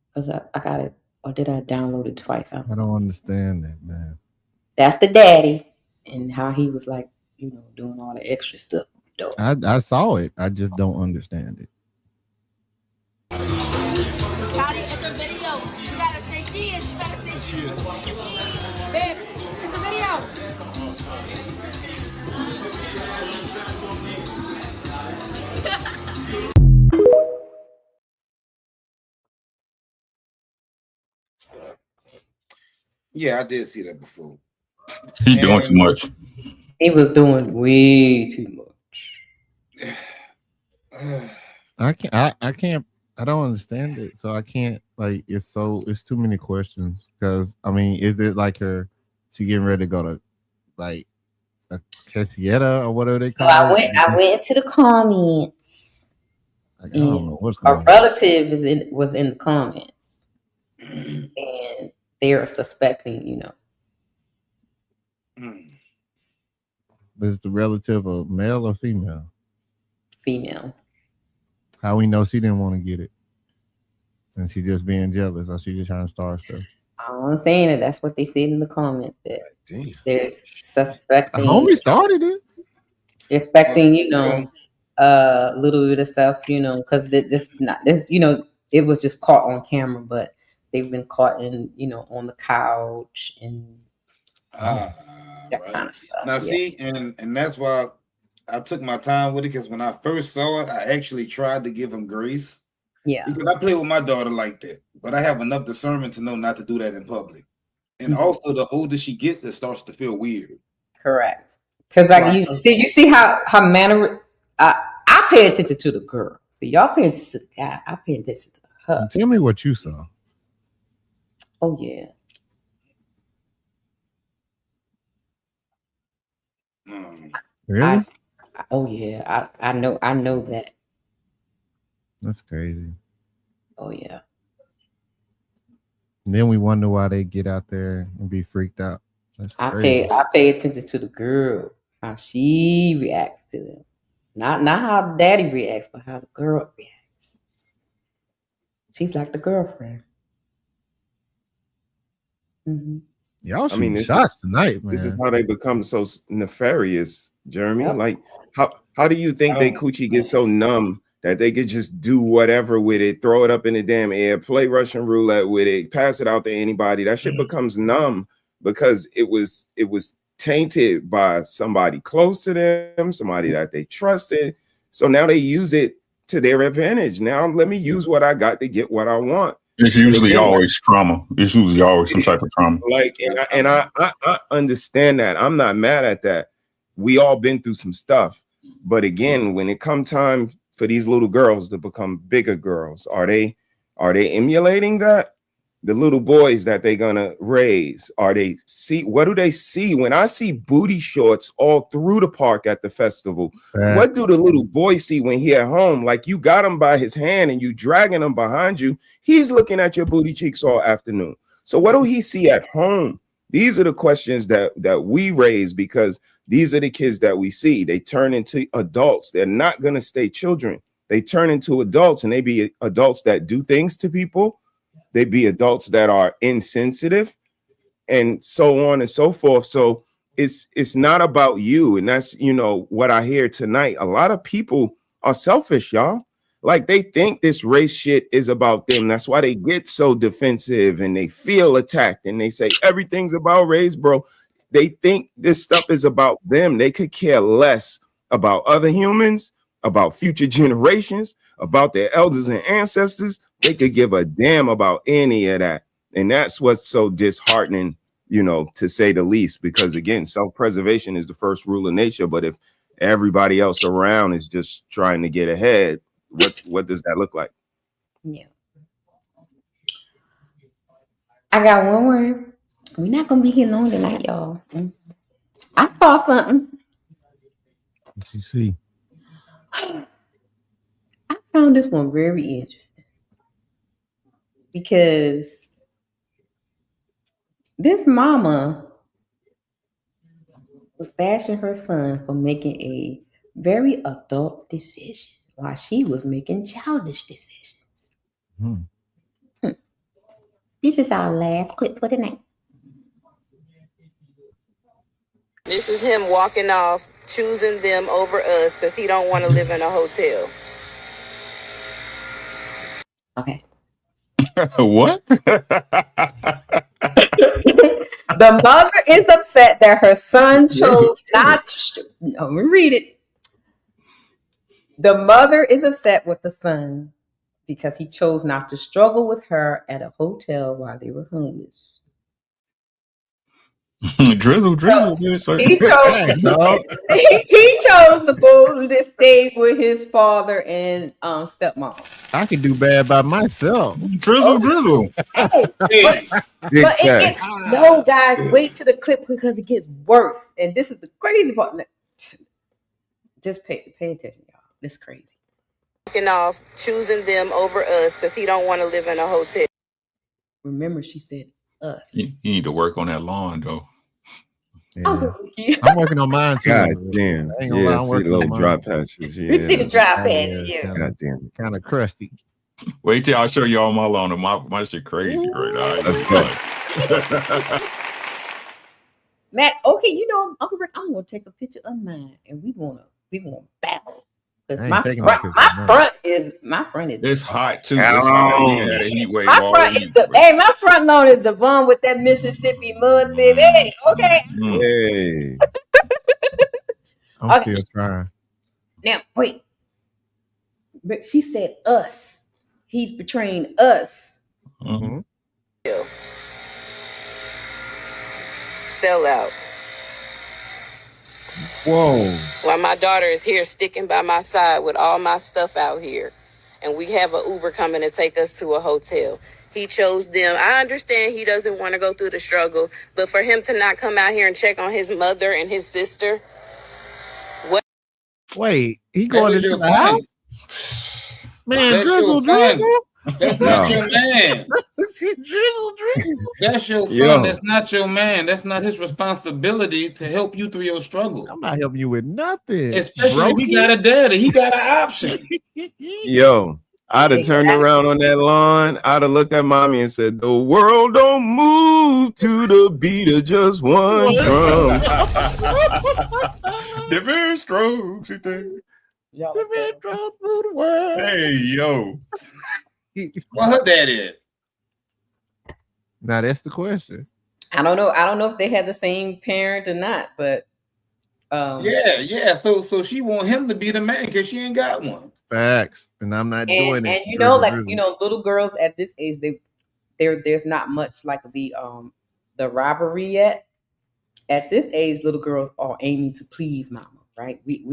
[SPEAKER 3] Because I got it, or did I download it twice?
[SPEAKER 6] I don't understand that, man.
[SPEAKER 3] That's the daddy and how he was like, doing all the extra stuff.
[SPEAKER 6] I saw it. I just don't understand it.
[SPEAKER 19] It's a video. You gotta say cheers. You gotta say cheers. Babe, it's a video.
[SPEAKER 4] Yeah, I did see that before.
[SPEAKER 7] He's doing too much.
[SPEAKER 3] He was doing way too much.
[SPEAKER 6] I can't. I don't understand it, so I can't. Like, it's too many questions. Because I mean, is it like she getting ready to go to like a quinceañera or whatever they call it?
[SPEAKER 3] I went into the comments.
[SPEAKER 6] Like, I don't know what's going on.
[SPEAKER 3] A relative was in the comments, and they're suspecting,
[SPEAKER 6] But is the relative a male or female?
[SPEAKER 3] Female.
[SPEAKER 6] How we know she didn't want to get it? And she just being jealous, or she just trying to start stuff?
[SPEAKER 3] I'm saying that that's what they said in the comments, that
[SPEAKER 8] Damn.
[SPEAKER 3] they're suspecting.
[SPEAKER 6] Homie started it.
[SPEAKER 3] Expecting, little bit of stuff, because this, it was just caught on camera, but they've been caught in, on the couch and that
[SPEAKER 16] Right.
[SPEAKER 3] kind of stuff.
[SPEAKER 16] Now,
[SPEAKER 3] Yeah.
[SPEAKER 16] see, and that's why I took my time with it, because when I first saw it, I actually tried to give him grace.
[SPEAKER 3] Yeah.
[SPEAKER 16] Because I play with my daughter like that, but I have enough discernment to know not to do that in public. And also, the older she gets, it starts to feel weird.
[SPEAKER 3] Correct. Because you see how manner. I pay attention to the girl. See, y'all pay attention to the guy. I pay attention to her.
[SPEAKER 6] Tell me what you saw.
[SPEAKER 3] Oh yeah.
[SPEAKER 6] Really?
[SPEAKER 3] Oh yeah. I know that.
[SPEAKER 6] That's crazy.
[SPEAKER 3] Oh yeah.
[SPEAKER 6] And then we wonder why they get out there and be freaked out. That's crazy.
[SPEAKER 3] I pay attention to the girl, how she reacts to them. Not how daddy reacts, but how the girl reacts. She's like the girlfriend. Mm-hmm.
[SPEAKER 6] Y'all shooting shots tonight, man.
[SPEAKER 8] This is how they become so nefarious, Jeremy. Yep. Like, how do you think they coochie get so numb that they could just do whatever with it, throw it up in the damn air, play Russian roulette with it, pass it out to anybody? That shit becomes numb because it was tainted by somebody close to them, somebody that they trusted. So now they use it to their advantage. Now let me use what I got to get what I want.
[SPEAKER 7] It's usually always trauma. It's usually always some type of trauma.
[SPEAKER 8] Like, and I understand that. I'm not mad at that. We all been through some stuff. But again, when it come time for these little girls to become bigger girls, are they emulating that? The little boys that they're gonna raise, what do they see? When I see booty shorts all through the park at the festival, what do the little boys see when he at home? Like, you got him by his hand and you dragging him behind you, he's looking at your booty cheeks all afternoon. So what do he see at home? These are the questions that we raise, because these are the kids that we see. They turn into adults. They're not gonna stay children. They turn into adults, and they be adults that do things to people. They be adults that are insensitive, and so on and so forth. So it's not about you. And that's, what I hear tonight. A lot of people are selfish, y'all. Like, they think this race shit is about them. That's why they get so defensive and they feel attacked and they say everything's about race, bro. They think this stuff is about them. They could care less about other humans, about future generations, about their elders and ancestors. They could give a damn about any of that. And that's what's so disheartening, to say the least, because again, self-preservation is the first rule of nature. But if everybody else around is just trying to get ahead, what does that look like?
[SPEAKER 3] Yeah. I got one word. We're not gonna be here long tonight, y'all. I saw something.
[SPEAKER 6] What you see?
[SPEAKER 3] I found this one very interesting because this mama was bashing her son for making a very adult decision while she was making childish decisions. This is our last clip for the night.
[SPEAKER 20] This is him walking off, choosing them over us because he don't want to live in a hotel.
[SPEAKER 3] Okay.
[SPEAKER 7] What?
[SPEAKER 3] The mother is upset that her son chose not to. No, let me read it. The mother is upset with the son because he chose not to struggle with her at a hotel while they were homeless.
[SPEAKER 7] drizzle.
[SPEAKER 3] So he chose to go stay with his father and stepmom.
[SPEAKER 6] I can do bad by myself.
[SPEAKER 7] Drizzle.
[SPEAKER 3] Hey, but it gets no, guys. Wait till the clip because it gets worse. And this is the crazy part. Just pay attention, y'all. This is crazy.
[SPEAKER 20] Walking off, choosing them over us because he don't want to live in a hotel.
[SPEAKER 3] Remember, she said us.
[SPEAKER 7] You need to work on that lawn, though.
[SPEAKER 3] Uncle Ricky.
[SPEAKER 6] I'm working on mine too.
[SPEAKER 8] God damn.
[SPEAKER 6] I ain't gonna lie,
[SPEAKER 8] Yeah,
[SPEAKER 6] I'm
[SPEAKER 8] see
[SPEAKER 6] working
[SPEAKER 8] the
[SPEAKER 6] on
[SPEAKER 8] little
[SPEAKER 6] mine.
[SPEAKER 8] drop patches.
[SPEAKER 3] We see the
[SPEAKER 8] Yeah.
[SPEAKER 3] drop patches.
[SPEAKER 6] Yeah,
[SPEAKER 3] Yeah.
[SPEAKER 8] God damn it.
[SPEAKER 6] kind of crusty.
[SPEAKER 7] Wait till I show y'all my lawn. My shit crazy right now.
[SPEAKER 8] Let's go.
[SPEAKER 3] Matt, okay, you know, Uncle Rick, I'm gonna take a picture of mine and we gonna battle. Because my front is
[SPEAKER 7] It's hot too. It's hot. We had a heat wave all week.
[SPEAKER 3] my front lawn is the one with that Mississippi mud, baby. Hey, okay.
[SPEAKER 8] Hey.
[SPEAKER 6] I'm still trying.
[SPEAKER 3] Now wait. But she said us. He's betraying us.
[SPEAKER 7] Mm-hmm.
[SPEAKER 20] Sellout.
[SPEAKER 6] Whoa.
[SPEAKER 20] While my daughter is here sticking by my side with all my stuff out here, and we have an Uber coming to take us to a hotel. He chose them. I understand he doesn't want to go through the struggle, but for him to not come out here and check on his mother and his sister. What?
[SPEAKER 6] Wait, he going into the house? Man, drizzle.
[SPEAKER 16] That's not your man.
[SPEAKER 6] Drizzle.
[SPEAKER 16] That's your son. That's not your man. That's not his responsibility to help you through your struggle.
[SPEAKER 6] I'm not helping you with nothing.
[SPEAKER 16] Especially if he got a daddy. He got an option.
[SPEAKER 8] Yo, I'd have turned around on that lawn. I'd have looked at mommy and said, "The world don't move to the beat of just one drum."
[SPEAKER 7] Different strokes.
[SPEAKER 6] Different strokes through the world.
[SPEAKER 7] Hey, yo.
[SPEAKER 16] What her dad is?
[SPEAKER 6] Now that's the question.
[SPEAKER 3] I don't know if they had the same parent or not, but
[SPEAKER 16] yeah. So she want him to be the man because she ain't got one.
[SPEAKER 6] Facts, and I'm not doing it.
[SPEAKER 3] And you know, like you know, little girls at this age, there's not much like the rivalry yet. At this age, little girls are aiming to please mama, right? We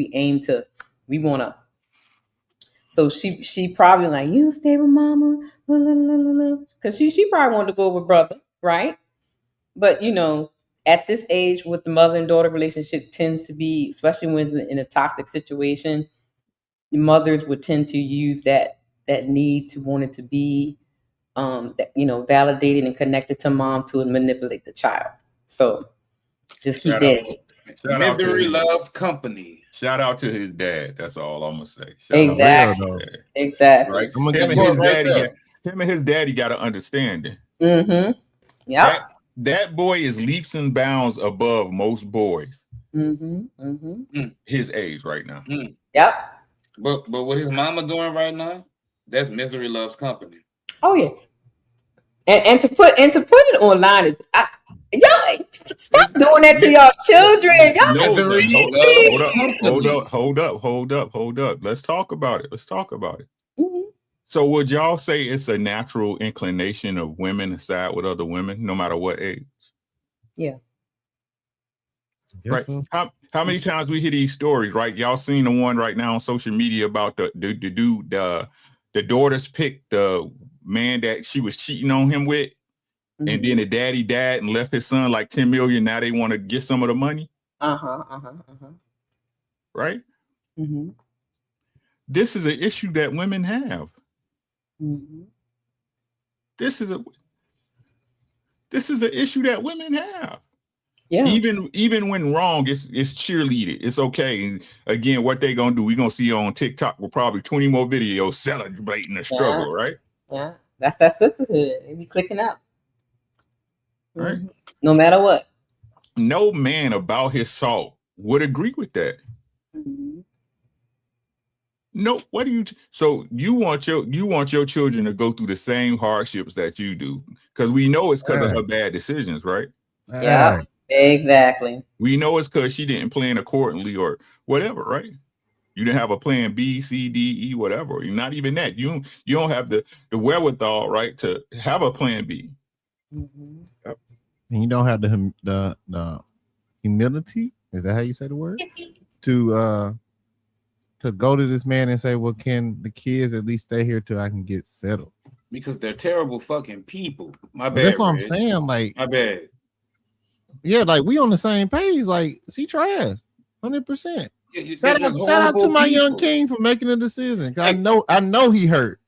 [SPEAKER 3] want to. So she probably like, you stay with mama, because she probably wanted to go with brother, right? But you know, at this age, with the mother and daughter relationship tends to be, especially when it's in a toxic situation, the mothers would tend to use that need to want it to be, validated and connected to mom to manipulate the child. So just keep that.
[SPEAKER 16] Misery loves company.
[SPEAKER 7] Shout out to his dad. That's all I'm gonna say.
[SPEAKER 3] Exactly.
[SPEAKER 7] Right. Him and his daddy got to understand it.
[SPEAKER 3] Mm-hmm. Yeah.
[SPEAKER 7] That boy is leaps and bounds above most boys. His age right now.
[SPEAKER 3] Yep.
[SPEAKER 16] But what his mama doing right now? That's misery loves company.
[SPEAKER 3] Oh yeah. And to put it online is. Y'all stop doing that to y'all children.
[SPEAKER 7] Hold up. Let's talk about it.
[SPEAKER 3] Mm-hmm.
[SPEAKER 7] So would y'all say it's a natural inclination of women to side with other women, no matter what age?
[SPEAKER 3] Yeah.
[SPEAKER 7] Right. So. How many times we hear these stories, right? Y'all seen the one right now on social media about the dude, the daughters picked the man that she was cheating on him with. Mm-hmm. And then the daddy died and left his son like 10 million. Now they want to get some of the money. Right?
[SPEAKER 3] Mm-hmm.
[SPEAKER 7] This is an issue that women have.
[SPEAKER 3] Mm-hmm.
[SPEAKER 7] This is an issue that women have.
[SPEAKER 3] Yeah.
[SPEAKER 7] Even when wrong, it's cheerleaded. It's okay. And again, what they gonna do? We gonna see on TikTok with probably 20 more videos celebrating the struggle, right?
[SPEAKER 3] Yeah. That's that sisterhood. They be clicking up.
[SPEAKER 7] Right.
[SPEAKER 3] No matter what.
[SPEAKER 7] No man about his salt would agree with that.
[SPEAKER 3] Mm-hmm.
[SPEAKER 7] No, what do you? So you want your children to go through the same hardships that you do, because we know it's because of her bad decisions, right?
[SPEAKER 3] Yeah, exactly.
[SPEAKER 7] We know it's because she didn't plan accordingly or whatever, right? You didn't have a plan B, C, D, E, whatever. You're not even that. You don't have the wherewithal, right, to have a plan B.
[SPEAKER 3] Mm-hmm.
[SPEAKER 7] Yep.
[SPEAKER 6] And you don't have the humility. Is that how you say the word? To go to this man and say, well, can the kids at least stay here till I can get settled?
[SPEAKER 16] Because they're terrible fucking people. My bad.
[SPEAKER 6] That's what I'm saying. Like,
[SPEAKER 16] my bad.
[SPEAKER 6] Yeah, like we on the same page. Like, she trash, 100%. Shout out to my young king for making a decision. I know he hurt.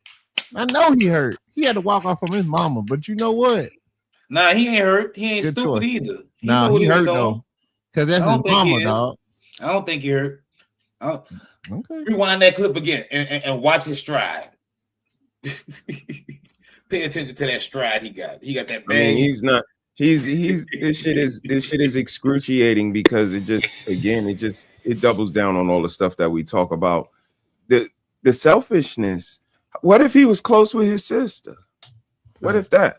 [SPEAKER 6] He had to walk off from his mama, but you know what?
[SPEAKER 16] Nah, he ain't hurt. He ain't
[SPEAKER 6] Good
[SPEAKER 16] stupid
[SPEAKER 6] choice.
[SPEAKER 16] either.
[SPEAKER 6] He hurt though. Because that's his mama, dog.
[SPEAKER 16] I don't think he hurt.
[SPEAKER 6] Okay.
[SPEAKER 16] Rewind that clip again and watch his stride. Pay attention to that stride he got. He got that bag.
[SPEAKER 8] I mean, he's not. He's this shit is excruciating because it doubles down on all the stuff that we talk about. The selfishness. What if he was close with his sister? What if that?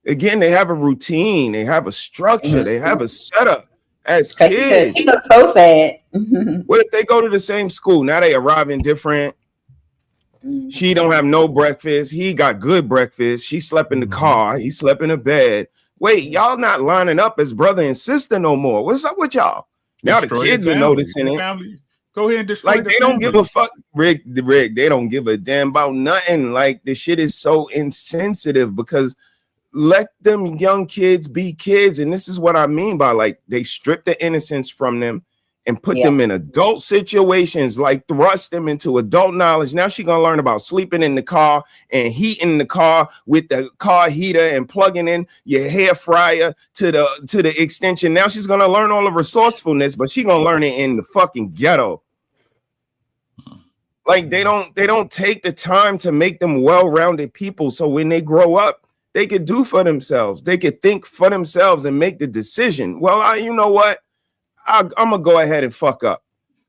[SPEAKER 8] Again, they have a routine, they have a structure, they have a setup as kids.
[SPEAKER 3] She looks so sad.
[SPEAKER 8] What if they go to the same school? Now they arriving different. She don't have no breakfast. He got good breakfast. She slept in the car. He slept in a bed. Wait, y'all not lining up as brother and sister no more. What's up with y'all? Now the kids are noticing it.
[SPEAKER 7] Go ahead and destroy
[SPEAKER 8] like they don't give a fuck, Rick. They don't give a damn about nothing. Like the shit is so insensitive because let them young kids be kids, and this is what I mean by like they strip the innocence from them and put them in adult situations, like thrust them into adult knowledge. Now she's gonna learn about sleeping in the car and heating the car with the car heater and plugging in your hair fryer to the extension. Now she's gonna learn all the resourcefulness, but she's gonna learn it in the fucking ghetto. Like they don't take the time to make them well-rounded people, so when they grow up, they could do for themselves. They could think for themselves and make the decision. Well, you know what? I'm gonna go ahead and fuck up.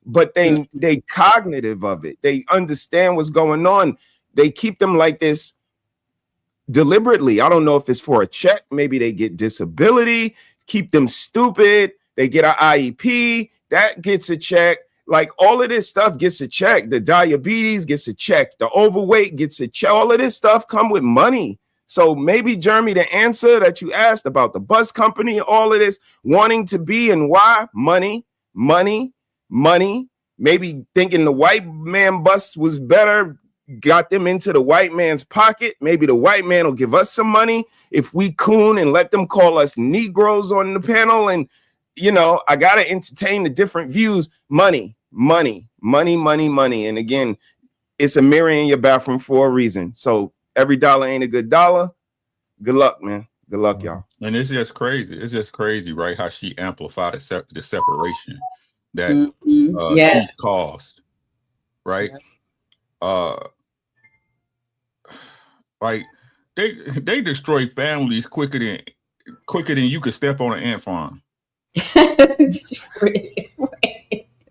[SPEAKER 8] But they cognitive of it. They understand what's going on. They keep them like this deliberately. I don't know if it's for a check. Maybe they get disability. Keep them stupid. They get an IEP. That gets a check. Like all of this stuff gets a check. The diabetes gets a check. The overweight gets a check. All of this stuff come with money. So maybe, Jeremy, the answer that you asked about the bus company, all of this wanting to be and why, money, maybe thinking the white man bus was better, got them into the white man's pocket. Maybe the white man will give us some money if we coon and let them call us Negroes on the panel. And, you know, I got to entertain the different views. Money. And again, it's a mirror in your bathroom for a reason. So every dollar ain't a good dollar. Good luck, man. Good luck, y'all.
[SPEAKER 7] And it's just crazy. It's just crazy, right? How she amplified the separation that she's caused, right? Like they destroy families quicker than you could step on an ant farm.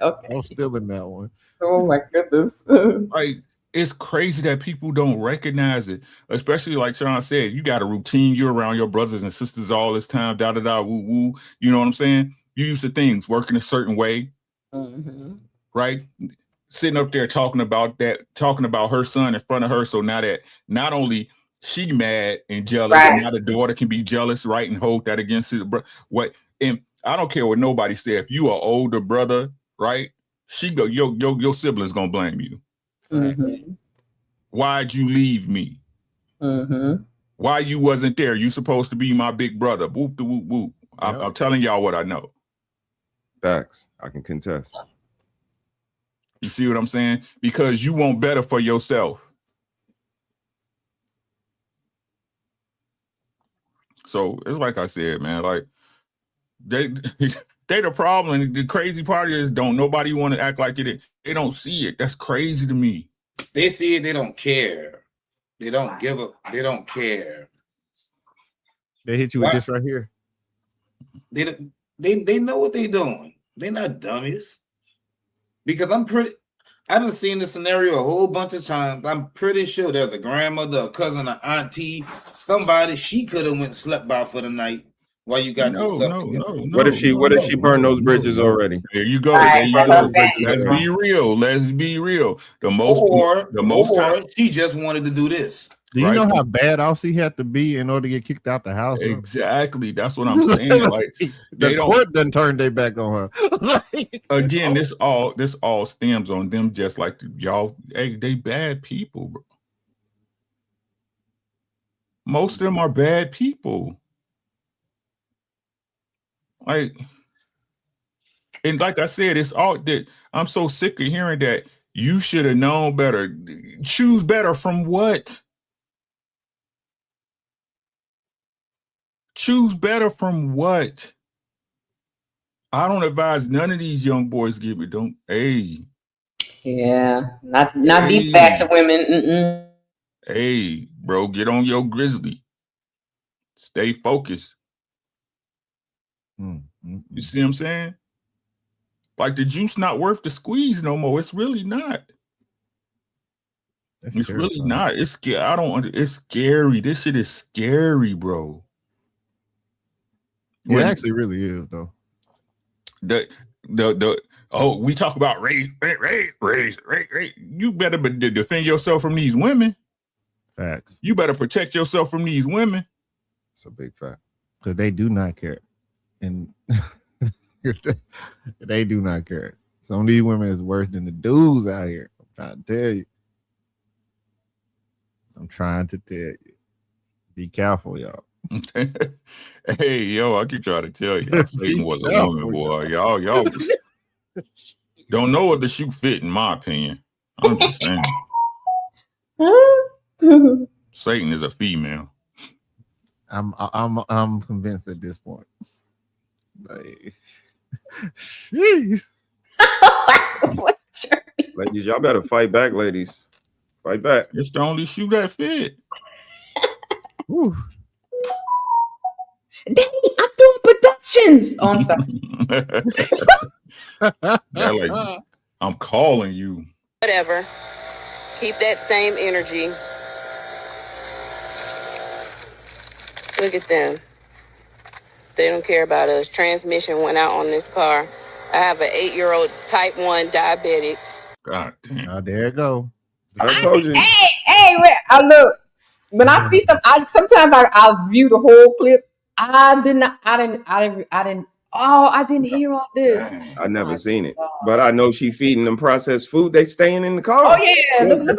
[SPEAKER 3] Okay.
[SPEAKER 6] I'm still in that one.
[SPEAKER 3] Oh my goodness.
[SPEAKER 7] Like it's crazy that people don't recognize it, especially like Sean said, you got a routine, you're around your brothers and sisters all this time, woo woo. You know what I'm saying? You used to things working a certain way, right? Sitting up there talking about her son in front of her. So now that not only she mad and jealous, now the daughter can be jealous, right? And hold that against his brother. And I don't care what nobody say. If you are older brother, right? Your siblings gonna blame you. Why'd you leave me? Why you wasn't there? You supposed to be my big brother. Whoop the whoop whoop. I'm telling y'all what I know.
[SPEAKER 8] Facts. I can contest.
[SPEAKER 7] You see what I'm saying? Because you want better for yourself. So it's like I said, man, like they the problem. And the crazy part is don't nobody want to act like it. They don't see it. That's crazy to me.
[SPEAKER 16] They see it, they don't care. They don't give up, they don't care.
[SPEAKER 6] They hit you with this right here.
[SPEAKER 16] They know what they're doing. They're not dummies. Because I done seen this scenario a whole bunch of times. I'm pretty sure there's a grandmother, a cousin, an auntie, somebody she could have went and slept by for the night while you got
[SPEAKER 7] no.
[SPEAKER 8] What if she burned those bridges already?
[SPEAKER 7] There you go. There you go. Let's be real. Let's be real. The most time
[SPEAKER 16] she just wanted to do this.
[SPEAKER 6] Do you know how bad off she had to be in order to get kicked out the house?
[SPEAKER 7] Exactly. That's what I'm saying. Like
[SPEAKER 6] the court done turned their back on her.
[SPEAKER 7] Again, this all stems on them, just like y'all. Hey, they bad people, bro. Most of them are bad people. Like, and like I said, it's all that I'm so sick of hearing that you should have known better. Choose better from what? Choose better from what? I don't advise none of these young boys give it. Don't. Hey.
[SPEAKER 3] Yeah, not these batch of women. Mm-mm.
[SPEAKER 7] Hey, bro, get on your grizzly. Stay focused. You see what I'm saying? Like the juice not worth the squeeze no more. It's really not. It's really not. It's scary. It's scary. This shit is scary, bro.
[SPEAKER 6] It actually really is, though.
[SPEAKER 7] We talk about race. You better defend yourself from these women.
[SPEAKER 6] Facts.
[SPEAKER 7] You better protect yourself from these women.
[SPEAKER 8] It's a big fact.
[SPEAKER 6] Because they do not care. And they do not care. Some of these women is worse than the dudes out here. I'm trying to tell you. Be careful, y'all.
[SPEAKER 7] Hey, yo, I keep trying to tell you, Satan was a woman, boy. Y'all don't know what the shoe fit, in my opinion. I'm just saying. Satan is a female.
[SPEAKER 6] I'm convinced at this point. Like, jeez.
[SPEAKER 8] Ladies, y'all better fight back, ladies. Fight back.
[SPEAKER 7] It's the only shoe that fit.
[SPEAKER 3] Daddy, I'm doing production. Oh, I'm sorry.
[SPEAKER 7] Like, I'm calling you.
[SPEAKER 20] Whatever. Keep that same energy. Look at them. They don't care about us. Transmission went out on this car. I have an 8-year-old type 1 diabetic.
[SPEAKER 7] God damn.
[SPEAKER 6] Oh, there it go.
[SPEAKER 8] I told you.
[SPEAKER 3] Hey, wait, I look. When I see sometimes I'll view the whole clip. I didn't hear all this.
[SPEAKER 8] I never seen it, but I know she feeding them processed food. They staying in the car.
[SPEAKER 3] Oh yeah, look up.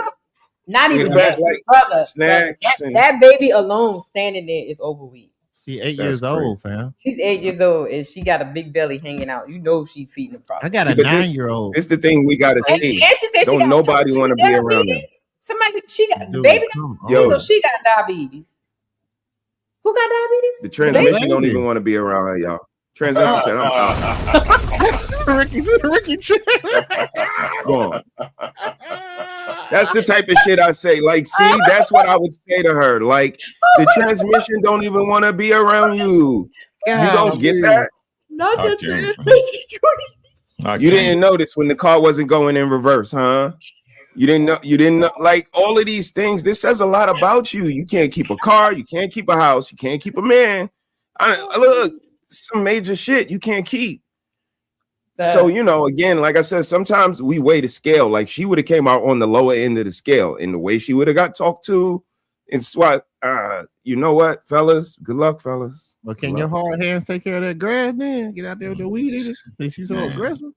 [SPEAKER 3] Not even that,
[SPEAKER 8] like
[SPEAKER 3] brother.
[SPEAKER 8] Snacks
[SPEAKER 3] That baby alone standing there is over with.
[SPEAKER 6] She 8 years old, fam.
[SPEAKER 3] She's 8 years old and she got a big belly hanging out. You know she's feeding the process.
[SPEAKER 6] I got a 9-year-old.
[SPEAKER 8] It's the thing we gotta see.
[SPEAKER 3] She said
[SPEAKER 8] Don't nobody want to be around them.
[SPEAKER 3] Somebody, she got
[SPEAKER 8] Dude,
[SPEAKER 3] baby.
[SPEAKER 8] yo.
[SPEAKER 3] She got diabetes. Who got diabetes?
[SPEAKER 8] The transmission don't even want to be around her, y'all. Transmission said, I'm out.
[SPEAKER 6] Ricky.
[SPEAKER 8] Go on. That's the type of shit I say. Like, see, that's what I would say to her. Like, the transmission don't even want to be around you. You don't get that?
[SPEAKER 3] Not the
[SPEAKER 8] transmission. You didn't notice when the car wasn't going in reverse, huh? You didn't know, like all of these things. This says a lot about you. You can't keep a car, you can't keep a house, you can't keep a man. Look, some major shit you can't keep. So, again, like I said, sometimes we weigh the scale. Like she would have came out on the lower end of the scale in the way she would have got talked to. It's why, you know what, fellas? Good luck, fellas.
[SPEAKER 6] But can your hard hands take care of that grass, man? Get out there with the weed in it. Since you so aggressive.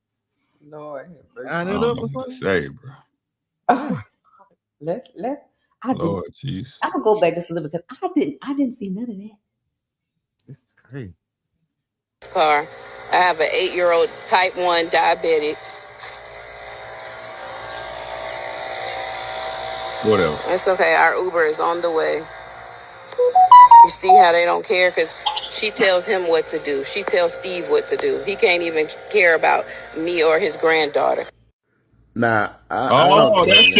[SPEAKER 3] Lord,
[SPEAKER 6] line it up or something.
[SPEAKER 7] Say, bro.
[SPEAKER 3] Let's.
[SPEAKER 7] Lord, jeez.
[SPEAKER 3] I'll go back just a little because I didn't see none of that.
[SPEAKER 6] This is crazy.
[SPEAKER 20] Car. I have an 8-year-old type 1 diabetic.
[SPEAKER 7] Whatever.
[SPEAKER 20] It's okay. Our Uber is on the way. You see how they don't care? Because she tells him what to do. She tells Steve what to do. He can't even care about me or his granddaughter.
[SPEAKER 21] Nah, I
[SPEAKER 7] don't
[SPEAKER 21] that's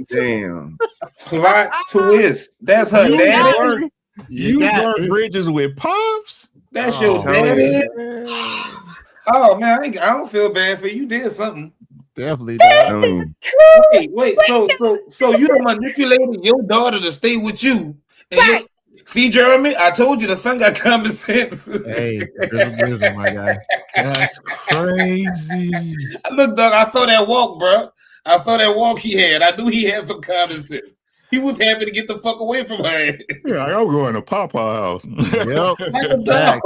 [SPEAKER 8] Damn.
[SPEAKER 16] Plot twist. That's her daddy.
[SPEAKER 7] You burnt bridges with Pops?
[SPEAKER 16] That's your daddy. Oh man, I don't feel bad for you. You did something.
[SPEAKER 6] Definitely.
[SPEAKER 16] Wait. So you done manipulated your daughter to stay with you. And see, Jeremy, I told you the son got common sense.
[SPEAKER 6] Hey, my guy.
[SPEAKER 7] That's crazy.
[SPEAKER 16] Look, dog, I saw that walk, bro. I saw that walk he had. I knew he had some common sense. He was happy to get the fuck away from her.
[SPEAKER 7] Yeah, I'm going to Papa house.
[SPEAKER 6] Yep. Like that.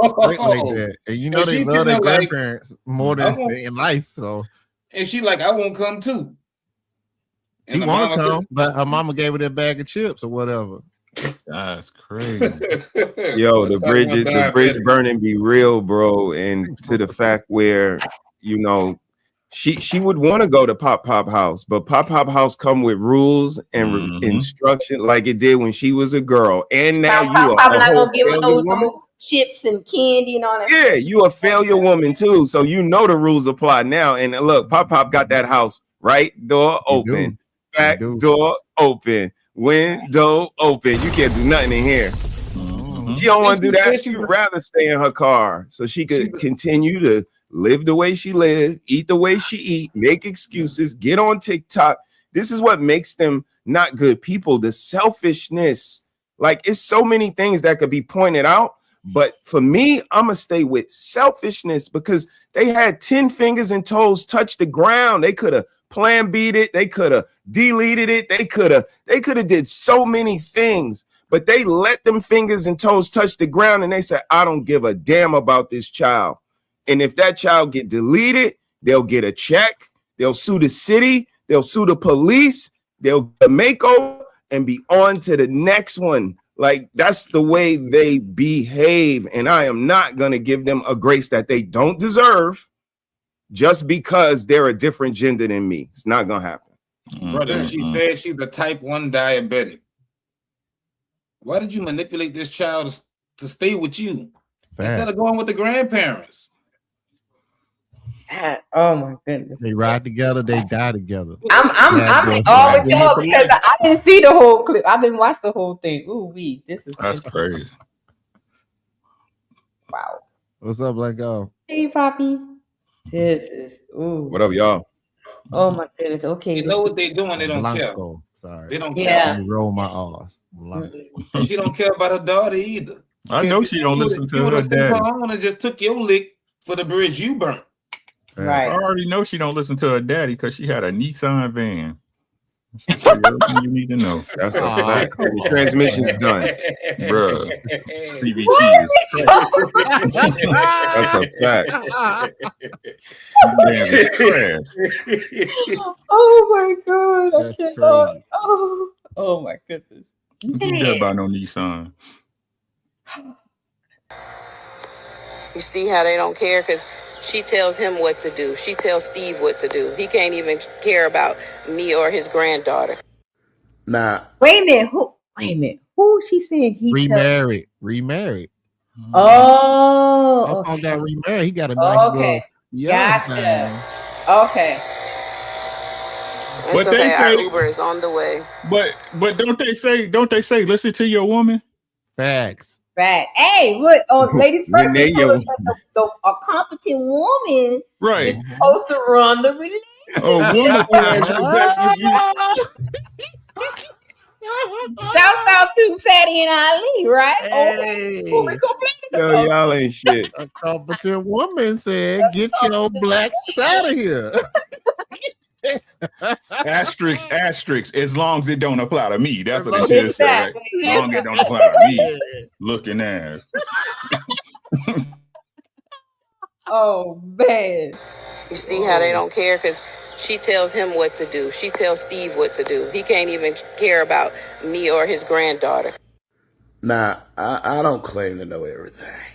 [SPEAKER 6] And you know they love their grandparents more than in life. So,
[SPEAKER 16] and she like, I won't come too.
[SPEAKER 6] She want to come, but her mama gave her that bag of chips or whatever.
[SPEAKER 7] That's crazy.
[SPEAKER 8] Yo, the bridge burning be real, bro. And to the fact where, she would want to go to Pop House, but Pop House come with rules and instruction like it did when she was a girl. And now you are
[SPEAKER 3] not gonna give her
[SPEAKER 8] failure woman.
[SPEAKER 3] no chips and candy and all that.
[SPEAKER 8] Yeah, you a failure woman too, so you know the rules apply now. And look, Pop got that house right door open, back door open, window open. You can't do nothing in here. She don't want to do that. She'd rather stay in her car so she could continue to live the way she live, eat the way she eat, make excuses, get on TikTok. This is what makes them not good people. The selfishness. Like, it's so many things that could be pointed out. But for me, I'm going to stay with selfishness because they had 10 fingers and toes touch the ground. They could have plan B'd it. They could have deleted it. They could have did so many things. But they let them fingers and toes touch the ground and they said, I don't give a damn about this child. And if that child get deleted, they'll get a check. They'll sue the city. They'll sue the police. They'll get a makeover and be on to the next one. Like, that's the way they behave. And I am not going to give them a grace that they don't deserve just because they're a different gender than me. It's not going to happen.
[SPEAKER 16] Brother, she said she's a type 1 diabetic. Why did you manipulate this child to stay with you instead of going with the grandparents?
[SPEAKER 3] Oh my goodness!
[SPEAKER 6] They ride together, they die together.
[SPEAKER 3] I'm all with y'all because I didn't see the whole clip. I didn't watch the whole thing. Ooh, that's
[SPEAKER 7] crazy.
[SPEAKER 3] Wow.
[SPEAKER 6] What's up, Blanco?
[SPEAKER 3] Hey, Poppy. This is
[SPEAKER 8] What up, y'all?
[SPEAKER 3] Oh my goodness. Okay.
[SPEAKER 16] You know what they doing? They don't
[SPEAKER 6] Blanco.
[SPEAKER 16] care.
[SPEAKER 6] Sorry.
[SPEAKER 16] They don't
[SPEAKER 6] care.
[SPEAKER 16] care.
[SPEAKER 6] Roll my R's.
[SPEAKER 16] She don't care about her daughter either.
[SPEAKER 7] I know she don't listen to her daddy.
[SPEAKER 16] I want to just took your lick for the bridge you burnt.
[SPEAKER 7] Right. I already know she don't listen to her daddy because she had a Nissan van. She said everything you need to know.
[SPEAKER 8] That's a fact. The transmission's done,
[SPEAKER 7] bruh.
[SPEAKER 8] That's a fact.
[SPEAKER 7] Man, it's trash.
[SPEAKER 3] Oh my god!
[SPEAKER 7] That's
[SPEAKER 3] Okay.
[SPEAKER 7] crazy.
[SPEAKER 3] Oh my goodness.
[SPEAKER 7] You care about no Nissan.
[SPEAKER 20] You see how they don't care? Because she tells him what to do. She tells Steve what to do. He can't even care about me or his granddaughter.
[SPEAKER 21] Nah.
[SPEAKER 3] Wait a minute. Who she saying he
[SPEAKER 6] remarried.
[SPEAKER 3] Oh,
[SPEAKER 6] okay. Got remarried. He got a nice
[SPEAKER 3] okay. Gotcha.
[SPEAKER 6] Thing.
[SPEAKER 3] Okay.
[SPEAKER 20] But okay, they say our Uber is on the way.
[SPEAKER 7] But don't they say listen to your woman?
[SPEAKER 6] Facts.
[SPEAKER 3] Right. Hey, what? Ladies first. They told us that a competent woman is supposed to run the relationship. Shout out to Fatty and Ali, right?
[SPEAKER 6] Hey.
[SPEAKER 8] Yo, y'all ain't shit.
[SPEAKER 6] A competent woman said, "Get your blacks out of here."
[SPEAKER 7] Asterisk, as long as it don't apply to me. That's what it should say. Right? As long as it don't apply to me. Looking ass.
[SPEAKER 3] Oh man.
[SPEAKER 20] You see how they don't care? Because she tells him what to do. She tells Steve what to do. He can't even care about me or his granddaughter.
[SPEAKER 21] Nah, I don't claim to know everything.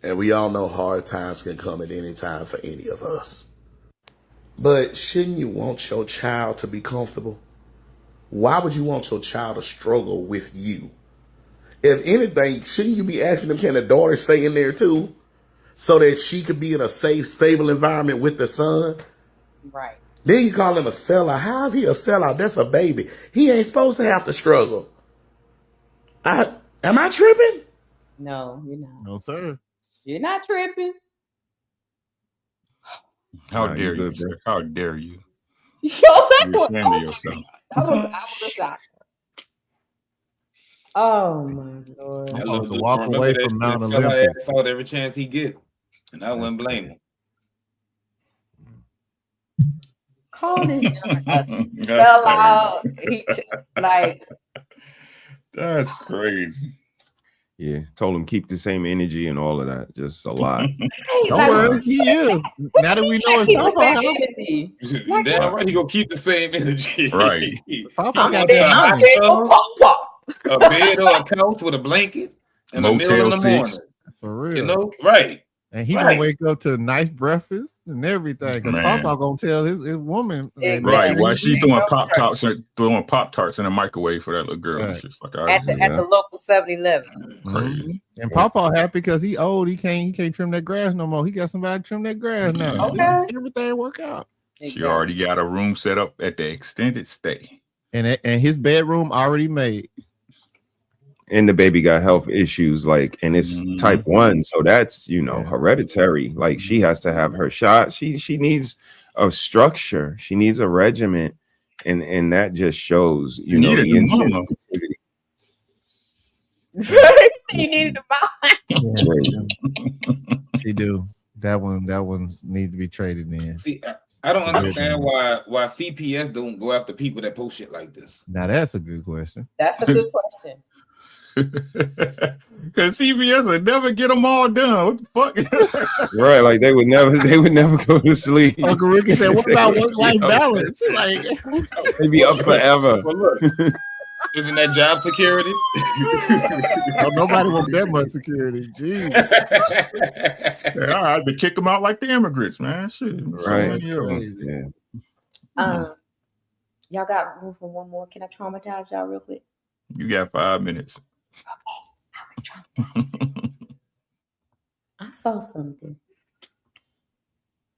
[SPEAKER 21] And we all know hard times can come at any time for any of us. But shouldn't you want your child to be comfortable? Why would you want your child to struggle with you? If anything, shouldn't you be asking them, can the daughter stay in there too? So that she could be in a safe, stable environment with the son?
[SPEAKER 3] Right.
[SPEAKER 21] Then you call him a sellout. How is he a sellout? That's a baby. He ain't supposed to have to struggle. Am I tripping?
[SPEAKER 3] No, you're not.
[SPEAKER 6] No, sir.
[SPEAKER 3] You're not tripping.
[SPEAKER 7] How dare you, sir? How dare you?
[SPEAKER 3] Yo, that
[SPEAKER 7] You're ashamed of yourself.
[SPEAKER 3] I was shocked. Oh my Lord.
[SPEAKER 6] I love to walk away from Mount Olympus.
[SPEAKER 16] Fought every chance he get, and I wouldn't blame him.
[SPEAKER 3] Call this young a sellout.
[SPEAKER 7] That's crazy.
[SPEAKER 8] Yeah, told him keep the same energy and all of that. Just a lot.
[SPEAKER 6] Don't worry, he is. Now that we know it's Papa.
[SPEAKER 16] Damn right, he gonna keep the same energy.
[SPEAKER 7] Right.
[SPEAKER 6] Papa got
[SPEAKER 16] a bed or a couch with a blanket and a meal in the morning.
[SPEAKER 6] For real.
[SPEAKER 16] You know, right.
[SPEAKER 6] And he gonna wake up to a nice breakfast and everything. Because
[SPEAKER 7] Man.
[SPEAKER 6] Papa gonna tell his woman.
[SPEAKER 7] Right. While she throwing Pop-Tarts in the microwave for that little girl.
[SPEAKER 6] Right.
[SPEAKER 7] She's like,
[SPEAKER 3] At the local 7-Eleven.
[SPEAKER 7] Crazy.
[SPEAKER 6] And Papa happy because he old. He can't trim that grass no more. He got somebody to trim that grass now.
[SPEAKER 3] Okay.
[SPEAKER 6] See, everything work out.
[SPEAKER 7] She already got a room set up at the extended stay.
[SPEAKER 6] And his bedroom already made.
[SPEAKER 8] And the baby got health issues, like, and it's type 1, so that's hereditary. Like, she has to have her shot. She needs a structure. She needs a regimen, and that just shows the insensitivity.
[SPEAKER 3] You needed to buy.
[SPEAKER 6] She do. That one needs to be traded in.
[SPEAKER 16] See, I don't understand why CPS don't go after people that post shit like this.
[SPEAKER 6] Now that's a good question.
[SPEAKER 3] That's a good question.
[SPEAKER 7] Because CBS would never get them all done. What the fuck?
[SPEAKER 8] Right, like they would never go to sleep.
[SPEAKER 6] Uncle Ricky said, "What about work-life balance?" Like
[SPEAKER 8] they be up forever.
[SPEAKER 16] Well, look, isn't that job security?
[SPEAKER 6] Nobody wants that much security. Jeez.
[SPEAKER 7] Yeah, all right, but kick them out like the immigrants, man. Shit.
[SPEAKER 8] Right.
[SPEAKER 7] Yeah.
[SPEAKER 3] Y'all got room for one more? Can I traumatize y'all real quick?
[SPEAKER 7] You got 5 minutes.
[SPEAKER 3] I saw something.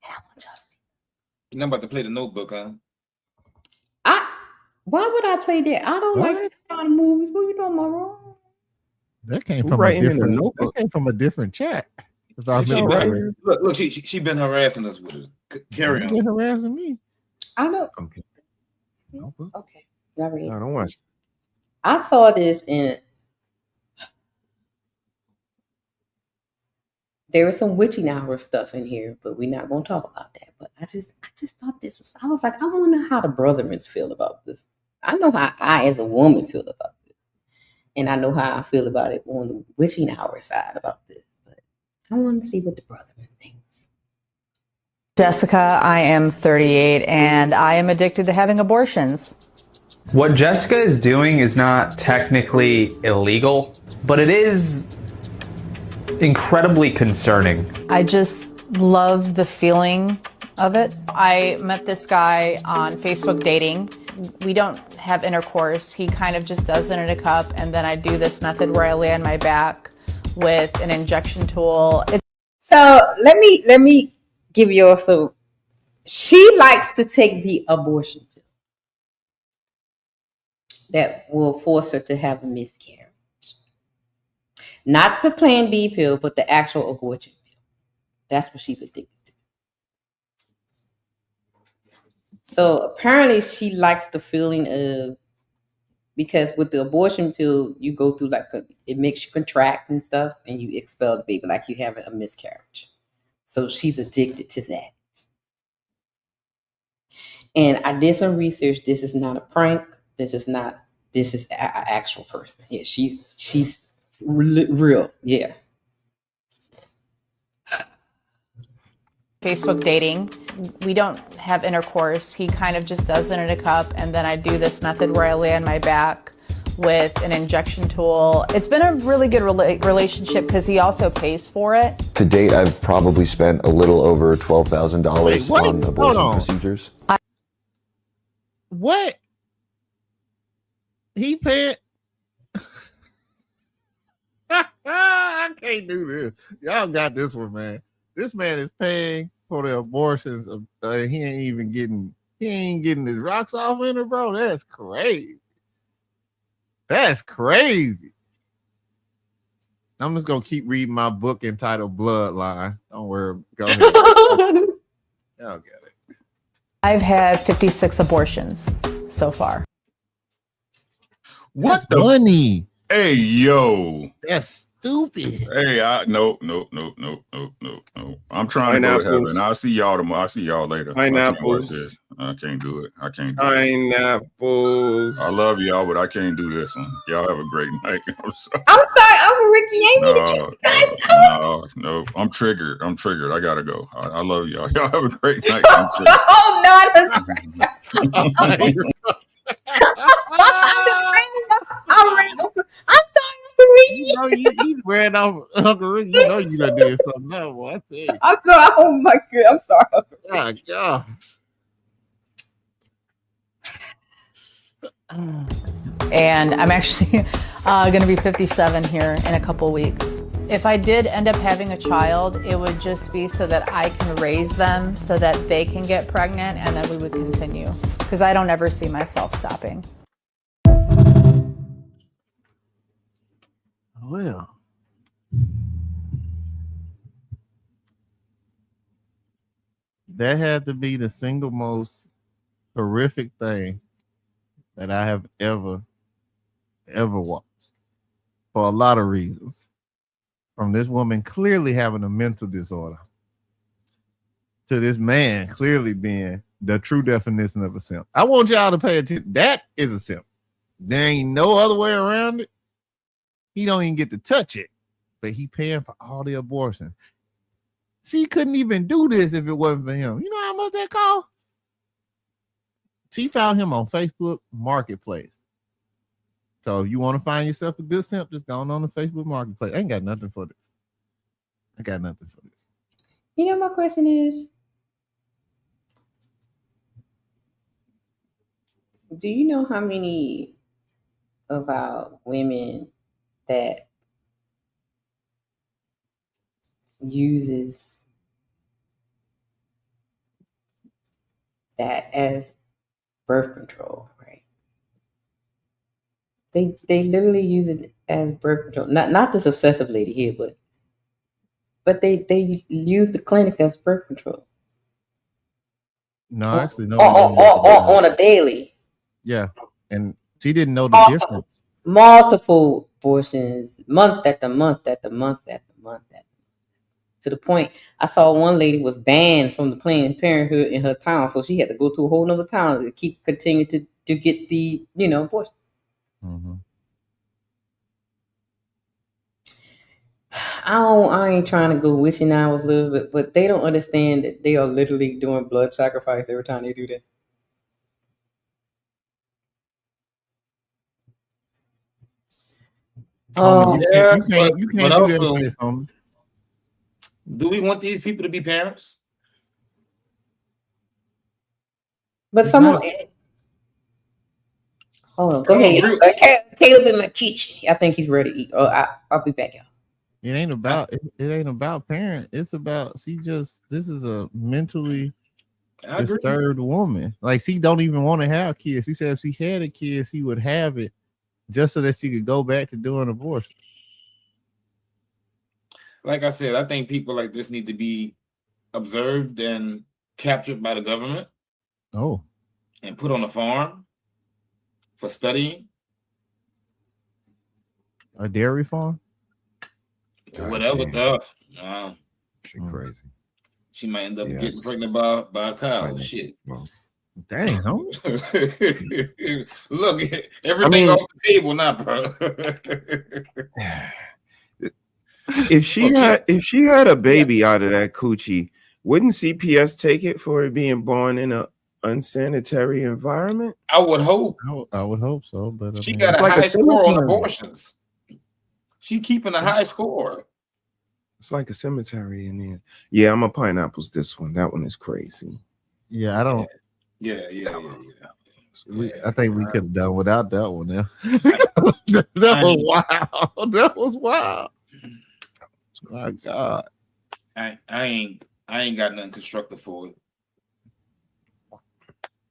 [SPEAKER 3] I want y'all to see.
[SPEAKER 16] You're not about to play the Notebook, huh?
[SPEAKER 3] Why would I play that? I don't like this kind of movies. What you doing, wrong?
[SPEAKER 6] That came from a different. That came from a different chat.
[SPEAKER 16] Look, she been harassing us with it. Carry on.
[SPEAKER 6] Been harassing me.
[SPEAKER 3] I know.
[SPEAKER 8] Okay.
[SPEAKER 3] Okay. Y'all ready?
[SPEAKER 8] No, don't watch.
[SPEAKER 3] I saw this and there was some witching hour stuff in here, but we're not going to talk about that. But I just thought this was. I was like, I wonder how the brothermans feel about this. I know how I, as a woman, feel about this, and I know how I feel about it on the witching hour side about this. But I want to see what the brotherman thinks.
[SPEAKER 1] Jessica, I am 38 and I am addicted to having abortions.
[SPEAKER 22] What Jessica is doing is not technically illegal, but it is incredibly concerning.
[SPEAKER 1] I just love the feeling of it. I met this guy on Facebook dating. We don't have intercourse. He kind of just does it in a cup, and then I do this method where I lay on my back with an injection tool.
[SPEAKER 3] So let me give you also. She likes to take the abortion pill that will force her to have a miscarriage. Not the Plan B pill, but the actual abortion pill. That's what she's addicted to. So apparently she likes the feeling of, because with the abortion pill, you go through it makes you contract and stuff, and you expel the baby like you're having a miscarriage. So she's addicted to that. And I did some research. This is not a prank. This is an actual person. Yeah, she's real. Yeah.
[SPEAKER 1] Facebook dating. We don't have intercourse. He kind of just does it in a cup, and then I do this method where I lay on my back with an injection tool. It's been a really good relationship because he also pays for it.
[SPEAKER 23] To date, I've probably spent a little over $12,000 on abortion procedures.
[SPEAKER 6] What? He paid? I can't do this. Y'all got this one, man. This man is paying for the abortions. He ain't getting his rocks off in it, bro. That's crazy. That's crazy. I'm just gonna keep reading my book entitled Bloodline. Don't worry. Go ahead. Y'all get it.
[SPEAKER 1] I've had 56 abortions so far.
[SPEAKER 7] What
[SPEAKER 6] the money?
[SPEAKER 7] Hey, yo.
[SPEAKER 6] That's stupid.
[SPEAKER 7] Hey, no. I'm trying to go to heaven. I'll see y'all tomorrow. I'll see y'all later.
[SPEAKER 8] Pineapples.
[SPEAKER 7] I can't do it.
[SPEAKER 8] Pineapples.
[SPEAKER 7] I love y'all, but I can't do this one. Y'all have a great night. I'm sorry.
[SPEAKER 3] I'm sorry, Uncle Ricky. Ain't me to guys.
[SPEAKER 7] No. I'm triggered. I gotta go. I love y'all. Y'all have a great night.
[SPEAKER 3] Oh no, I'm sorry, Uncle Ricky.
[SPEAKER 6] know you ran off, Uncle Rick. You know you done did something else. Boy, I tell you.
[SPEAKER 3] I know. Oh my God! I'm sorry.
[SPEAKER 6] Oh gosh.
[SPEAKER 1] And I'm actually going to be 57 here in a couple weeks. If I did end up having a child, it would just be so that I can raise them so that they can get pregnant and then we would continue. Because I don't ever see myself stopping.
[SPEAKER 6] Well, that had to be the single most horrific thing that I have ever watched, for a lot of reasons. From this woman clearly having a mental disorder to this man clearly being the true definition of a simp. I want y'all to pay attention. That is a simp. There ain't no other way around it. He don't even get to touch it, but he paying for all the abortion. She couldn't even do this if it wasn't for him. You know how much that cost? She found him on Facebook Marketplace. So if you want to find yourself a good simp, just go on the Facebook Marketplace. I ain't got nothing for this. I got nothing for this.
[SPEAKER 3] You know, my question is, do you know how many of our women that uses that as birth control, right? They literally use it as birth control. Not this obsessive lady here, but they use the clinic as birth control.
[SPEAKER 6] No, actually, no.
[SPEAKER 3] On a daily.
[SPEAKER 6] Yeah, and she didn't know the difference.
[SPEAKER 3] Multiple abortions, month after month after month after month. To the point, I saw one lady was banned from the Planned Parenthood in her town, so she had to go to a whole nother town to continue to get the abortion.
[SPEAKER 6] Mm-hmm.
[SPEAKER 3] I ain't trying to go wishing I was little bit, but they don't understand that they are literally doing blood sacrifice every time they do that.
[SPEAKER 6] You can't do
[SPEAKER 16] also,
[SPEAKER 6] that, homie.
[SPEAKER 16] Do we want these people to be parents?
[SPEAKER 3] But someone, hold on, go ahead. Caleb in my kitchen. I think he's ready to eat. I'll be back, y'all.
[SPEAKER 6] It ain't about parent. It's about this is a mentally disturbed woman. Like, she don't even want to have kids. She said if she had a kid, she would have it just so that she could go back to doing abortion.
[SPEAKER 16] Like I said, I think people like this need to be observed and captured by the government.
[SPEAKER 6] Oh.
[SPEAKER 16] And put on a farm for studying.
[SPEAKER 6] A dairy farm?
[SPEAKER 16] Whatever stuff.
[SPEAKER 8] She crazy.
[SPEAKER 16] She might end up getting pregnant by a cow. Shit.
[SPEAKER 6] Dang, homie.
[SPEAKER 16] Look, everything off the table now, bro.
[SPEAKER 8] If she had a baby out of that coochie, wouldn't CPS take it for it being born in an unsanitary environment?
[SPEAKER 16] I would hope.
[SPEAKER 6] I would hope so, but
[SPEAKER 16] she got a high score on abortions. She keeping a high score.
[SPEAKER 8] It's like a cemetery in there. Yeah, I'm a pineapples this one. That one is crazy.
[SPEAKER 6] Yeah, I don't.
[SPEAKER 16] Yeah.
[SPEAKER 6] I think we could have done without that one. Now. that was wild. That was wild. My God.
[SPEAKER 16] I ain't got nothing constructive for it.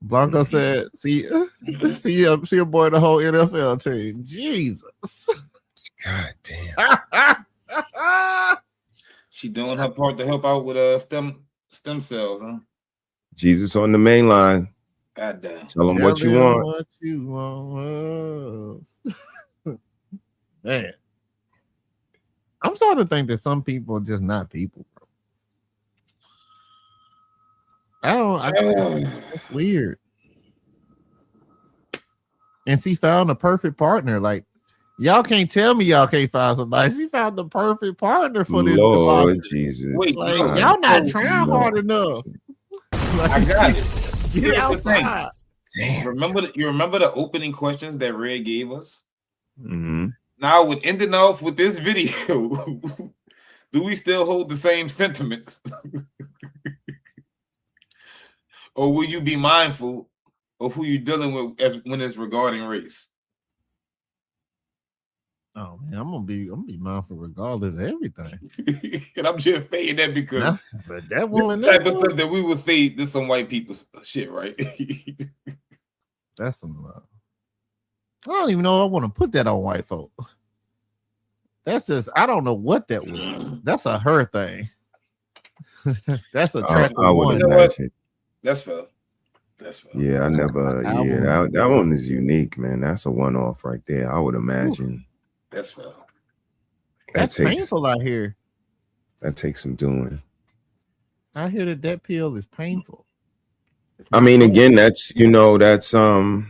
[SPEAKER 6] Blanco said, see aboard the whole NFL team. Jesus.
[SPEAKER 8] God damn.
[SPEAKER 16] She doing her part to help out with stem cells, huh?
[SPEAKER 8] Jesus on the main line.
[SPEAKER 16] God damn.
[SPEAKER 8] Tell them what you want.
[SPEAKER 6] What you want. Man. I'm starting to think that some people are just not people, bro. It's weird. And she found the perfect partner. Like, y'all can't tell me y'all can't find somebody. She found the perfect partner for this.
[SPEAKER 8] Lord Jesus.
[SPEAKER 6] Wait, like, y'all not trying hard enough. Like,
[SPEAKER 16] I got it.
[SPEAKER 6] Get outside.
[SPEAKER 8] Damn.
[SPEAKER 16] You remember the opening questions that Red gave us?
[SPEAKER 8] Mm-hmm.
[SPEAKER 16] Now, with ending off with this video, do we still hold the same sentiments? Or will you be mindful of who you're dealing with as when it's regarding race?
[SPEAKER 6] Oh man, I'm gonna be mindful regardless of everything.
[SPEAKER 16] And I'm just saying that because
[SPEAKER 6] but that
[SPEAKER 16] this
[SPEAKER 6] woman,
[SPEAKER 16] the type of stuff that we would say this some white people shit, right?
[SPEAKER 6] That's some. I don't even know if I want to put that on white folk. That's just, I don't know what that was. That's a her thing. That's a track
[SPEAKER 8] I would
[SPEAKER 16] You know what? That's fair. That's fair.
[SPEAKER 8] Yeah, I never. Yeah, that one is unique, man. That's a one-off right there. I would imagine.
[SPEAKER 16] That's fair.
[SPEAKER 6] That's painful out here.
[SPEAKER 8] That takes some doing.
[SPEAKER 6] I hear that pill is painful.
[SPEAKER 8] I mean, again, that's that's a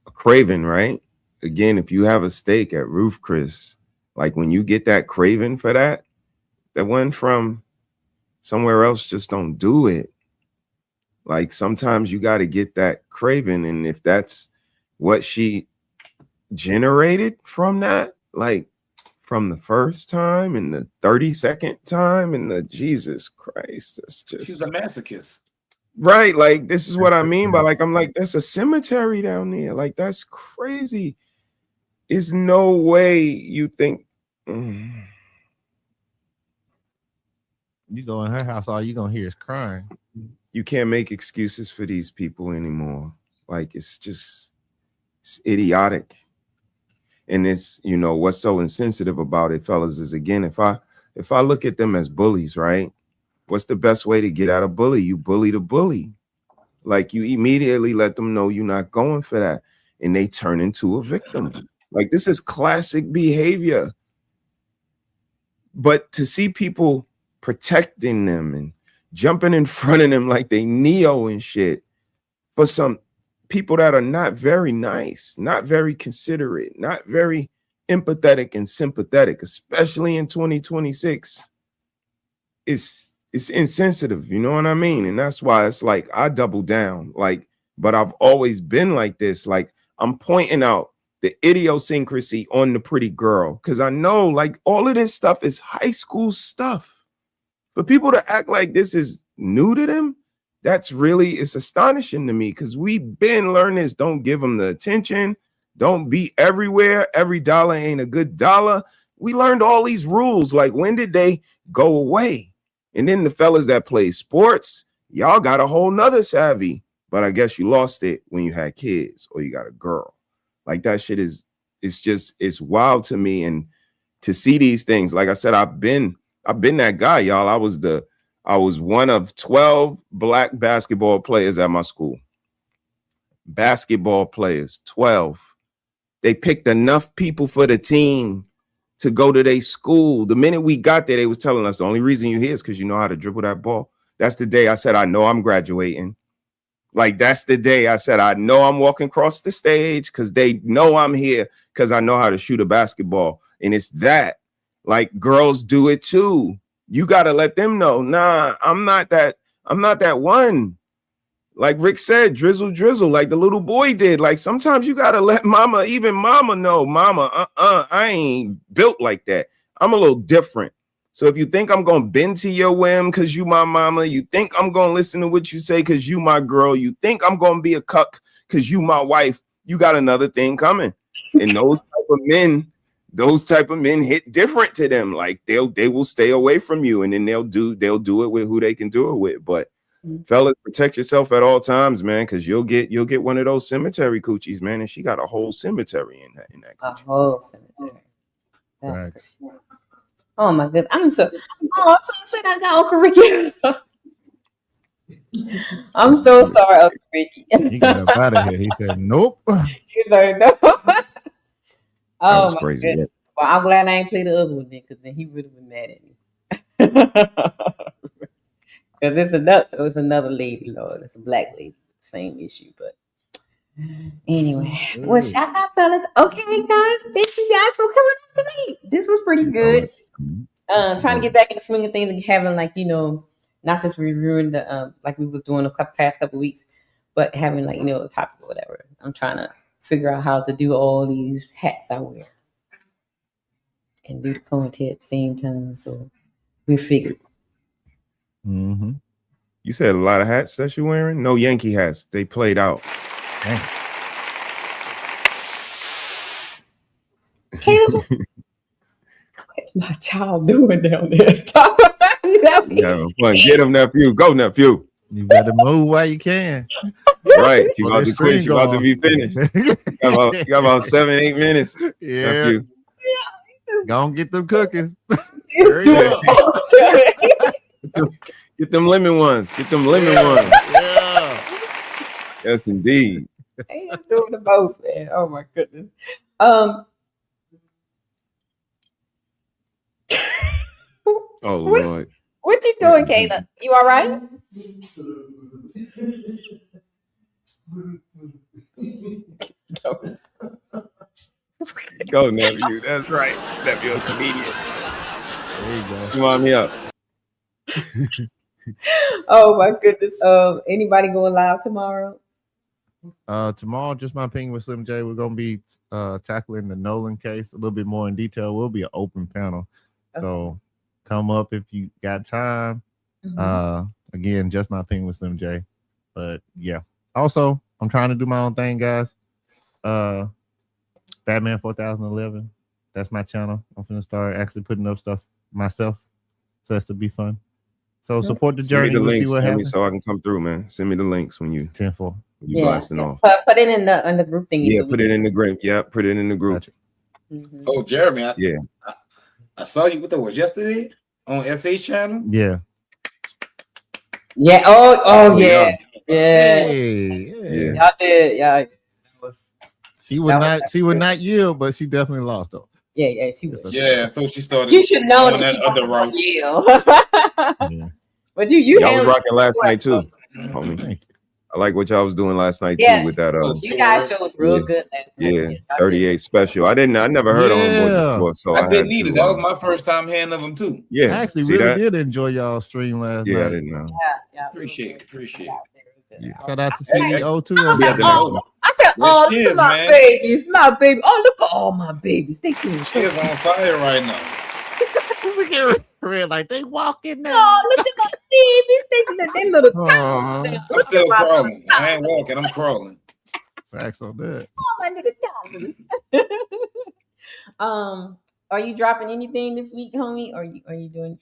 [SPEAKER 8] craving, right? Again, if you have a steak at Roof Chris, like when you get that craving for that one from somewhere else, just don't do it. Like sometimes you got to get that craving, and if that's what she generated from that, like from the first time and the 32nd time and the Jesus Christ, that's just
[SPEAKER 16] She's a masochist.
[SPEAKER 8] Right, like this is what I mean by like I'm like that's a cemetery down there. Like that's crazy. There's no way you think
[SPEAKER 6] you go in her house, all you gonna hear is crying.
[SPEAKER 8] You can't make excuses for these people anymore. Like it's idiotic. And it's what's so insensitive about it, fellas, is again, if I look at them as bullies, right? What's the best way to get at a bully? You bully the bully. Like you immediately let them know you're not going for that. And they turn into a victim. Like this is classic behavior. But to see people protecting them and jumping in front of them like they Neo and shit for some people that are not very nice, not very considerate, not very empathetic and sympathetic, especially in 2026, it's insensitive, you know what I mean? And that's why it's like I double down, like, but I've always been like this. Like I'm pointing out the idiosyncrasy on the pretty girl because I know like all of this stuff is high school stuff. For people to act like this is new to them, it's astonishing to me because we've been learning this. Don't give them the attention. Don't be everywhere. Every dollar ain't a good dollar. We learned all these rules. Like when did they go away? And then the fellas that play sports, y'all got a whole nother savvy. But I guess you lost it when you had kids or you got a girl. Like that shit it's wild to me. And to see these things, like I said, I've been that guy, y'all. I was one of 12 black basketball players at my school. Basketball players, 12. They picked enough people for the team to go to their school. The minute we got there, they was telling us the only reason you're here is because you know how to dribble that ball. That's the day I said, I know I'm graduating. Like, that's the day I said, I know I'm walking across the stage because they know I'm here because I know how to shoot a basketball. And it's that. Like, girls do it too. You got to let them know, nah, I'm not that one. Like Rick said, drizzle, like the little boy did. Like sometimes you got to let mama know, I ain't built like that. I'm a little different. So if you think I'm going to bend to your whim because you my mama, you think I'm going to listen to what you say because you my girl, you think I'm going to be a cuck because you my wife, you got another thing coming. And those type of men hit different to them. Like they will stay away from you and then they'll do it with who they can do it with. But fellas, protect yourself at all times, man, because you'll get one of those cemetery coochies, man. And she got a whole cemetery in that coochie.
[SPEAKER 3] A whole cemetery. That's crazy. Oh my goodness. I'm so upset I got Uncle Ricky. I'm so sorry, Uncle Ricky.
[SPEAKER 6] He got up out of here. He said, nope.
[SPEAKER 3] He said, no. Oh my
[SPEAKER 8] crazy.
[SPEAKER 3] goodness. Well, I'm glad I ain't played the other one then, because then he would have been mad at me. Because it was another lady, Lord. It's a black lady. Same issue, but anyway. Well, shout out, fellas. Okay, guys. Thank you guys for coming out tonight. This was pretty good. Trying to get back in the swing of things and having, like, not just reviewing the like we was doing past couple weeks, but having, like, a topic or whatever. I'm trying to figure out how to do all these hats I wear. and do the content at the same time. So we figured.
[SPEAKER 6] Mm-hmm.
[SPEAKER 8] You said a lot of hats that you're wearing? No Yankee hats. They played out.
[SPEAKER 6] Dang.
[SPEAKER 3] Caleb, what's my child doing down there?
[SPEAKER 8] You having fun. Get him, nephew. Go, nephew.
[SPEAKER 6] You better move while you can.
[SPEAKER 8] Right. You
[SPEAKER 6] Well,
[SPEAKER 8] about
[SPEAKER 6] this
[SPEAKER 8] to quit.
[SPEAKER 6] stream
[SPEAKER 8] You about to
[SPEAKER 6] going.
[SPEAKER 8] be finished. You got about 7-8 minutes.
[SPEAKER 6] Yeah.
[SPEAKER 8] Nephew.
[SPEAKER 6] Go and get them cookies.
[SPEAKER 8] Get them lemon ones. Get them lemon ones.
[SPEAKER 6] Yeah.
[SPEAKER 8] Yes, indeed.
[SPEAKER 3] Hey, I'm doing the most, man. Oh my goodness.
[SPEAKER 8] Oh Lord.
[SPEAKER 3] What you doing, Kayla? You all right?
[SPEAKER 8] Go, nephew. That's right. Nephew, a comedian.
[SPEAKER 6] There you go.
[SPEAKER 8] Come on me up.
[SPEAKER 3] Oh my goodness. Anybody going live tomorrow?
[SPEAKER 6] Tomorrow, just my opinion with Slim J. We're gonna be tackling the Nolan case a little bit more in detail. We'll be an open panel, so come up if you got time. Again, just my opinion with Slim J. But yeah, also I'm trying to do my own thing, guys. Batman 4011. That's my channel. I'm gonna start actually putting up stuff myself, so that's to be fun. So support the journey.
[SPEAKER 8] Send me the
[SPEAKER 6] We'll
[SPEAKER 8] links,
[SPEAKER 6] see what happens.
[SPEAKER 8] so I can come through, man. Send me the links when you
[SPEAKER 6] 10-4.
[SPEAKER 8] You blasting off.
[SPEAKER 3] Put it in the group thingy.
[SPEAKER 8] Yeah, put it in the group. Yeah, put it in the group.
[SPEAKER 16] Oh, Jeremy.
[SPEAKER 8] Yeah.
[SPEAKER 16] I saw you. What that was yesterday on SH channel.
[SPEAKER 6] Yeah.
[SPEAKER 3] Yeah. Oh yeah.
[SPEAKER 6] Hey,
[SPEAKER 8] yeah.
[SPEAKER 3] Y'all did. Yeah.
[SPEAKER 6] She would not yield, but she definitely lost though.
[SPEAKER 3] Yeah, she was.
[SPEAKER 16] Yeah, so she started.
[SPEAKER 3] You should know that
[SPEAKER 16] that
[SPEAKER 3] she
[SPEAKER 16] other right.
[SPEAKER 3] Yeah. But you
[SPEAKER 8] Y'all was
[SPEAKER 3] handled
[SPEAKER 8] rocking last
[SPEAKER 3] well.
[SPEAKER 8] night too, homie. I like what y'all was doing last night too
[SPEAKER 3] Yeah.
[SPEAKER 8] with that.
[SPEAKER 3] You guys showed real good last night.
[SPEAKER 8] Yeah, 38 special. I never heard of him before, so
[SPEAKER 16] I
[SPEAKER 8] I
[SPEAKER 16] didn't
[SPEAKER 8] had
[SPEAKER 16] need
[SPEAKER 8] to.
[SPEAKER 16] it. That was my first time hearing of them too.
[SPEAKER 8] Yeah,
[SPEAKER 6] I actually
[SPEAKER 8] see
[SPEAKER 6] really
[SPEAKER 8] that?
[SPEAKER 6] did enjoy y'all stream last night.
[SPEAKER 8] Yeah, I didn't know.
[SPEAKER 3] Yeah.
[SPEAKER 16] Appreciate it.
[SPEAKER 8] Yeah.
[SPEAKER 6] Shout out to CEO too.
[SPEAKER 3] I said,
[SPEAKER 16] Well,
[SPEAKER 3] look
[SPEAKER 16] cheers,
[SPEAKER 3] at my
[SPEAKER 16] man.
[SPEAKER 3] babies, my baby. Oh, look at all my babies. They doing so
[SPEAKER 16] She's on fire right now.
[SPEAKER 6] Look at Red, like they walking now.
[SPEAKER 3] Oh, look at my babies. They little tiny.
[SPEAKER 16] I'm still crawling. I ain't walking. I'm crawling.
[SPEAKER 6] Facts on that.
[SPEAKER 3] Oh, my little toddlers. Are you dropping anything this week, homie? Or are you doing?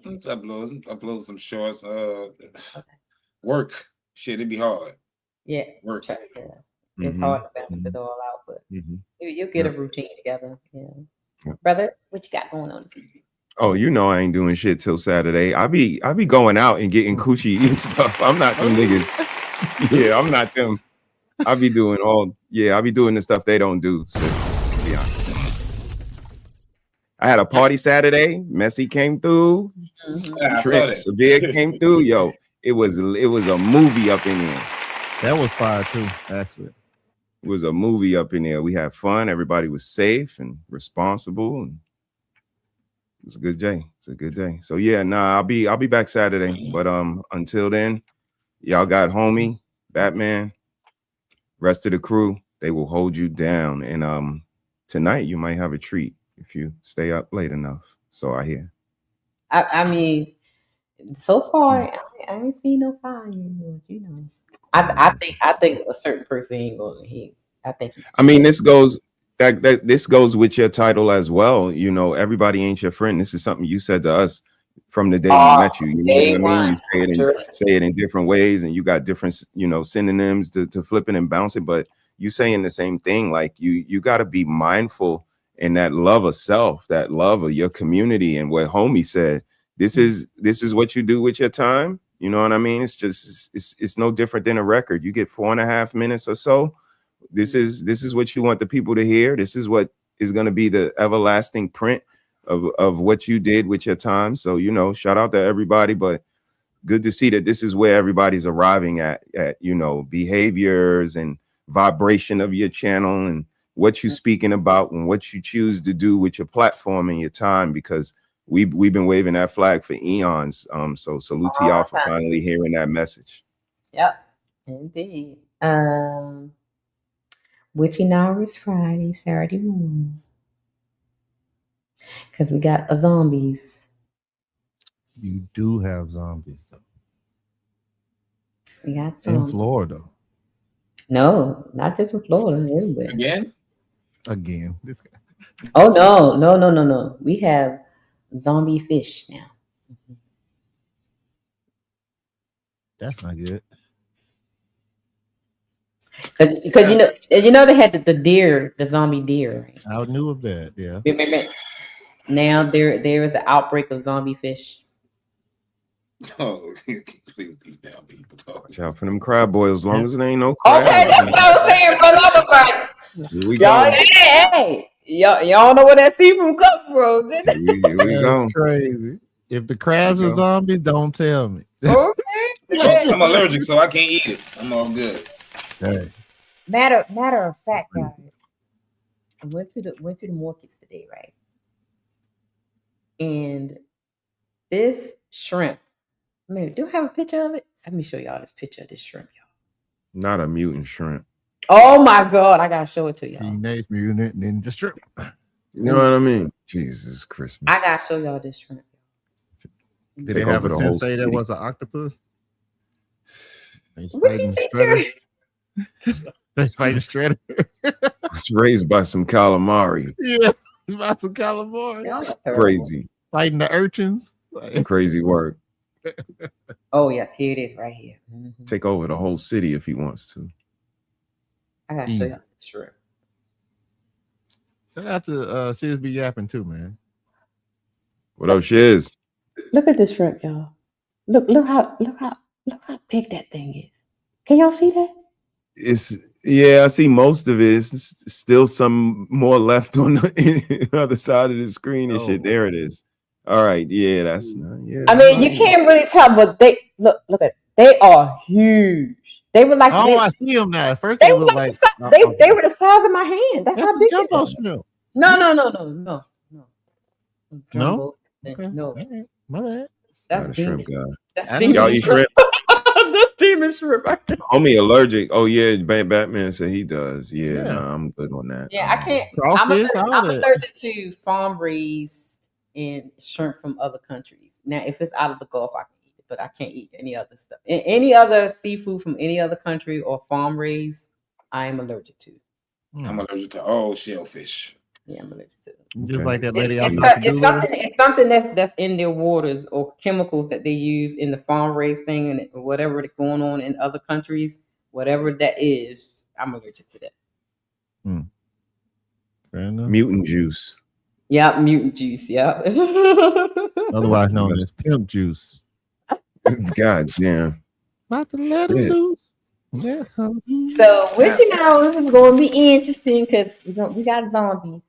[SPEAKER 16] Upload some shorts. Work. Shit, it'd be hard.
[SPEAKER 3] Yeah.
[SPEAKER 16] Work.
[SPEAKER 3] It's hard to balance it all out, but you'll get a routine together. Yeah. Brother, what you got going on this week?
[SPEAKER 8] Oh, you know I ain't doing shit till Saturday. I be going out and getting coochie and stuff. I'm not them niggas. Yeah, I'm not them. I be doing the stuff they don't do. Sis. Yeah. I had a party Saturday. Messi came through. Trick Severe came through. Yo, it was a movie up in there.
[SPEAKER 6] That was fire too, actually.
[SPEAKER 8] It was a movie up in there. We had fun. Everybody was safe and responsible, and it was a good day. It's a good day. So yeah, I'll be back Saturday. But until then, y'all got homie, Batman, rest of the crew. They will hold you down. And tonight you might have a treat if you stay up late enough. So I hear.
[SPEAKER 3] I mean, so far I haven't seen no fire. You know. I think a certain person ain't gonna hit. I think he's.
[SPEAKER 8] I mean, this goes with your title as well. You know, everybody ain't your friend. This is something you said to us from the day we met you. You know what I mean? You say it in different ways, and you got different, synonyms to flip it and bounce it. But you saying the same thing. Like you got to be mindful in that love of self, that love of your community, and what homie said. This is what you do with your time. You know what I mean? It's just it's no different than a record. You get 4.5 minutes or so. This is what you want the people to hear. This is what is going to be the everlasting print of what you did with your time. So, shout out to everybody, but good to see that this is where everybody's arriving at behaviors and vibration of your channel and what you're speaking about and what you choose to do with your platform and your time, because we've been waving that flag for eons. So salute to y'all for finally hearing that message.
[SPEAKER 3] Yep, indeed. Witching Hours Friday, Saturday morning. Because we got zombies.
[SPEAKER 6] You do have zombies though.
[SPEAKER 3] We got
[SPEAKER 6] In
[SPEAKER 3] zombies.
[SPEAKER 6] Florida.
[SPEAKER 3] No, not just in Florida. Everywhere.
[SPEAKER 6] Again. This guy.
[SPEAKER 3] Oh no. We have zombie fish now.
[SPEAKER 6] That's not good.
[SPEAKER 3] Because you know they had the deer, the zombie deer. Right?
[SPEAKER 6] I knew of that. Yeah.
[SPEAKER 3] Now there is an outbreak of zombie fish.
[SPEAKER 4] Oh, these damn people talking.
[SPEAKER 8] Watch out for them crab boils. As long as it ain't no crab.
[SPEAKER 3] Okay, that's what I was saying, brother. I was like,
[SPEAKER 8] Here we
[SPEAKER 3] y'all,
[SPEAKER 8] go.
[SPEAKER 3] hey, y'all know where that seafood comes from?
[SPEAKER 8] Here we go.
[SPEAKER 6] Crazy. If the crabs are zombies, don't tell me.
[SPEAKER 3] Okay.
[SPEAKER 16] I'm allergic, so I can't eat it. I'm all good.
[SPEAKER 6] Hey.
[SPEAKER 3] Matter of fact, guys, I went to the markets today, right? And this shrimp, man, do I have a picture of it? Let me show y'all this picture of this shrimp, y'all.
[SPEAKER 8] Not a mutant shrimp.
[SPEAKER 3] Oh my God, I gotta show it to y'all.
[SPEAKER 6] Teenage Mutant Ninja Shrimp.
[SPEAKER 8] You know what I mean? Jesus Christmas.
[SPEAKER 3] I gotta show y'all this shrimp.
[SPEAKER 6] Did they have a sensei that was an octopus?
[SPEAKER 3] What you think, Jerry?
[SPEAKER 6] They fighting Shredder.
[SPEAKER 8] It's raised by some calamari.
[SPEAKER 6] Yeah, it's about some calamari.
[SPEAKER 8] It's crazy.
[SPEAKER 6] Fighting the urchins.
[SPEAKER 8] Crazy work.
[SPEAKER 3] Oh yes, here it is, right here. Mm-hmm.
[SPEAKER 8] Take over the whole city if he wants to.
[SPEAKER 3] I gotta show y'all this shrimp.
[SPEAKER 6] Shout out to Shiz be yapping too, man.
[SPEAKER 8] What up, Shiz?
[SPEAKER 3] Look at this shrimp, y'all. Look how big that thing is. Can y'all see that?
[SPEAKER 8] I see most of it. It's still some more left on the other side of the screen and shit. There it is. All right, yeah, that's yeah.
[SPEAKER 3] I mean, you can't really tell, but they look at it. They are huge. They were like
[SPEAKER 6] I see them now. At first
[SPEAKER 3] they look like they were the size of my hand. That's how big they
[SPEAKER 6] jumbo
[SPEAKER 3] are.
[SPEAKER 6] shrimp.
[SPEAKER 3] No.
[SPEAKER 6] No?
[SPEAKER 3] Okay. No.
[SPEAKER 6] Right. My bad.
[SPEAKER 3] That's
[SPEAKER 8] shrimp guy.
[SPEAKER 3] That's demon
[SPEAKER 8] Y'all eat shrimp?
[SPEAKER 3] That's demon shrimp.
[SPEAKER 8] Homie allergic. Oh yeah, Batman said he does. Yeah, nah, I'm good on that.
[SPEAKER 3] Yeah, I can't. I'm allergic to farm raised and shrimp from other countries. Now, if it's out of the Gulf, I can eat it, but I can't eat any other stuff. Any other seafood from any other country or farm raised, I am allergic to.
[SPEAKER 16] I'm allergic to all shellfish.
[SPEAKER 3] Yeah, I'm allergic to.
[SPEAKER 6] Just like that lady.
[SPEAKER 3] It's something that's in their waters or chemicals that they use in the farm raised thing and whatever that's going on in other countries. Whatever that is, I'm allergic to that.
[SPEAKER 8] Mutant juice.
[SPEAKER 3] Yeah, mutant juice. Yeah.
[SPEAKER 6] Otherwise known as pimp juice.
[SPEAKER 8] God damn.
[SPEAKER 6] About to let him loose. Yeah.
[SPEAKER 3] So, which hours is going to be interesting because we got zombies.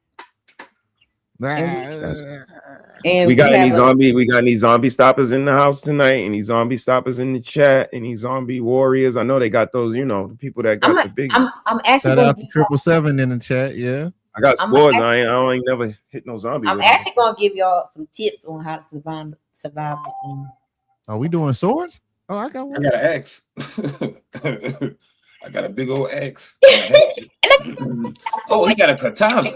[SPEAKER 3] And
[SPEAKER 8] we got any zombie stoppers in the house tonight? Any zombie stoppers in the chat? Any zombie warriors? I know they got those, the people that got the big.
[SPEAKER 3] I'm actually
[SPEAKER 6] shout out to 777 in the chat. Yeah,
[SPEAKER 8] I got scores. I ain't never hit no zombie.
[SPEAKER 3] I'm actually gonna give y'all some tips on how to survive.
[SPEAKER 6] Are we doing swords? Oh, I got one.
[SPEAKER 16] I got an axe. I got a big old axe. Oh, he got a katana.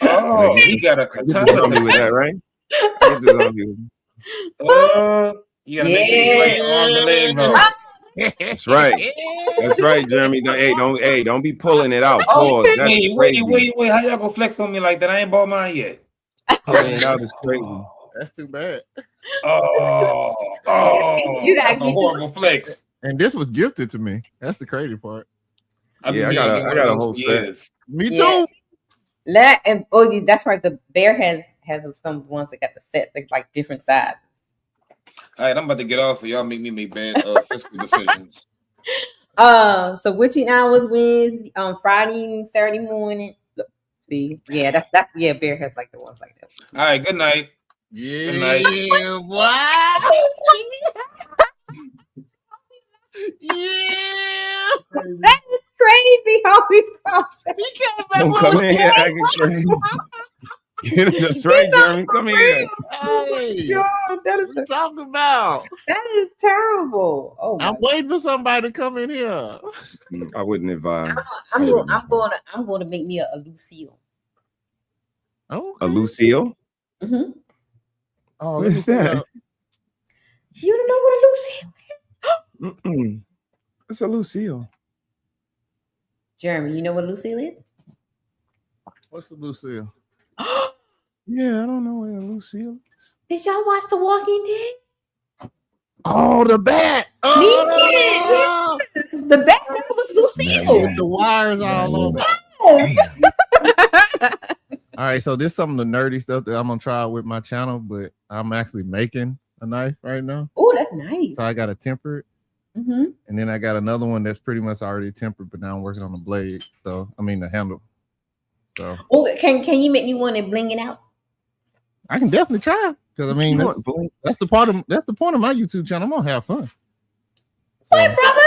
[SPEAKER 16] Oh, he got a katana.
[SPEAKER 8] Zombie with that, right? Get the zombie.
[SPEAKER 16] You gotta make sure you like arm the leg though.
[SPEAKER 8] That's right. That's right, Jeremy. Don't be pulling it out. Pause. That's crazy.
[SPEAKER 16] Wait. How y'all gonna flex on me like that? I ain't bought mine yet.
[SPEAKER 8] Pulling it out is crazy.
[SPEAKER 6] That's too bad.
[SPEAKER 3] You gotta
[SPEAKER 16] get a horrible flex.
[SPEAKER 6] And this was gifted to me. That's the crazy part.
[SPEAKER 8] I got a whole set.
[SPEAKER 6] Me too.
[SPEAKER 3] That's right. The bear has some ones that got the set like different sizes.
[SPEAKER 16] All right, I'm about to get off. Y'all make me make bad fiscal decisions.
[SPEAKER 3] So witching hours wins on Friday and Saturday morning. See, yeah, that's bear has like the ones like that.
[SPEAKER 16] All right, good night.
[SPEAKER 6] Yeah,
[SPEAKER 16] good night.
[SPEAKER 6] Wow. Yeah,
[SPEAKER 3] that is crazy how we
[SPEAKER 8] Don't come in here acting crazy. Get in the straight, Jeremy. Come here.
[SPEAKER 6] Hey,
[SPEAKER 3] God, that is
[SPEAKER 6] what you talking about?
[SPEAKER 3] That is terrible. Oh,
[SPEAKER 6] I'm waiting for somebody to come in here.
[SPEAKER 8] I wouldn't advise.
[SPEAKER 3] I'm going to make me a Lucille.
[SPEAKER 6] Oh,
[SPEAKER 8] A Lucille?
[SPEAKER 3] Mm-hmm.
[SPEAKER 6] Oh,
[SPEAKER 8] What is that?
[SPEAKER 3] You don't know what a Lucille is?
[SPEAKER 8] Mm-mm. What's a Lucille?
[SPEAKER 3] Jeremy, you know what Lucille is?
[SPEAKER 6] What's a Lucille?
[SPEAKER 8] Yeah, I don't know what a Lucille is.
[SPEAKER 3] Did y'all watch The Walking Dead?
[SPEAKER 6] Oh, the bat!
[SPEAKER 3] Oh! The bat was Lucille.
[SPEAKER 6] The wires all over. All right, so there's some of the nerdy stuff that I'm gonna try with my channel, but I'm actually making a knife right now.
[SPEAKER 3] Oh, that's nice.
[SPEAKER 6] So I got to temper it.
[SPEAKER 3] Mm-hmm.
[SPEAKER 6] And then I got another one that's pretty much already tempered, but now I'm working on the blade. So I mean the handle. So
[SPEAKER 3] can you make me one and bling it out?
[SPEAKER 6] I can definitely try. Because I mean that's the point of my YouTube channel. I'm gonna have fun. So,
[SPEAKER 3] what, brother?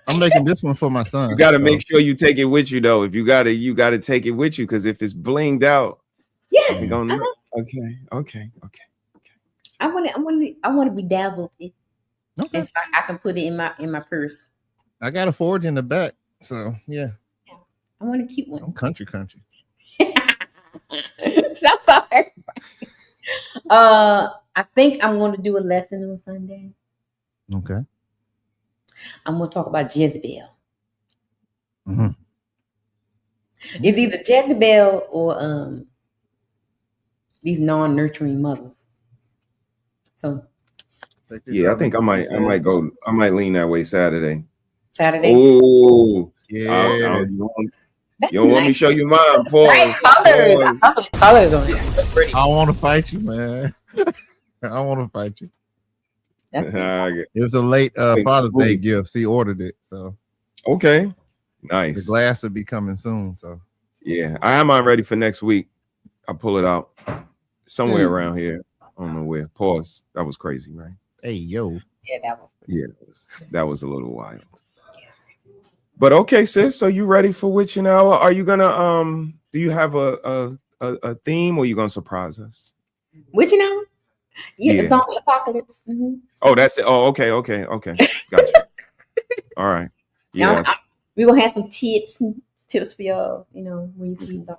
[SPEAKER 6] I'm making this one for my son.
[SPEAKER 8] You got to make sure you take it with you, though. If you got to take it with you, because if it's blinged out,
[SPEAKER 3] yes.
[SPEAKER 8] Okay.
[SPEAKER 3] I want to be dazzled. Okay. So I can put it in my purse.
[SPEAKER 6] I got a forge in the back, so yeah.
[SPEAKER 3] I want a cute one.
[SPEAKER 6] I'm country.
[SPEAKER 3] Shout out everybody. I think I'm going to do a lesson on Sunday.
[SPEAKER 6] Okay.
[SPEAKER 3] I'm going to talk about Jezebel.
[SPEAKER 6] Mm-hmm.
[SPEAKER 3] It's either Jezebel or these non-nurturing mothers. So
[SPEAKER 8] yeah, I think I might lean that way Saturday.
[SPEAKER 3] Oh,
[SPEAKER 8] yeah. You don't want me to show you mine. Pause.
[SPEAKER 3] Right colors. I love colors on it.
[SPEAKER 6] I want to fight you, man. I want to fight you. It was a late Father's Day gift. He ordered it, so
[SPEAKER 8] okay, nice.
[SPEAKER 6] The glass will be coming soon. So
[SPEAKER 8] yeah, I am on ready for next week. I'll pull it out somewhere around here. I don't know where. Pause. That was crazy, right?
[SPEAKER 6] Hey yo.
[SPEAKER 3] Yeah, that was.
[SPEAKER 8] Yeah, that was a little wild. But okay, sis. So you ready for witching hour? Are you gonna do you have a theme, or you gonna surprise us?
[SPEAKER 3] Witching hour? Yeah. Zombie apocalypse. Mm-hmm.
[SPEAKER 8] Oh, that's it. Oh, okay. Gotcha. All right. Yeah.
[SPEAKER 3] Now, we're gonna have some tips for y'all. You know, when you see them.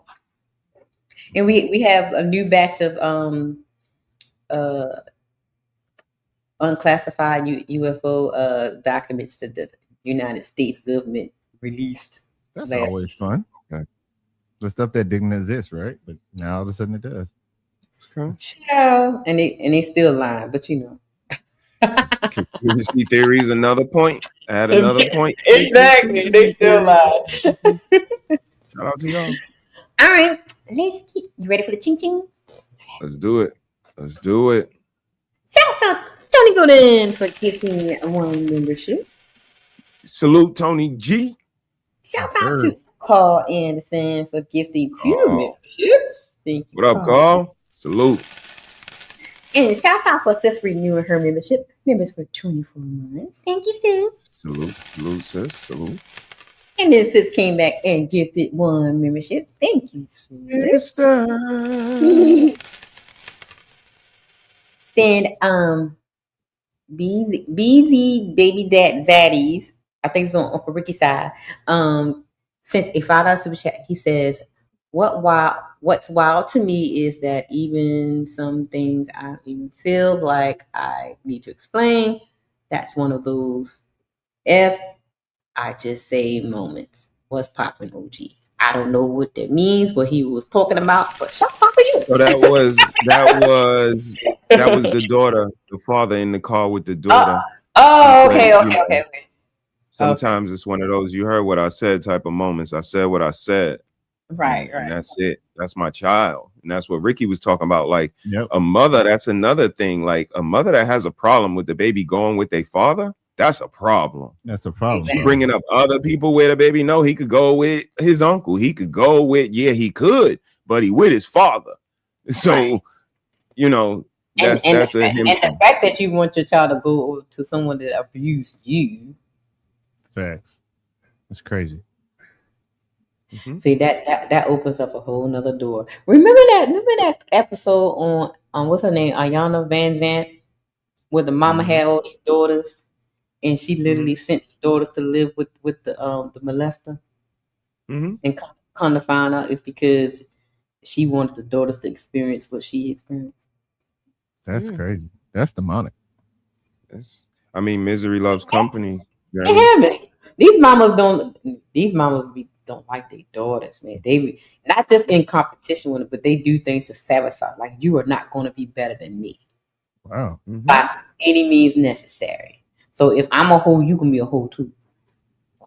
[SPEAKER 3] And we have a new batch of unclassified UFO documents that the United States government released.
[SPEAKER 6] That's always fun. Okay. The stuff that didn't exist, right? But now all of a sudden it does.
[SPEAKER 8] Okay.
[SPEAKER 3] Yeah, and they still lying, but you know.
[SPEAKER 8] Conspiracy theories, another point. Add another point.
[SPEAKER 3] Exactly. They still lie.
[SPEAKER 8] Shout out to y'all.
[SPEAKER 3] All right. Let's keep you ready for the ching ching?
[SPEAKER 8] Let's do it.
[SPEAKER 3] Shout out to Tony Golden for gifting one membership.
[SPEAKER 8] Salute Tony G.
[SPEAKER 3] Shout out to Carl Anderson for gifting 2 memberships. Thank you.
[SPEAKER 8] What up, Carl? Salute.
[SPEAKER 3] And shout out for sis renewing her membership. Members for 24 months. Thank you, sis.
[SPEAKER 8] Salute, sis. Salute.
[SPEAKER 3] And then sis came back and gifted 1 membership. Thank you,
[SPEAKER 8] sister.
[SPEAKER 3] Then BZ Baby Dad Zaddies, I think it's on Uncle Ricky's side, sent a $5 super chat. He says, what's wild to me is that even some things I even feel like I need to explain, that's one of those I just say moments. What's poppin', OG? I don't know what that means, what he was talking about, but shut up for you.
[SPEAKER 8] So that was the daughter, the father in the car with the daughter.
[SPEAKER 3] Okay.
[SPEAKER 8] Sometimes it's one of those, you heard what I said type of moments. I said what I said.
[SPEAKER 3] Right.
[SPEAKER 8] And that's it. That's my child. And that's what Ricky was talking about. Like a mother, that's another thing. Like a mother that has a problem with the baby going with their father, that's a problem.
[SPEAKER 6] That's a problem.
[SPEAKER 8] She bringing up other people with a baby. No, he could go with his uncle. He could go with, he could, but he with his father. So, you know, that's him.
[SPEAKER 3] And the fact that you want your child to go to someone that abused you.
[SPEAKER 6] Facts. That's crazy.
[SPEAKER 8] Mm-hmm.
[SPEAKER 3] See, that opens up a whole nother door. Remember that episode on what's her name? Ayana Van Zant, where the mama had all these daughters and she literally sent daughters to live with the molester.
[SPEAKER 8] Mm-hmm.
[SPEAKER 3] And come to find out it's because she wanted the daughters to experience what she experienced.
[SPEAKER 6] That's crazy. That's demonic.
[SPEAKER 8] I mean, misery loves company.
[SPEAKER 3] These mamas don't like their daughters, man. They not just in competition with it, but they do things to sabotage. Like, you are not going to be better than me.
[SPEAKER 6] Wow.
[SPEAKER 3] By any means necessary. So if I'm a hoe, you can be a hoe too.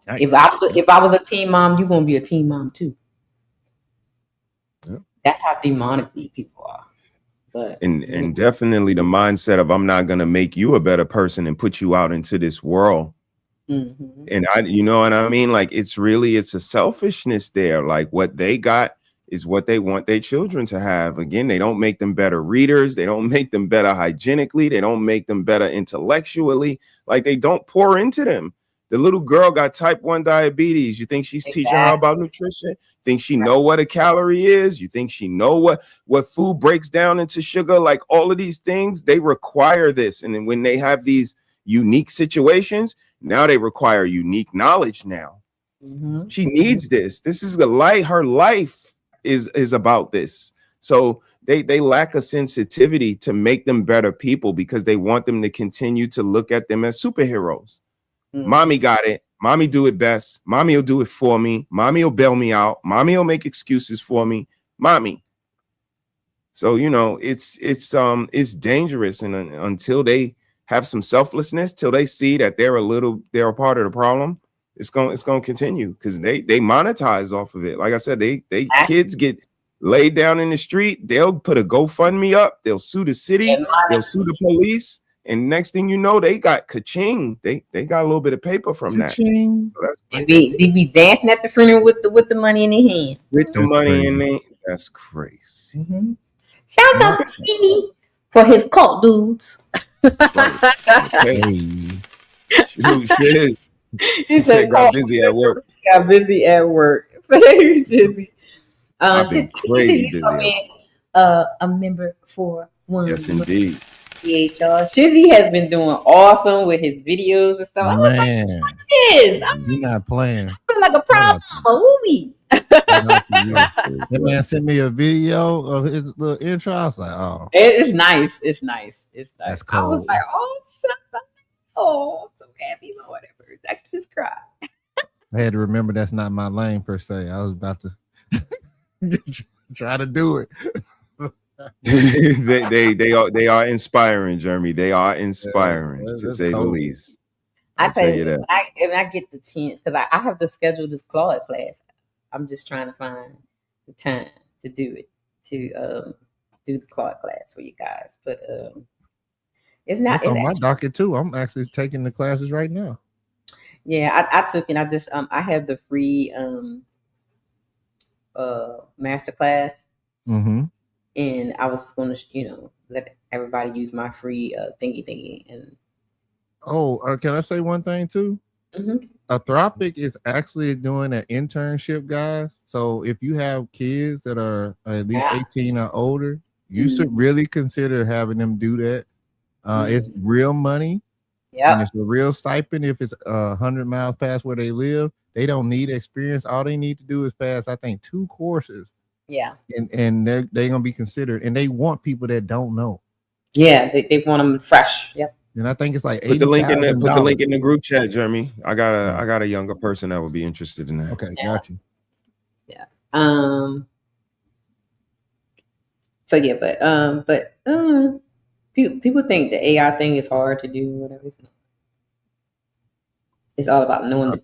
[SPEAKER 3] Nice. If I was a teen mom, you're gonna be a teen mom too.
[SPEAKER 8] Yeah.
[SPEAKER 3] That's how demonic these people are. But
[SPEAKER 8] and definitely the mindset of I'm not gonna make you a better person and put you out into this world.
[SPEAKER 3] Mm-hmm.
[SPEAKER 8] And you know what I mean? Like, it's a selfishness there. Like, what they got is what they want their children to have. Again, they don't make them better readers. They don't make them better hygienically. They don't make them better intellectually. Like, they don't pour into them. The little girl got type 1 diabetes. You think she's teaching her about nutrition? Think she know what a calorie is? You think she know what food breaks down into sugar? Like, all of these things, they require this. And then when they have these unique situations, now they require unique knowledge now.
[SPEAKER 3] Mm-hmm.
[SPEAKER 8] She needs this. This is the light. Her life is about this. So they lack a sensitivity to make them better people because they want them to continue to look at them as superheroes. Mm-hmm. Mommy got it. Mommy do it best. Mommy will do it for me. Mommy will bail me out. Mommy will make excuses for me. Mommy. So, you know, it's dangerous. And until they have some selflessness, till they see that they're a part of the problem, it's going to continue because they monetize off of it. Like I said, they kids get laid down in the street. They'll put a GoFundMe up. They'll sue the city. They'll sue the police. And next thing you know, they got ka-ching. They got a little bit of paper from that. So
[SPEAKER 3] they be dancing at the funeral with the money in their hand.
[SPEAKER 8] With the money in there. That's crazy.
[SPEAKER 3] Mm-hmm. Shout out to Stevie for his cult dudes.
[SPEAKER 8] He said got busy at work.
[SPEAKER 3] Got busy at work.
[SPEAKER 8] I've been crazy busy.
[SPEAKER 3] A member for one.
[SPEAKER 8] Yes, indeed.
[SPEAKER 3] y'all. Shizzy has been doing awesome with his videos and stuff.
[SPEAKER 6] Man, you're not playing.
[SPEAKER 3] I feel like a problem movie.
[SPEAKER 6] That man sent me a video of his little intro. I was like, oh,
[SPEAKER 3] it's nice. It's nice.
[SPEAKER 6] That's cool.
[SPEAKER 3] I was like, oh, shut up. Oh, I'm so happy, Lord. I could just cry.
[SPEAKER 6] I had to remember that's not my lane per se. I was about to try to do it.
[SPEAKER 8] they are inspiring, Jeremy. They are inspiring, to say the least.
[SPEAKER 3] I tell you that. When I get the chance, because I have to schedule this Claude class. I'm just trying to find the time to do it, to do the Claude class for you guys. But it's not.
[SPEAKER 6] It's on my docket too. I'm actually taking the classes right now.
[SPEAKER 3] Yeah, I took it. I just I have the free master class.
[SPEAKER 6] Mm-hmm.
[SPEAKER 3] And I was going to, let everybody use my free thingy. And
[SPEAKER 6] can I say one thing too?
[SPEAKER 3] Mm-hmm.
[SPEAKER 6] Anthropic is actually doing an internship, guys. So if you have kids that are at least 18 or older, you should really consider having them do that. It's real money.
[SPEAKER 3] Yeah,
[SPEAKER 6] and it's a real stipend. If it's 100 miles past where they live, they don't need experience. All they need to do is pass, I think, 2 courses.
[SPEAKER 3] Yeah,
[SPEAKER 6] and they're gonna be considered, and they want people that don't know.
[SPEAKER 3] Yeah, they want them fresh. Yep.
[SPEAKER 6] And I think it's like
[SPEAKER 8] put the link in the group chat, Jeremy. I got a younger person that would be interested in that.
[SPEAKER 6] Okay, got you.
[SPEAKER 3] Yeah. So yeah, but people think the AI thing is hard to do. Whatever. It's all about knowing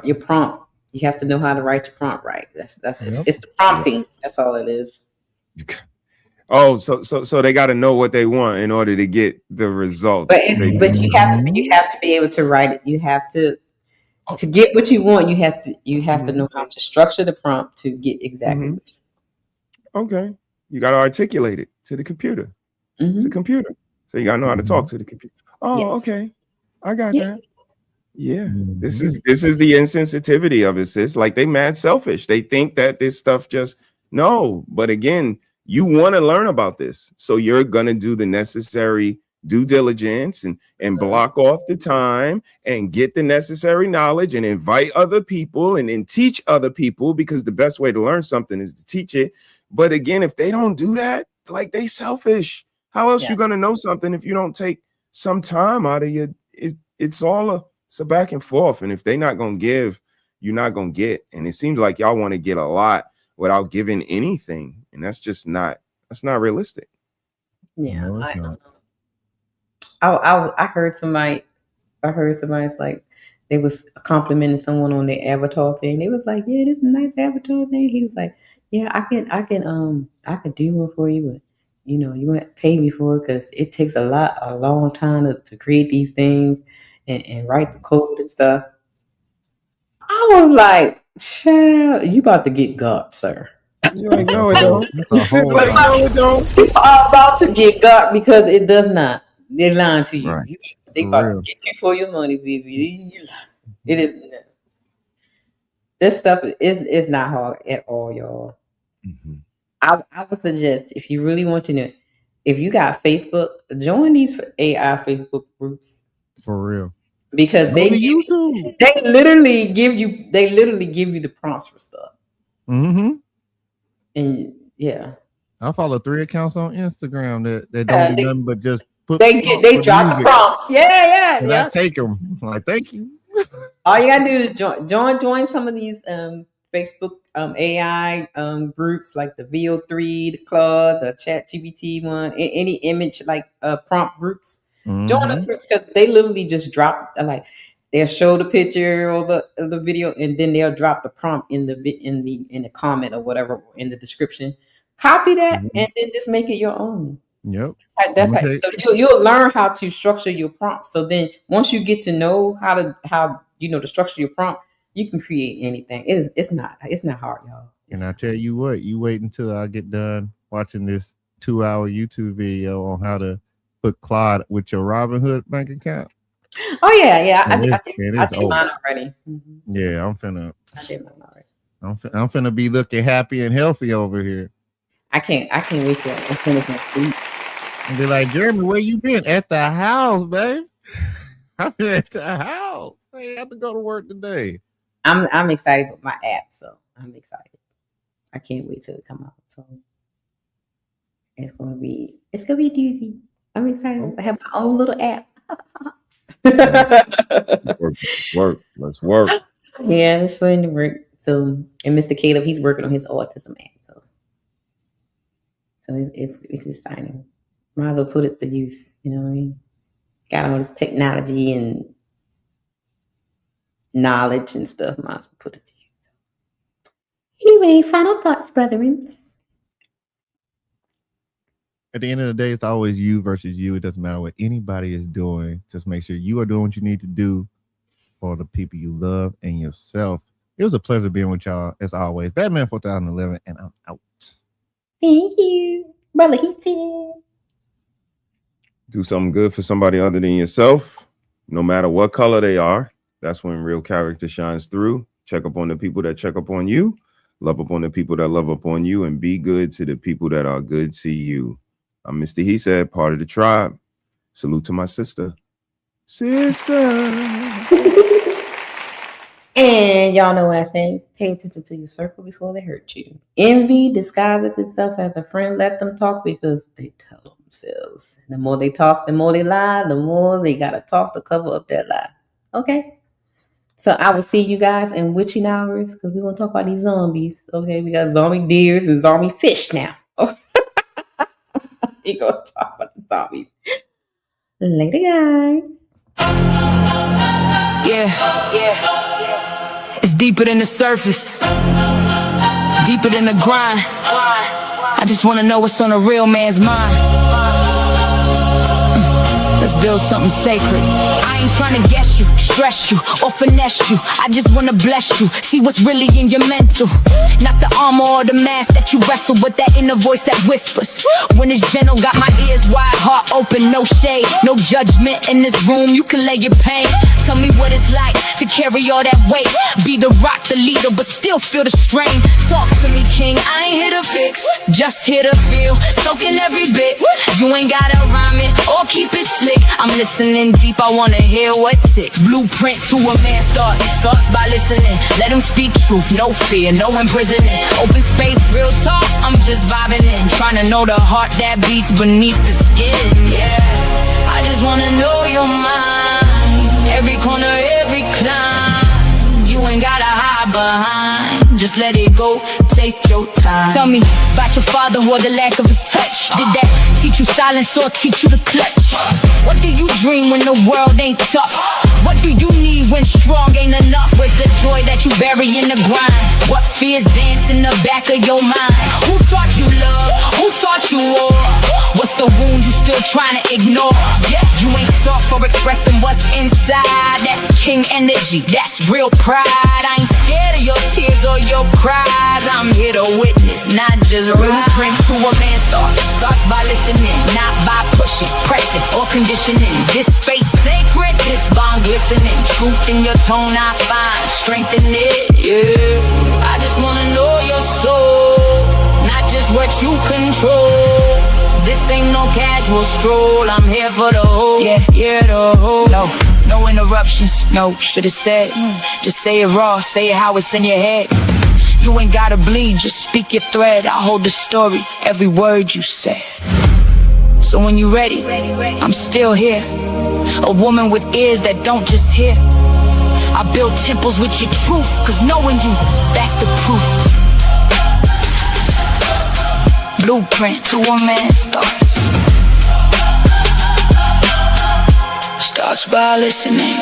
[SPEAKER 3] your prompt. You have to know how to write your prompt right. It's the prompting. That's all it is.
[SPEAKER 8] Oh, so they got to know what they want in order to get the results.
[SPEAKER 3] But you have to be able to write it. You have to get what you want. You have to know how to structure the prompt to get exactly. What you want.
[SPEAKER 8] Okay, you got to articulate it to the computer. It's a computer, so you got to know how to talk to the computer. Oh, yes. Okay, I got that. Yeah, this is the insensitivity of it, sis. Like, they mad selfish. They think that this stuff just no. But again, you want to learn about this, so you're gonna do the necessary due diligence and block off the time and get the necessary knowledge and invite other people and teach other people, because the best way to learn something is to teach it. But again, if they don't do that, like they selfish. How else you gonna know something if you don't take some time out of your? It's a back and forth, and if they're not gonna give, you're not gonna get. And it seems like y'all want to get a lot without giving anything, and that's not realistic.
[SPEAKER 3] Yeah,
[SPEAKER 8] No, it's not.
[SPEAKER 3] I heard somebody's like they was complimenting someone on their avatar thing. They was like, "Yeah, this is a nice avatar thing." He was like, "Yeah, I can do one for you, but you know, you gonna have to pay me for it because it takes a long time to create these things and write the code and stuff." I was like, "Child, you about to get got, sir."
[SPEAKER 8] You ain't know it though.
[SPEAKER 3] You are about to get got because it does not. They're lying to you.
[SPEAKER 8] Right.
[SPEAKER 3] They about to get you for your money, baby. It is. This stuff is not hard at all, y'all.
[SPEAKER 8] Mm-hmm.
[SPEAKER 3] I would suggest if you really want to know, if you got Facebook, join these AI Facebook groups
[SPEAKER 6] For real.
[SPEAKER 3] because they literally give you the prompts for stuff.
[SPEAKER 6] Mm-hmm.
[SPEAKER 3] And yeah,
[SPEAKER 6] I follow 3 accounts on Instagram that don't do nothing but just put.
[SPEAKER 3] They drop the prompts. Yeah.
[SPEAKER 6] And I take them. I'm like, thank you.
[SPEAKER 3] All you gotta do is join some of these Facebook AI groups like the VO3, the Claude, the ChatGPT one, any image like prompt groups.
[SPEAKER 6] Mm-hmm.
[SPEAKER 3] Join those groups because they literally just drop they'll show the picture or the video and then they'll drop the prompt in the comment or whatever in the description. Copy that and then just make it your own.
[SPEAKER 6] Yep.
[SPEAKER 3] That's how. So you'll learn how to structure your prompt. So then once you get to know how to structure your prompt, you can create anything. It's not hard, y'all.
[SPEAKER 6] And I tell you what, you wait until I get done watching this 2-hour YouTube video on how to put Claude with your Robinhood bank account.
[SPEAKER 3] Oh yeah. I did
[SPEAKER 6] over.
[SPEAKER 3] mine already. Mm-hmm.
[SPEAKER 6] Yeah, I'm finna.
[SPEAKER 3] I did mine already.
[SPEAKER 6] I'm finna be looking happy and healthy over here.
[SPEAKER 3] I can't wait till I'm finished my sleep.
[SPEAKER 6] And be like, Jeremy, where you been? At the house, babe. I've been at the house. I ain't have to go to work today.
[SPEAKER 3] I'm excited with my app, so I'm excited. I can't wait till it come out. So it's gonna be a doozy. I'm excited. I have my own little app.
[SPEAKER 8] Let's work.
[SPEAKER 3] Yeah, it's fun to work. So, and Mr. Caleb, he's working on his autism app. So it's exciting. Might as well put it to use. You know what I mean? Got all this technology and knowledge and stuff. Might as well put it to use. Anyway, final thoughts, brethren.
[SPEAKER 6] At the end of the day, it's always you versus you. It doesn't matter what anybody is doing. Just make sure you are doing what you need to do for the people you love and yourself. It was a pleasure being with y'all as always. Batman 4011, and I'm out.
[SPEAKER 3] Thank you, brother. He said,
[SPEAKER 8] do something good for somebody other than yourself, no matter what color they are. That's when real character shines through. Check up on the people that check up on you. Love up on the people that love up on you, and be good to the people that are good to you. I'm Mr. He Said, part of the tribe. Salute to my sister.
[SPEAKER 3] And y'all know what I say. Pay attention to your circle before they hurt you. Envy disguises itself as a friend. Let them talk because they tell themselves. The more they talk, the more they lie. The more they gotta talk to cover up that lie. Okay? So I will see you guys in witching hours because we're gonna talk about these zombies. Okay, we got zombie deers and zombie fish now. We're gonna talk about the zombies. Later, guys.
[SPEAKER 2] Yeah. It's deeper than the surface, deeper than the grind. I just wanna know what's on a real man's mind. Let's build something sacred. I ain't trying to guess you, stress you, or finesse you. I just wanna bless you, see what's really in your mental. Not the armor or the mask that you wrestle, but that inner voice that whispers when it's gentle. Got my ears wide, heart open, no shade, no judgment in this room. You can lay your pain. Tell me what it's like to carry all that weight. Be the rock, the leader, but still feel the strain. Talk to me, king, I ain't here to fix, just here to feel, soaking every bit. You ain't gotta rhyme it or keep it slick. I'm listening deep, I wanna wanna hear what ticks. Blueprint to a man starts. It starts by listening. Let him speak truth, no fear, no imprisonment. Open space, real talk, I'm just vibing in. Trying to know the heart that beats beneath the skin, yeah. I just wanna know your mind. Every corner, every climb. You ain't gotta hide behind. Just let it go, take your time. Tell me about your father or the lack of his touch. Did that teach you silence or teach you to clutch? What do you dream when the world ain't tough? What do you need when strong ain't enough? Where's the joy that you bury in the grind? What fears dance in the back of your mind? Who taught you love? Who taught you war? What's the wound you still trying to ignore? Yeah, you ain't soft for expressing what's inside. That's king energy, that's real pride. I ain't scared of your tears or your cries. I'm here to witness, not just blueprint to a man's thought. Starts by listening, not by pushing, pressing, or conditioning. This space sacred, this bond glistening. Truth in your tone I find, strength in it, yeah. I just wanna know your soul, not just what you control. This ain't no casual stroll, I'm here for the whole, yeah, the whole. No interruptions, no, should've said. Just say it raw, say it how it's in your head. You ain't gotta bleed, just speak your thread. I hold the story, every word you said. So when you ready, I'm still here. A woman with ears that don't just hear. I build temples with your truth, cause knowing you, that's the proof. Blueprint to a man's thoughts. Starts by listening.